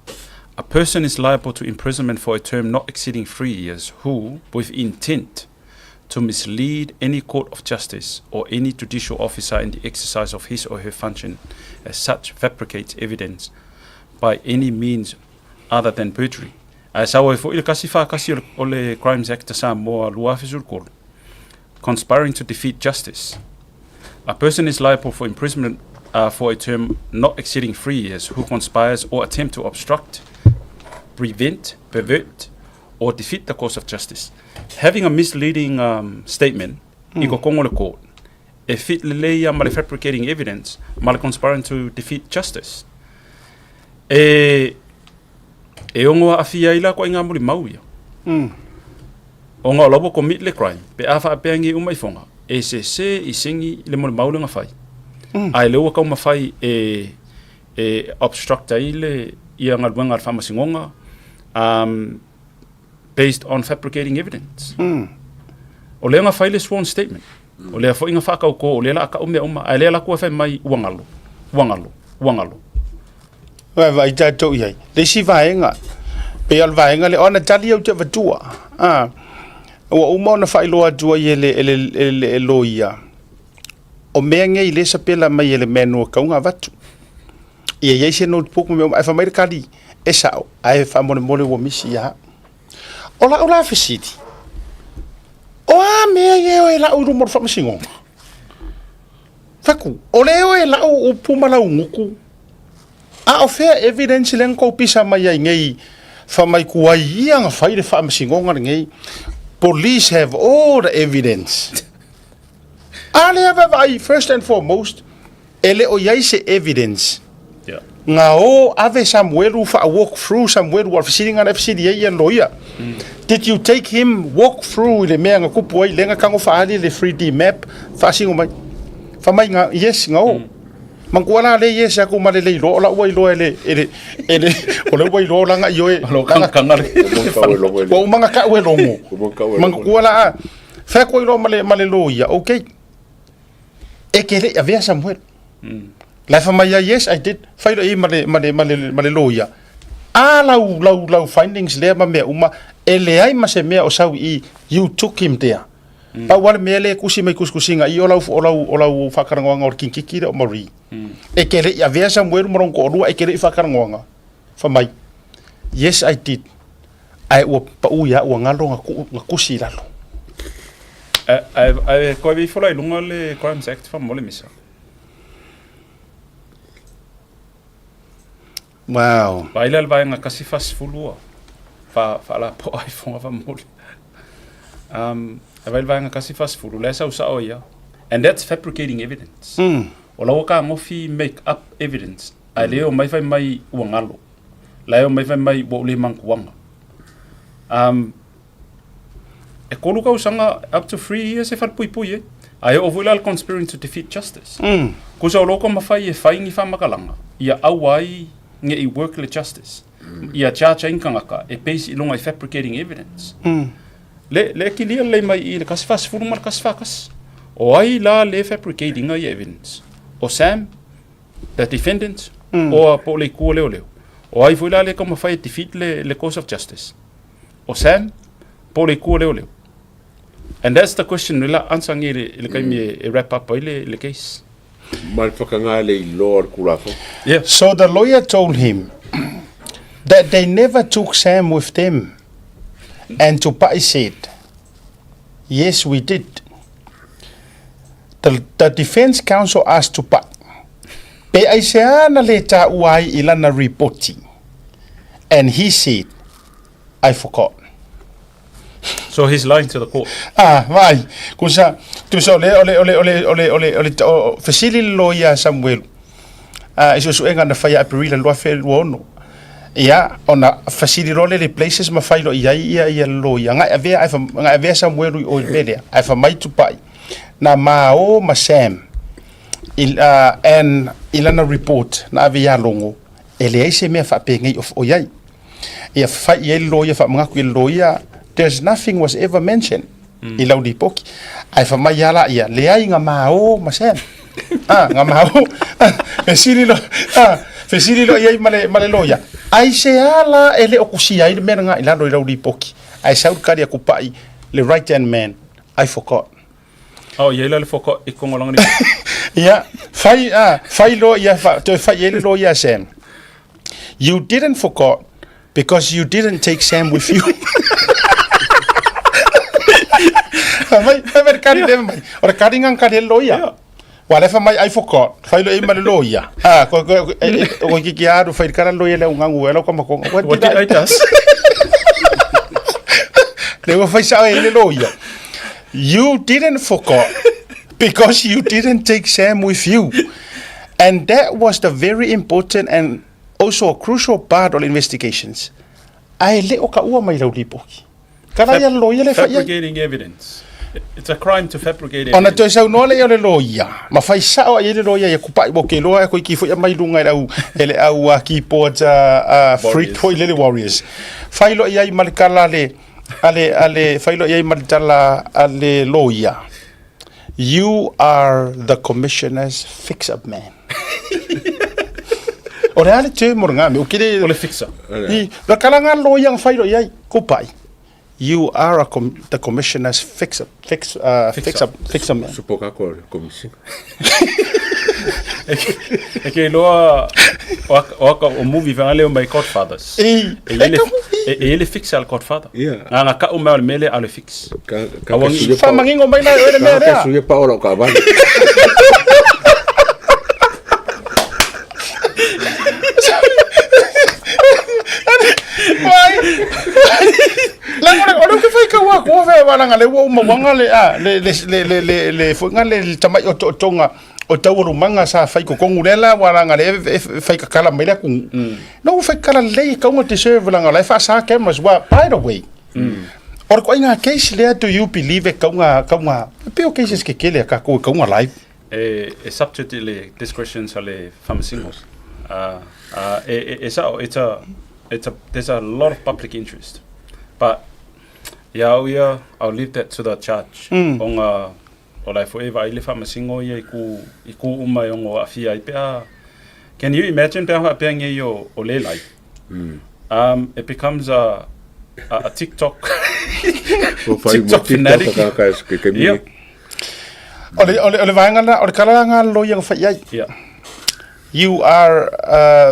A person is liable to imprisonment for a term not exceeding 3 years who, with intent to mislead any court of justice or any judicial officer in the exercise of his or her function as such, fabricates evidence by any means other than perjury. Sawa fo il kasi ole Crimes Act Samoa lua fesulko conspiring to defeat justice. A person is liable for imprisonment for a term not exceeding 3 years who conspires or attempt to obstruct, prevent, pervert, or defeat the course of justice. Having a misleading statement, iko kongo le court, e fit leia male fabricating evidence, male conspiring to defeat justice. E ongoa afia ila ko inga muli mauia. Onga lobo commit le crime, pe afa apengi umaifonga, e se isingi le mole maule nga fai. Ai leua kau mafai e obstructa ile ia ngalwenga al famasingonga based on fabricating evidence. O lea nga fai le sworn statement. O lea fo inga whakau ko, o lea la ka umea ai lea la kua fai mai uangalo. Vai tatou iai. Le si vaenga. Pe al vaenga le ona tali au te vatua. Ua uma fai loa tua i ele loia. O mea ngai le sa pela mai ele menu kaunga vatu. Ia se notebook me ai fa mai kali e sao ai fa mole wo misi ya. Ola fisiti. O a mea ye o la uru mo fa masingo. Faku, ole o la o pumala nguku. A o fair evidence len ko pisa mai ngai fa mai kuai ia nga fa ile fa masingo ngai. Police have all the evidence. First and foremost, ele o yaise evidence. Nga o ave Samuel fa walk through Samuel wa sitting on FCDA and lawyer. Did you take him walk through le mea nga kupu ai lenga kango fa ali le 3D map fa singo mai. Fa mai nga yes nga o. Mangkuana le yes aku male le lo la wai lo ele o le wai lo la nga yo e kanga o manga ka we longo. Mangkuana fa ko lo male lo ya okay. Ekele avea Samuel. La famaya yes I did. Failo I male loia. Lau findings le ma me uma ele ai ma se me o sau I you took him there. Pa wale me le kusi mai kuskusinga I olau whakarangoanga or kinkiki o mari. Ekele avea Samuel morong ko rua ekele whakarangoanga. Famai. Yes I did. Ai o pa uia o ngalo nga kusi lalo. Ko vi folai lunga le Crimes Act fa mole misa. Wow. Baila al vaenga kasi fas fulua. Fa la po ai fonga fa mole. Baila vaenga kasi fas fulu le sa oia. And that's fabricating evidence. O la ka ngofi make up evidence. Ai leo mai fai mai uangalo. Leo mai fai mai bo le mankuanga. E kolu ka usanga up to 3 years e pui e. Ai o vuila al conspiring to defeat justice. Kusa o loko mafai e faingi fa makalanga. Ia awai nge I work le justice. Ia chacha inkangaka e peisi ilonga I fabricating evidence. Le kilia le mai I le kasifas furu mal kasifakas. O ai la le fabricating I evidence. O Sam, the defendant, o po le kua leo. O ai vuila le ka mafai defeat le cause of justice. O Sam, po le kua leo. And that's the question nila ansang le kai me wrap up le case. Yeah. So the lawyer told him that they never took Sam with them. And Tupai said, yes, we did. The defense counsel asked Tupai, pe ai se ana le ta uai ilana reporting. And he said, I forgot. So he's lying to the court. Vai. Kusa tu so ole facility lawyer Samuel. Iso suenga na faya aprila lo fe wono. ia ona fasili role le places ma failo ia lo ia nga ave Samuel o bele ai fa mai tu pai na mao ma Sam and ilana report na ave ya longo ele ai se me fa pengi of oyai ia fa ia lo ia fa mga ku lo ia there's nothing was ever mentioned ilau di poki ai fa mai ala ia le ai nga mao ma Sam nga mao fesili lo ia male lo ia ai se ala ele okusi ai me nga ila lo di poki ai sau kari aku pai le right hand man I forgot ia le forgot ikongolong ni yeah fai lo ia fai ele lo ia Sam you didn't forget because you didn't take Sam with you mai kari le mai ora kari ngang kari lo ia wala fa mai I forgot fai lo ima lo ia ko ki aru fai kara lo ia le ngangu elo como what did I just le fai sa ele lo ia you didn't forget because you didn't take Sam with you and that was the very important and also a crucial part of investigations ai le o ka ua mai lo lipoki kana ia lo ia le fa fabricating evidence. It's a crime to fabricate evidence. Ona to sau no le ole lo ia ma fai sa o ile lo ia ku pai bo ke lo ko ki fo mai lunga au ele au ki pota free toilet warriors fai lo ia mal kala le ale fai lo ia mal tala ale lo ia you are the commissioner's fix-up man. Ora ale te moranga me o kile ole fixer. I la kalanga lo yang fai lo ia ko pai. You are the commissioner's fix-up man. Supoka ko commission. Eke loa o movie vangale o my Godfathers. Ele fix al Godfather. Nga ka o mal mele al fix. Fa mangingo mai na ere mere. Ka suye pa ora ka ba. Ora que foi ka wa ko ve wala ngale wo mo ngale le foi ngale tamai o tonga o tau manga sa fai ko kongulela wala ngale fai ka kala mai ku no fai kala le ka mo te serve la ngale fa sa cameras wa by the way or ko inga case le do you believe ka nga pe cases que kele ka ko nga live subject le discretion sa le famsingos there's a lot of public interest. But I'll leave that to the judge. Onga ola forever I live masingo ye iku uma yongo afia ipea. Can you imagine pe nge yo ole like? It becomes a TikTok fanatic. Yeah. Ole vanga ole kala lo yang fa yeah. You are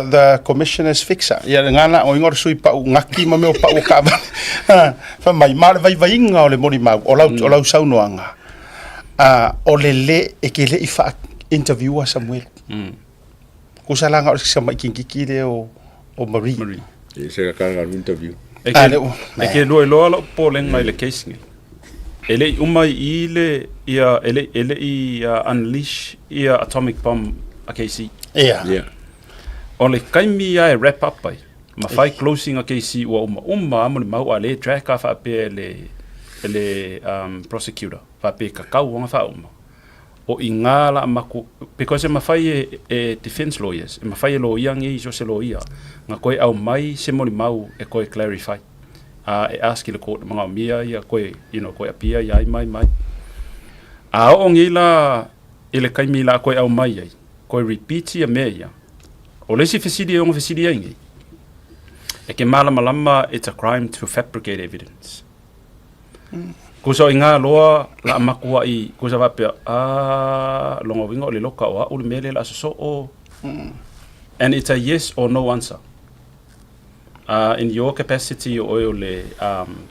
the commissioner's fixer. Ya ngana o ingor sui pa ngaki ma me pa o ka ba. Fa mai mal vai nga ole mori ma o lau sau noanga. Ole le e ke le ifa interviewer Samuel. Ku sala nga o sa mai kinki le o Marie. E se ka nga interview. E ke lo po le ngai le case ngi. Ele umai ile ia ele ia unleash ia atomic bomb a KC. Yeah. Ole kaimi ai wrap up pai. Mafai closing a KC wa umma mo mau ale track fa pe le prosecutor fa pe ka kau fa umma. O ingala maku because mafai defense lawyers. Mafai lo yang e so se lo ia. Nga koe au mai se mo mau e koe clarify. E ask the court mga mia ia koe koe apia ia mai. A o ngila ile kaimi la koe au mai ai. Koe repeat ia mea. O lesi fesidi o fesidi aingi. E ke malama it's a crime to fabricate evidence. Kuso inga loa la makua I kusa vapea longo wingo le loka o uli mele la so o. And it's a yes or no answer. In your capacity o le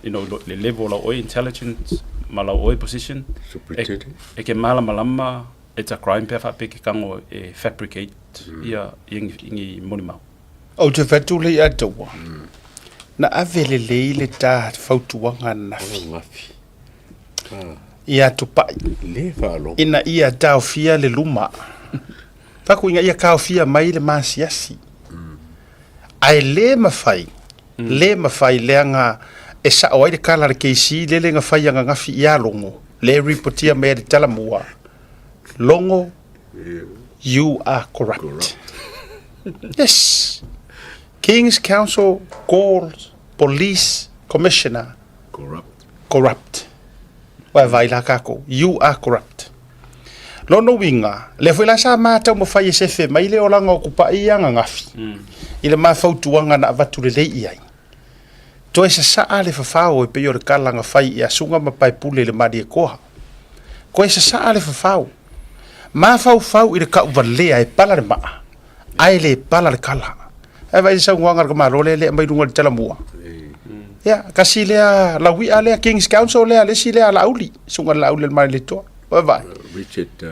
le level of intelligence mala o position. E ke malama it's a crime pe fa pe ke kango fabricate ia ingi monima. O te fatu le atoa. Na avele le ta fautuanga nafi. Ia tupai. Le falo. Ina ia tau fia le luma. Faku inga ia kau fia mai le masiasi. ai le mafai leanga e sa o ai kala le keisi le nga fai nga ngafi ia longo le reportia me de talamua longo you are corrupt. Yes. King's Council calls police commissioner corrupt. Wa vai la kako you are corrupt. Lono winga le foi la sa mata mo fai se fe mai le olanga o kupa ia nga ngafi ile ma fautuanga na vatu le lei ai to esa sa ale fafao e pe yo kala nga fai ia sunga ma pai pule le madi e koha ko esa sa ale fafao ma fau ile ka vale ai pala le ma ai le pala le kala ai vai sa nganga ka ma le mai runga tala mua ya kasi le la wi ale King's Council le si le ala uli sunga la uli le mai le to vai Richard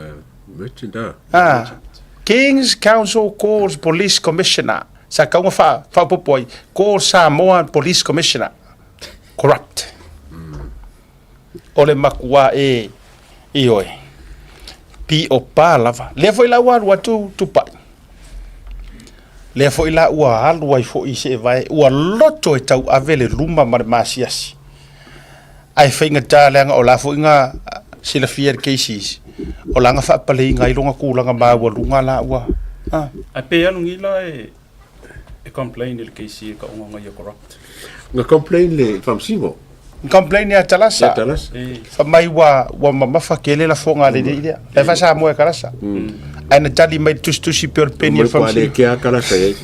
King's Council calls police commissioner. Sa kaunga fa popoi calls Samoa police commissioner corrupt. Ole makua e ioe. Pi o pa lava. Le foi la wa tu pai. Le foi la wa alu ai foi se vai wa loto e tau avele luma mar masiasi. Ai feinga talanga o la foi nga sila fier cases. O langa fa pale ngai longa kulanga ma wa lunga la wa. A pe anu ngila e complain il KC ka unga ngai corrupt. Nga complain le famsingo. Complain ya talasa. Fa mai wa mafa kele la fonga le dia. Le fa sa mo e kalasa. Ana tali mai tusi per penny famsingo. Ke a kalasa e.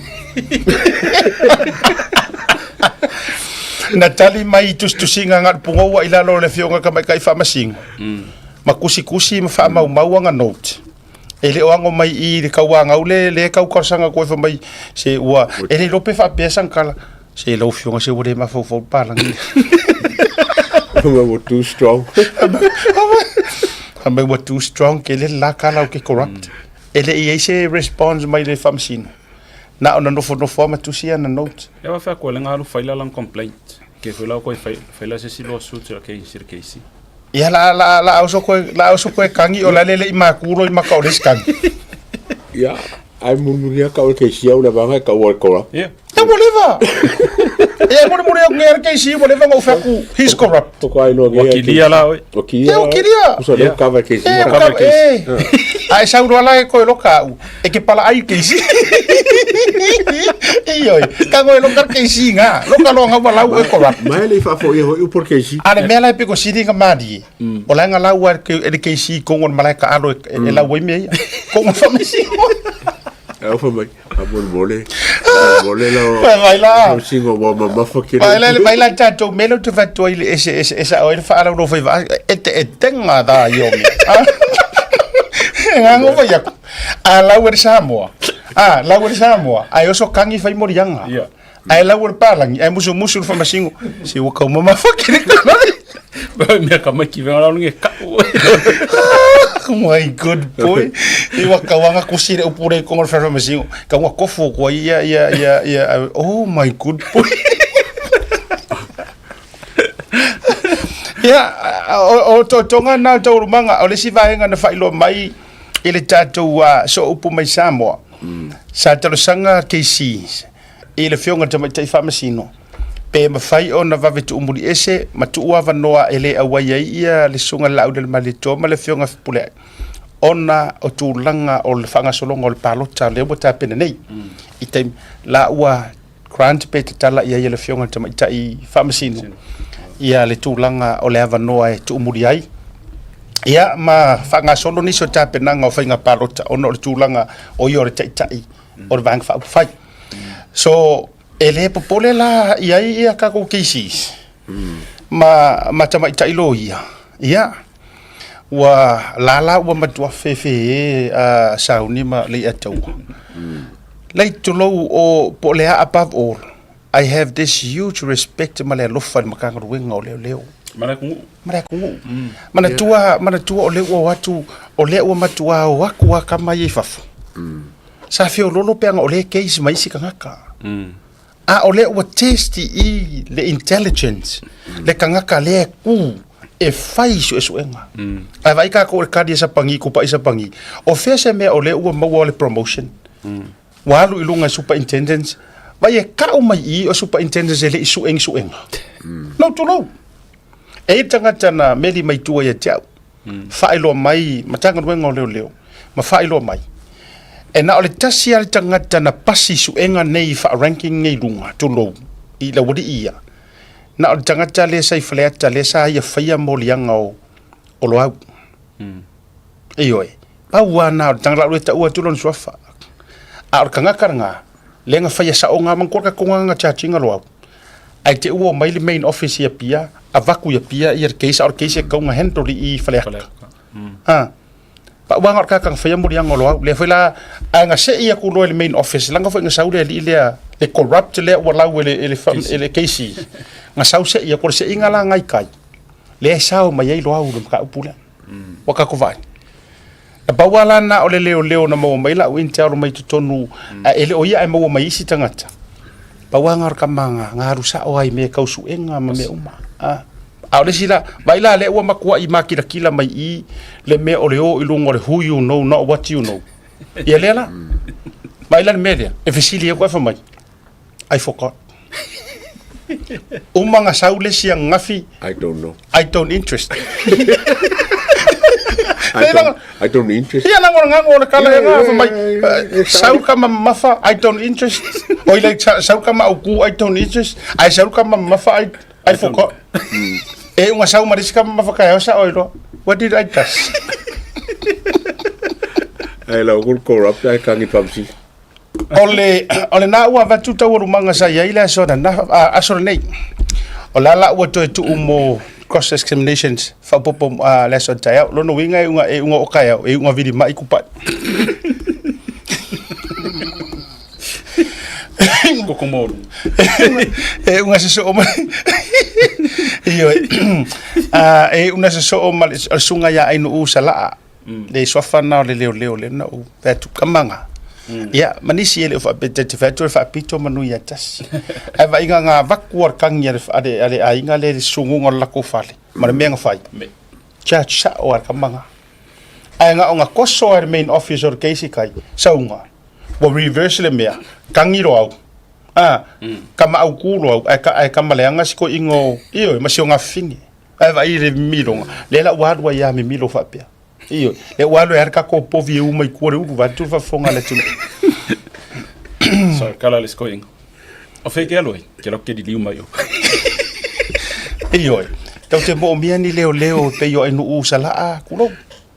Natali mai tusi ngat pungo wa ila lo le fionga ka mai kai fa masingo. Makusi ma fa mau nga note ele oango mai I le kauanga ule le kau korsanga ko fa mai se ua ele lope fa pesa kala se lo fionga se ure ma fo palangi we too strong we were too strong ke le la kala ke corrupt ele I se response mai le famsin na ona no fo ma tusi ana note e wa fa ko le ngalu faila lang complaint ke fa la ko faila se si lo suit ke sirkeisi. Ya la auso ko kangi o la lele I makuro I makau kangi. Ya, ai mumuria ka o ke sia o la banga ka o ko. Yeah. Ta boleva. Ya mumuria nger ke sia boleva ngo faku he's corrupt. To ko ai no nge. Wakilia la oi. Wakilia. Uso le cover ke sia. Cover ke. Ai sa uro la ko lo ka u. E ke pala ai ke sia. Oi, ka ngo lo ka ke sia nga. Lo ka lo nga wala u corrupt. Mai le fa fo e por ke sia. Ale mela pe ko sidi nga madi. O la nga la u ke ke sia ko ngon malaika alo e la we me. Ko ngon fa me sia. Eu falei, a bolbole la. Vai lá. O singo bo ma fa ke. Vai lá tatou melo tu vai tu esa o fa ala no foi e tenga da yo. Ngango vai ya. La wer Samoa. La wer Samoa. Ai oso kangi fai morianga. Ai la wer palangi, ai musu fa masingo. Si o ka mama fa ke. Me ka maki ve ala nge ka. My good boy. Iwa kawanga kusire upure ko fa masingo. Ka wa kofu ko ia oh my good boy. Ya o tonga na to rumanga o le si vaenga na failo mai ele tatou so upu mai Samoa. Sa talo sanga KC. Ele fionga tama tai famasino. Pe mafai ona vave tu umuri ese matua vanoa ele awai ia le sunga lau del malito ma le fionga pule. Ona o tulanga o le fanga solonga o le palota le bota pene nei. Item la ua grant pe tala ia le fionga tama tai famasino. Ia le tulanga o le avanoa e tu umuri ai. Ia ma fanga solo ni so tape nanga o fainga palota ono le tulanga o yore tai o le vang fa fai. So ele popole la ia ka ko kisis. Ma tama tai lo ia. Ia. Wa la wa matua fefe sauni ma le atau. Lei tulo o polea above all. I have this huge respect ma le lofa makanga wenga o leo. Marakungu. Mana tua o leo watu o leo matua o aku kama ye fafu. Sa fio lolo peanga o le case mai sikangaka. O leo testi I le intelligence. Le kangaka le ku e fai su esuenga. Ai vai ka ko kadi sa pangi ko pa isa pangi. O fese me o leo mau le promotion. Walu ilunga superintendents vai e ka o mai I o superintendent ele suenga no to no e tangata na meli mai tua ia tau failo mai matanga wenga leo ma failo mai e na ole tasi al tangata na pasi suenga nei fa ranking ngai lunga to lo I la wodi ia na ole tangata le sai fleta le sa ia faia molianga o lo au Ioi. Awa na tangla lu ta ua tulon sofa. A kanga karanga. Lenga fa sa onga man korka konga chatchinga lo. Ai te ua mai le main office ia pia, avaku ia pia ia case or case ka nga handle I fale. Ha. Pa wanga ka kang fa mo yang lo le fela anga se ia ku lo le main office langa fa nga saule le corrupt le wala le case. Nga sau se ia ko se inga la ngai kai. Le sau mai ai lo au ka upula. Waka ko vai. Bawala na ole leo na mo mai la winter o mai tonu ele o ia mo mai si tangata bawanga ka manga ngaru sa o ai me kausu enga ma me uma a ole sila baila le o makua I makira kila mai I le me ole o ilungo le who you know not what you know ia lela baila me le e fesili ko fa mai I forgot umanga saule si ngafi I don't know I don't interest I don't interest. Yeah, na ngora kala nga fa mai. Sau kama mafa I don't interest. Oi like sau kama uku I don't interest. Ai sau kama mafa I forgot. Unga sau maris kama mafa kaya sa oi lo. What did I touch? Ai la ul corrupt ai kangi pamsi. Ole na ua va tuta uru manga sa ia ila so na asor nei. Ola la ua to tu umo cross examinations fa popo lesson taya lo no winga unga okaya unga vidi mai kupat kokomo unga se o mai io unga se o mal sunga ya inu usala le sofana le leo le na u petu kamanga ya manisi ele fa bete factor fa pito manu ya tas ava inga nga vakuar kangya ale ainga le sungu ngol la ko fale mar menga fai cha cha o kamanga ainga onga koso er main officer case kai saunga bo reverse le mea kangiro au kama au kulo ai kama le anga siko ingo io masio nga fingi ava ire milonga le la wadwa ya mi milo fa pia Io, le walo er ka ko povi u mai kore u va tu fa fonga le tu. So kala le skoing. O fe ke aloi, ke lo ke di liu mai. Io. Tau te mo mia ni leo pe yo enu u sala a kulo.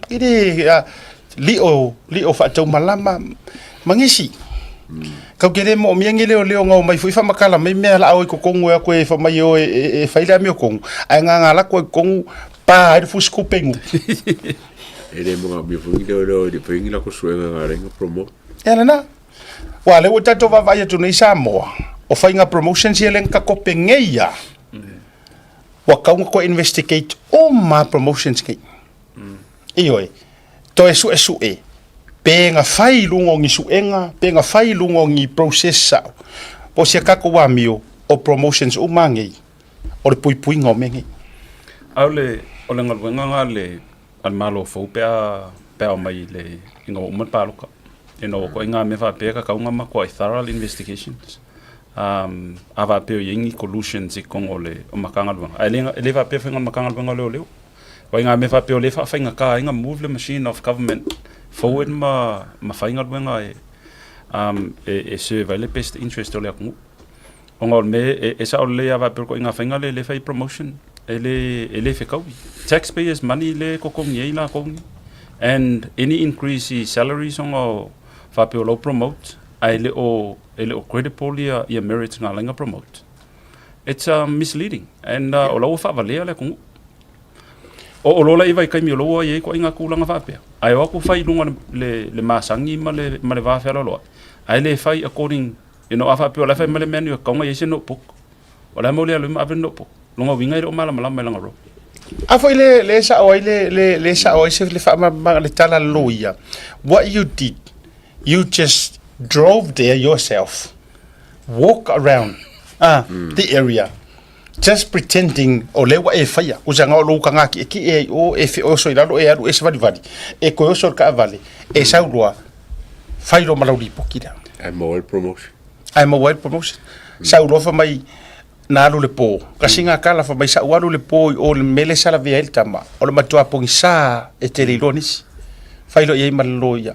Ide lio fa tau malama mangisi. Kau kere mo mia ngi leo ngau mai fu fa makala mai me la o ko kongu ko e fa mai o e fa ila mi o kongu. Ai nga la ko kongu pa ai fu skupengu. Ele mo ngabi fungi do de fungi la ko suenga ngarenga promo. Ela na. Wa le wata to va vai tu nei Samoa. O fainga promotions ele ka ko pengeia. Wa ka ko investigate o ma promotions ki. Ioi. To esu e. Penga fai lungo ngi suenga, penga fai lungo ngi processa. Po se ka ko wa mio o promotions o mangi. O le pui ngomengi. Ole ngalwenga ngale al malo fo pea mai le inga umat paluka ko inga me fa pe ka unga ma ko thorough investigations ava pe yingi collusions ikong ole o makanga luanga ele va pe finga makanga luanga le ko inga me fa pe le fa finga ka inga move the machine of government forward ma finga luanga e se va le best interest ole ku ongol me e sa ole ava pe ko inga finga le fa promotion ele fe kau taxpayers money le kokong ye la kong and any increase in salaries on o fa pe lo promote ele o credible ya merit nga lenga promote it's misleading and o lo fa vale le kong o lo la iva kai mi lo ye ko inga kulanga fa pe ai wa ku fai lunga le masangi ma le va fa lo ai le fai according afa pe la fa mele menu ko nga ye se no pok ola mo le ma ave no pok longa winga ro mala langa ro afo le sa o le sa o se le fa ma le tala loia what you did you just drove there yourself walk around the area just pretending o le wa e faia o zanga o lo kanga ki e o e o so ila lo e aru e se vali e ko o so ka vale e sa roa fai ro malauri pokida I'm all promotion ai mobile promotion sa ulofa mai na alu le po kasinga kala fa mai sa walu le po o le mele sala via el tama o le matua pongi sa e te lilonis failo ye maloya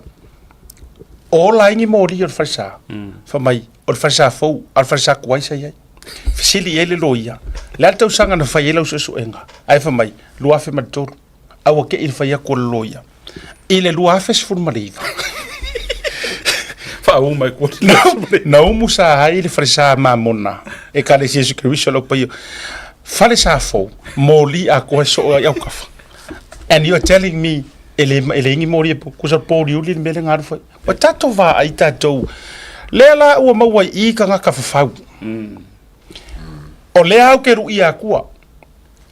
o la ingi mori o farsa fa mai o farsa fo al farsa kwai sa ye fisili ele loia la tau sanga na fa yelo so enga ai fa mai lua fe mator awa ke il fa ya ko loia ile lua fe fur mariva fa o mai ko na o musa ai le farsa mamona e ka le Jesus Christ lo pa yo fa le sa fo moli a ko so ya ka and you are telling me ele ingi mori po kusa po riuli mele ngar fa o tato va ai tato lela o maua I ka nga ka fa o le au ke rui a kua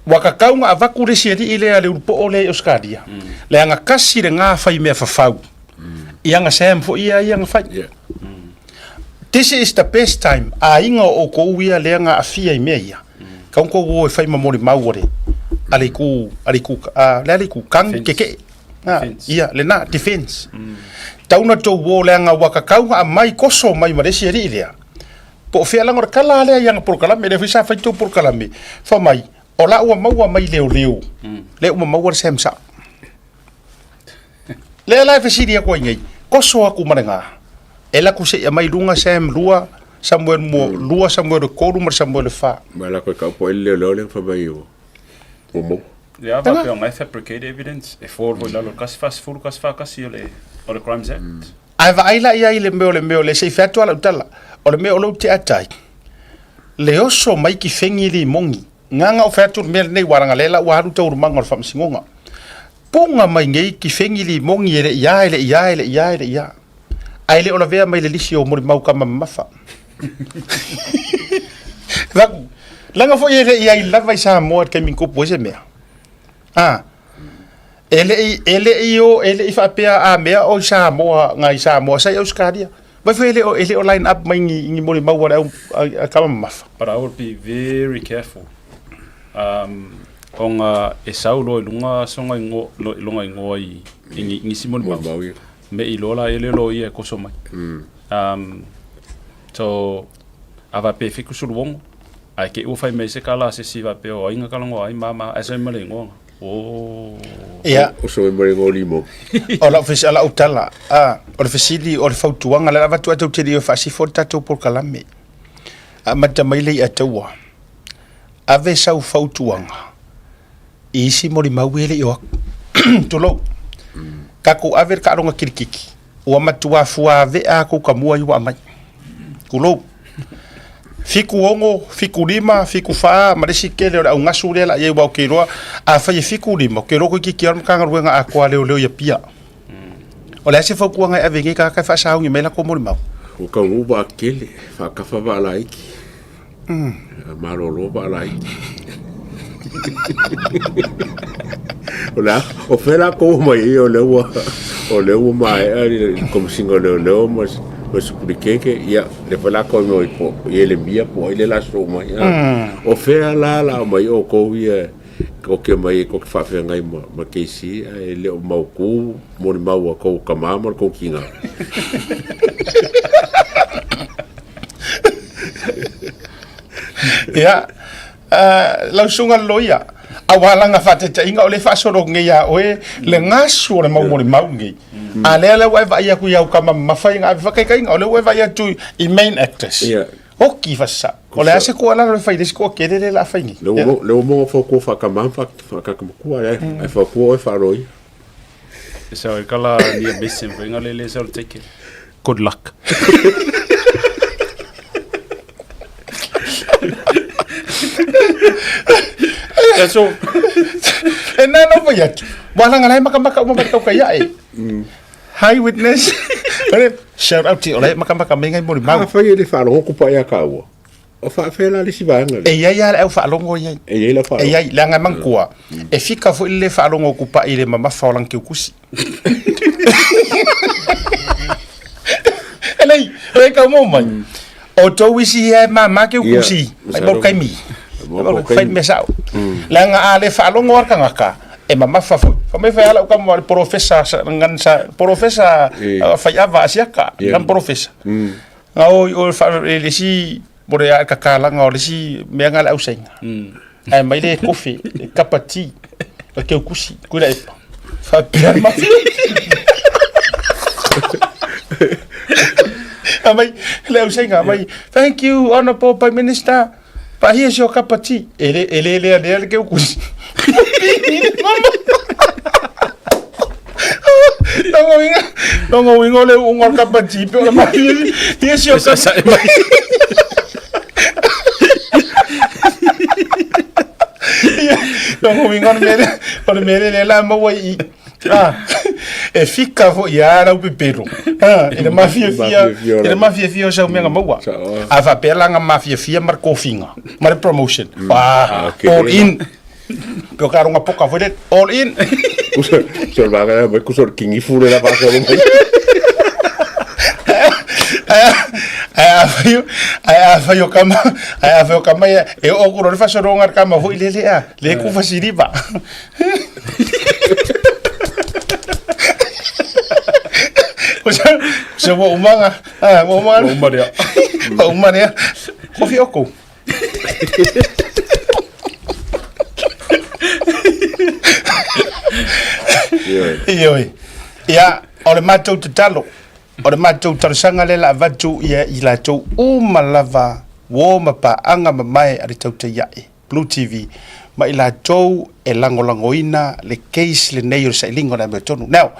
waka kaunga avaku re siari ile ale upo ole oskadia le anga kasi le nga fai me fafau ianga sem fo ianga fai this is the best time a inga o ko uia le anga afia I meia kaun ko wo fai mamori maure ale ku le ku kang keke ia le na defense tauna to wo le anga waka kaunga mai koso mai mare siari ile po fia langor kala le yang por kala me le fisa fa tu por kala me fa mai ola o maua mai leo le o maua sem sa le la fisi dia ko ngai koso aku mananga ela ku se mai lunga sem lua Samuel mo lua Samuel ko ru mar Samuel fa mala ko ka po le le fa mai o mo ja va pe ngai fabricate evidence e for vo la kas fas fur kas fa kas o le crimes act ai va ai la ia ile me le se fa to ala tala o le me o lo te atai le oso mai ki fengi li mongi nganga o fatu me nei waranga lela wa Ruta o manga o famsingonga ponga mai ngai ki fengi li mongi ele ia ai le o la vea mai le lisi o mori mau kama mafa langa fo ele ia la vai sa mo ke min ko poise me ele ifa pea a mea o sa mo ngai sa mo sa euskadia vai foi ele o line up mai ngi mori mau wa kama mafa but I would be very careful onga e saulo lunga songa ngo lunga ngo I ngi simon mau me I lola ele lo ia ko so mai so ava pe fiku sulwong ai ke u fai me se kala se si va pe o inga kala ngo ai mama asa male ngo ia o so me ngo limo o la fisi ala utala o le fisili o le fautuanga la va tu atu te dio fasi forta to por kalame mata mai le atua ave sau fautuanga isi mori mauele yo tolo kaku ave ka ronga kirikiki o matua fua ave a ko kamua yo mai kulo fiku ongo fiku lima fiku fa marisi kele o ngasu le la ye ba ke ro a fa ye fiku lima ke ro ko ki ki ka ngaruenga a kwa le ya pia o le se fa ku nga ave ngi ka fa sa ngi mela ko mori mau o ka u ba kele fa ka fa ba la iki marolo ba la iki Ola, o fela ko mai o le mai como singo le mas suplicake ia le fela ko moi po ele mia po ele la so mai o fela la mai o ko ia ko ke mai ko fa fe ngai ma ke si ele o mau ku mo mau ko kama mo ko kinga ya la sunga loia awala nga fate ta inga ole fa soro ngia oe le ngasu le mau ngi ale wa va ya ku ya kama mafai nga va kai inga ole wa va ya tu I main actress o ki fa sa ole ase ko ala le fai disko ke le la fai ngi le mo fo ko fa kama fa ka ku ai fa ku fa roi so kala ni besim venga le so take good luck so no voy a wala nga lai makamaka umabata kaya high witness shout out to ole makamaka mengai mori mau fa ye le fa lo ko pa ya ka o fa fe la le si ba nga ya au fa lo ngo ye la fa ya la nga mangkua e fika fo le fa lo ngo ko pa ile mama fa lang ke kusi elei e ka mo man o to wisi e mama ke kusi ai bo kai mi fai mesao la nga ale fa lo ngor ka ngaka e mama fa me fa ala ka mo professor ngan sa professor fa ya va sia ka ngan professor o fa le si bore a kakalanga o le si me ngala au senga ai mai le kofi kapati ke kusi kula fa bien ma amai le au senga mai thank you honorable prime minister pa here's your cup of tea ele ke kusi Tongo wingo le ungol kapati pe ma here's your cup Tongo wingo mele le la mo wai e fica vo ya ra pepero ele mafia fia sa menga maua a va pela nga mafia mar kofinga mar promotion all in Pero karo nga poka foi all in. Sor vaga vai kusor kingi fure la pasa lo mai. Ai faio kama e o kuro fa sorongar kama foi le ku fasiriba. Se mo umanga, umanga. Kofi oko. Ya, ore matou te talo. Ore matou tarsanga le la vatu ia I la tou umalava wo mapa anga mamae ari Tautai A'e Blue TV ma I la tou e langolangoina le case le nei o sailingo na metonu. Now,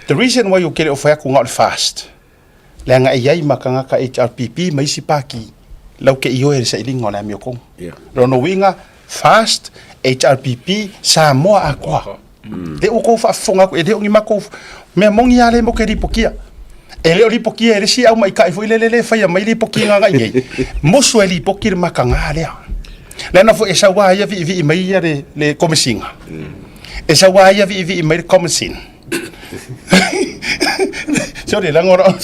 the reason why you get it off yaku ngau fast le anga iai makanga ka HRPP mai si paki lau ke io e sailingo na miokong. Rono winga fast HRPP Samoa akwa. Le uko fa fonga ko e de ngi mako me mongi ale mo ke ripokia. Ele o ripokia ele si au mai kai foi le fa ya mai ripokia nga ngai. Mo so eli pokir makanga le. Le na fo esa wa ya vi mai ya le komisinga. Esa wa ya vi mai komisin. Sorry la ngora.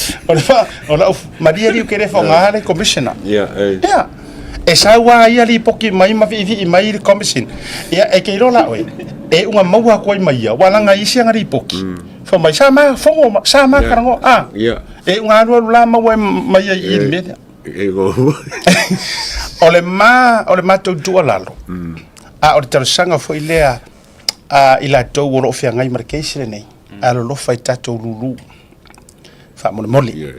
Ora Maria ri ke le fonga le commissioner. Yeah. Esa wa ya li poki mai ma vi mai komisin. Ya e ke ro la we. E unga maua ko mai ya wala nga isi nga ripoki fo mai sama fongo sama karango e unga ro la maua mai I me e go ole ma to tu lalo ole tarsanga fo ilea ila to woro fia ngai markation nei lo fai tatou lulu fa mo moli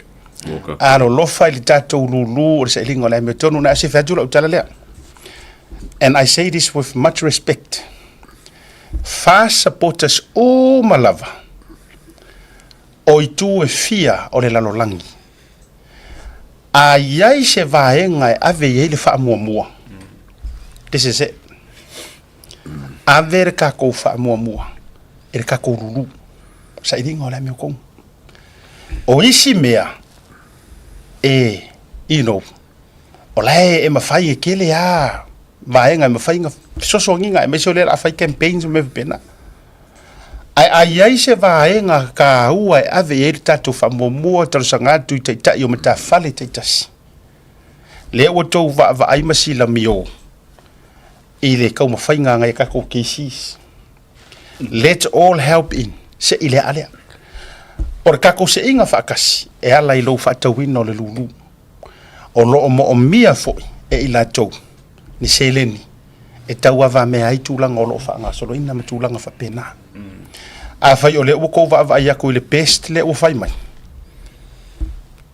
lo fai tatou lulu o se lingo la me tonu na se fa tu tala le. And I say this with much respect. Fast supporters o malava o itu e fia o le lalolangi a iai se vaenga e ave e le wha mua this is it ave re kako wha mua e re kako ruru sa iringa o le meo kong o isi mea you know o lai e mawhai e kele vaenga mawhai nga so nginga e meso le a fai campaigns me pena ai se vaenga ka ua e ave e tatu fa momo tarsanga tu taita yo mata fale taitas le o to va ai masila mio ile ka mo fainga ngai ka ko kisis let's all help in se ile ale or ka ko se inga fa kasi e ala I lo fa tawino le lulu o lo mo mia fo e ila to ni seleni e taua va me ai tulanga o lo fa nga solo ina me tulanga fa pena a fai o le o ko va ia ko le pest le o fai mai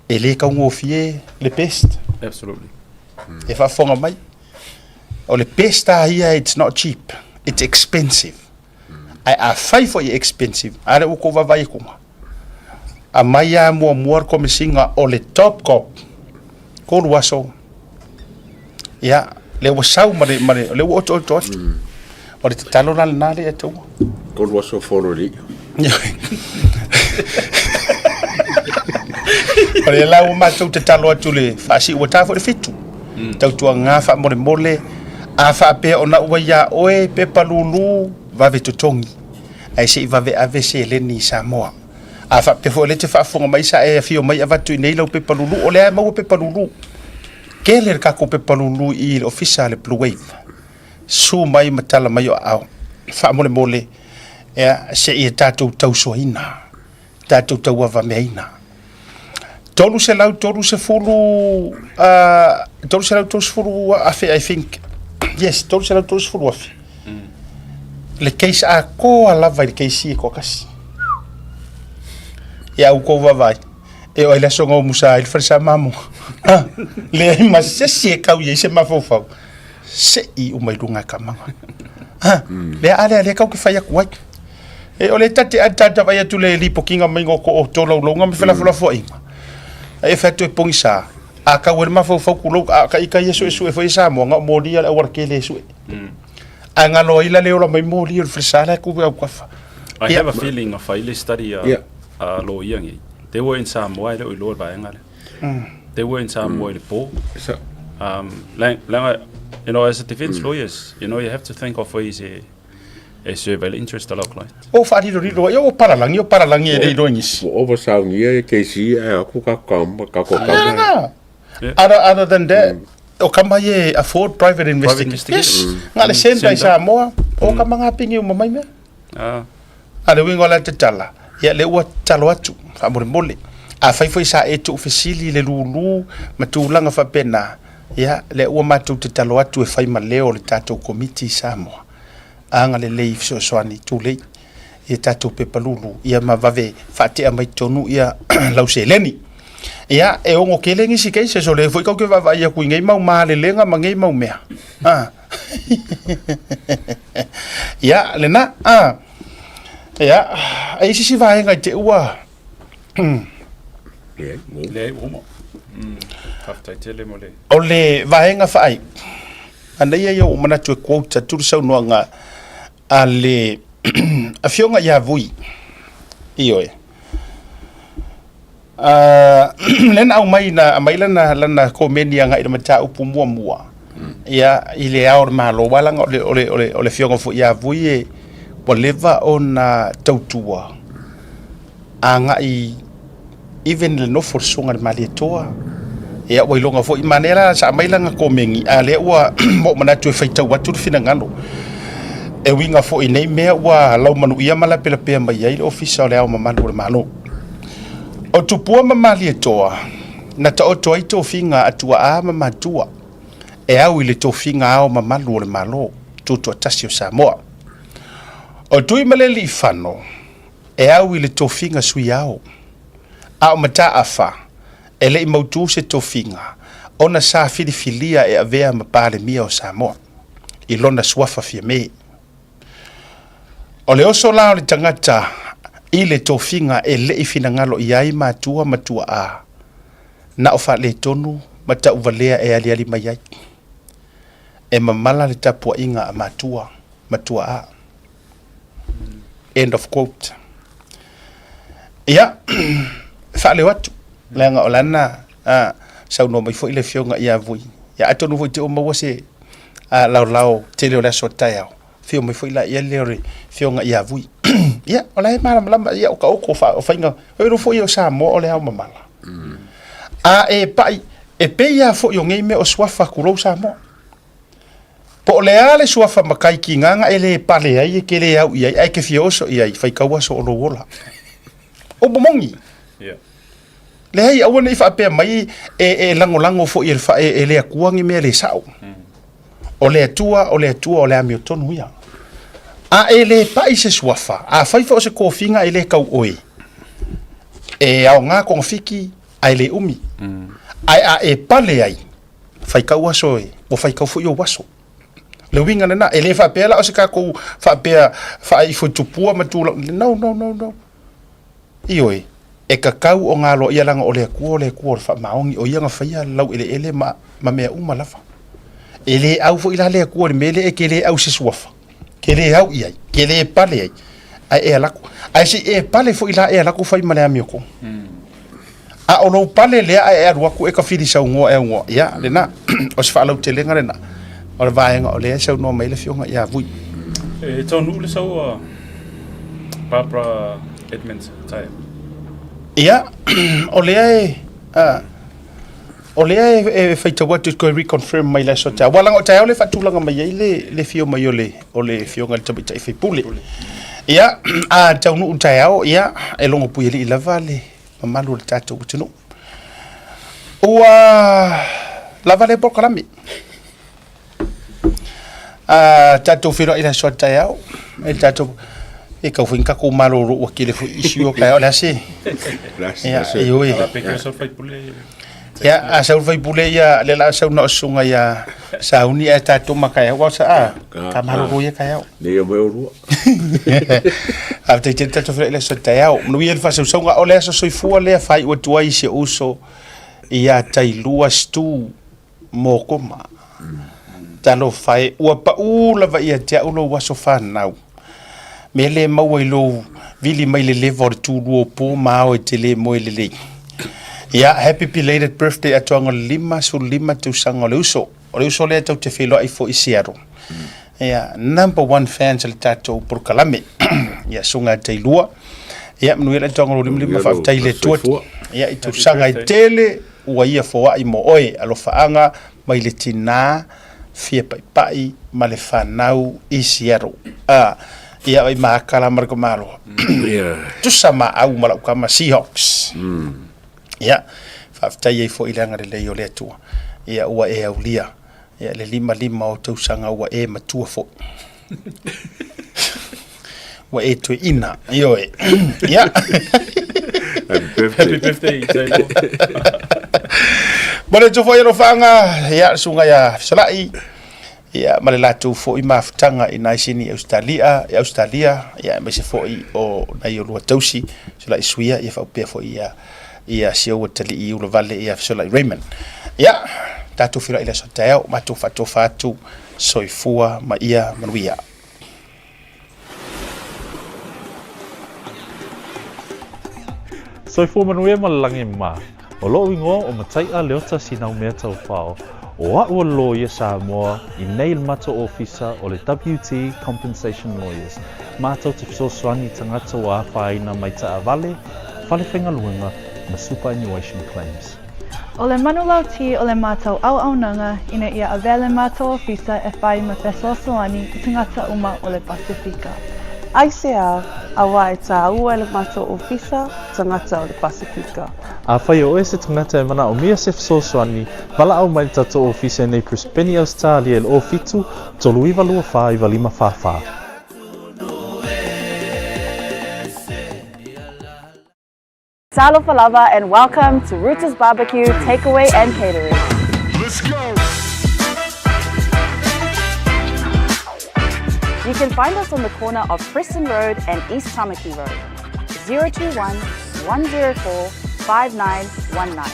e le ka ngo fie le pest Absolutely. e fa fonga mai o le pest here it's not cheap, it's expensive. A fai for expensive ale o ko va vai ko a mai a mo ko misinga o le top cop ko waso ya le wasau mare le o to o le talo na le to ko waso foro ri Ore la o matou te talo atu le fasi o tafo le fitu tautua nga fa mole a fa pe ona ua ia oe pe palulu va ve totongi ai se va ve ave se le ni Samoa a fa pe fo le te fa fonga mai sa e fio mai ava tu nei lo pe palulu o le mo pe palulu ke le ka ko pe palulu I le official Blue Wave su mai matala mai o fa mole e se I tatou tau soina tatou tau va meina tolu se lau tolu se fulu afe I think yes tolu se lau tolu se fulu afe le case a ko ala vai le case ko kasi ya u ko vai e o ile songo musa il fresa mamo le ma se ka u se ma fofo se I u mai lunga kamanga le ale ka ku fai ku ai e o le tate ata vai tu le lipokinga mai go ko tolo longa me fela fela fo inga e fatu e pongisa a ka wer ma fofo ku lo ka ika yeso e foi sa mo nga molia o ke le su anga lo ila le o mai molia fresa la ku ku fa I have a feeling of I study lo young. They were in Samoa, they were by They were in Samoa, you know, as a defense lawyers, you know, you have to think of ways a survey interest a lot like. O fa ri yo paralang e do nis. Over sound ye KC ku ka ko other than that, o kama ye afford private investigation. Yes. Ngale senda Samoa, o kama ngapingi mo mai me. Ale wingo la te tala. Ya le ua talo atu fa mole a fai foi sa e tu ofisili le lulu matulanga fa pena ya le ua matu te talo atu e fai maleo le tatou committee Samoa anga le lei so soani tu le e tatou pepalulu ia mavave fa te mai tonu ia lauseleni ya e ongo kelengi sike se so le foi ka ke va ia ku ngai mau ma le lenga ma ngai mau mea ya le na ya ai si vai ngai te ua le umo hafta tele mole ole vai nga fai anda ia yo mana tu quote tu so no nga ale afionga ya vui io len au mai lana komeni nga ida mata upu mua ya ile aur malo wala ole fionga fu ya vui Poleva ona tautua anga I even le no forsunga mali toa ya wailonga fo imanera sa mailanga komengi ale wa mo mana tu feita watu fina ngalo e winga fo inei me wa lau manu ia mala pela pe mai ai official le mama lo malo o tupua mali toa na ta o toi to finga atua a mama tua e au ile to finga ao mama lo malo tu to tasio Samoa o tui maleli fano e au ile tofinga sui au a mata afa ele I mautu se tofinga ona sa filia e avea mapale mia o Samoa I lona swafa fia me o le oso lao le tangata ile tofinga ele I finangalo iai matua a na ofa le tonu mata uvalea e ali mai e mamala le tapua inga a matua a end of quote ya fale watu lenga olana sau no mai foi le fionga ia vui ya atonu foi te o mawase lau tele ola sotaya fio mai foi la ia le fionga ia vui ya ola mala ya o fa fainga o foi o Samoa ole au mamala e pai e pe ya foi o ngei me o swafa kulo Samoa po le ale suafa makai ki nganga ele pale ai ke le au ia ai ke fioso ia fai kaua so lo wola o bomongi le ai awana I fa pe mai e lango fo il fa e le akuangi me le sau o le tua o le ami tonu ia a ele pai se suafa a fai fo se kofinga ele kau oi e au nga ko fiki ai le umi ai e pale ai fai kaua so o fai kau fo yo waso le winga na ele fa pela o se ka ko fa pe fa I fo tupua matu no ioi e kakau o ngalo ia langa o le ku fa maongi o ia nga fa ia lau ele ma mea uma lafa ele au fo ila le ku mele e kele au se suafa kele au ia kele pale ai e la ai si e pale fo ila e la ku fa i male amioko a o lo pale le ai e ku e ka fili sa ngo e ngo ia le na o se fa lau telenga le na o le vaenga o le sau no mai le fionga ia vui e tonu le sau Barbara Edmonds tai ia o le e feita watu ko reconfirm mai la sota wala o tai o le fatulanga mai le fio mai o le fionga le tabita fe pule ia a tonu tai o ia e longo puili la vale mamalu le tatou tunu Ua lava le pokalami. Tatou whiro ila soa tai au. E tatou e kau whinka ko maroro ua kile fu isio kai o lase. Ia, e oi. Ia, a sau vai pule ia le la sau na sunga ia sauni e tatou makai au sa ka maroro ia kai au. Ne ia mo rua. A te tatou whiro ila soa tai au. Nui e fa sau nga o le so soifua le fai ua tuai se uso ia tai lua stu mo koma. Talo fai ua pa lava ia te ulo waso whanau. Me le maua i lo vili mai le levo le tūruo pō mao e te le moe le lei. Ia, happy belated birthday atuanga 5 tausanga o le uso. O le uso le tau te wheloa i fo i Seattle. Ia, number 1 fans le tatou por kalame. Ia, sunga te lua. Ia, mnu ele atuanga lo lima whaftai le tuat. Ia, i tausanga i tele ua ia foa i mo oe alo whaanga mai le tina fia pai ma le whanau i Seattle. Ia ai makala marko malo. Tusa ma au malau kama Seahawks. Ia, whaftai ei fo ilanga le leo le atua. Ia ua e au lia. Ia le 5 o tausanga ua e matua fo. Ua e tue ina. Io e. Ia. Happy birthday. Mole tu fo iro fanga. Ia sunga ya salai. Ia male latu fo i mafutanga i naisini Australia, ia me se fo i o nai o lua tausi, so la isuia ia fa pe fo ia se o tali i ulo vale ia so la Raymond. Ia tatu fira ila so tao matu fatu soifua ma ia manuia. Soifua manuia malangi ma. O lo wingo o matai a leota sinau mea tau whao. O ua lo ia Samoa i nei mato ofisa o le WT Compensation Lawyers. Mātou te fisosoani tangata o āwhaina mai ta avale, whale whengaluenga na superannuation claims. O le manulau ti o le mātou au ina ia avele mātou ofisa e whai ma fesoasoani i tangata uma o le Pasifika. Aisea, awa e tā ua le mātou ofisa tangata o le Pasifika. A whai o se tangata e mana o mia se fisosoani, wala au mai tatou ofisa nei Crispeni Australia le o fitu, tolu iwa lua wha iwa 5 whawha. Talofa lava and welcome to Ruta's Barbecue, Takeaway and Catering. Let's go! You can find us on the corner of Preston Road and East Tamaki Road. 021 104 5919.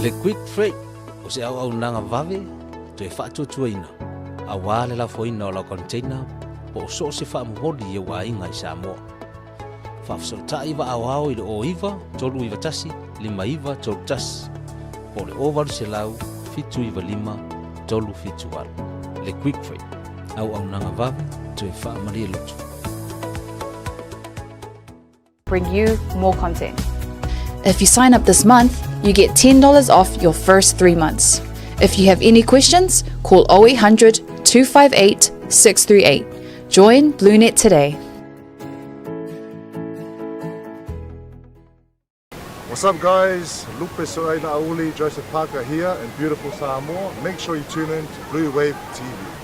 Le Quickfreight o se au nanga vave to e whaatuatuaina. A wale la foina o la container po o so se whaamhodi e wa inga i Samoa. Whaafsautai wa au i le o iwa, tolu iwa tasi, 5 iwa, tolu tasi. Po le ovaru se lau, fitu iwa 5, tolu fitu waru. Le Quickfreight au nanga vave to e whaamaria lutu. Bring you more content. If you sign up this month, you get $10 off your first 3 months. If you have any questions, call 0800 258 638. Join BLUNET today. What's up guys, Lupe Soaina Auli, Joseph Parker here in beautiful Samoa. Make sure you tune in to Blue Wave TV.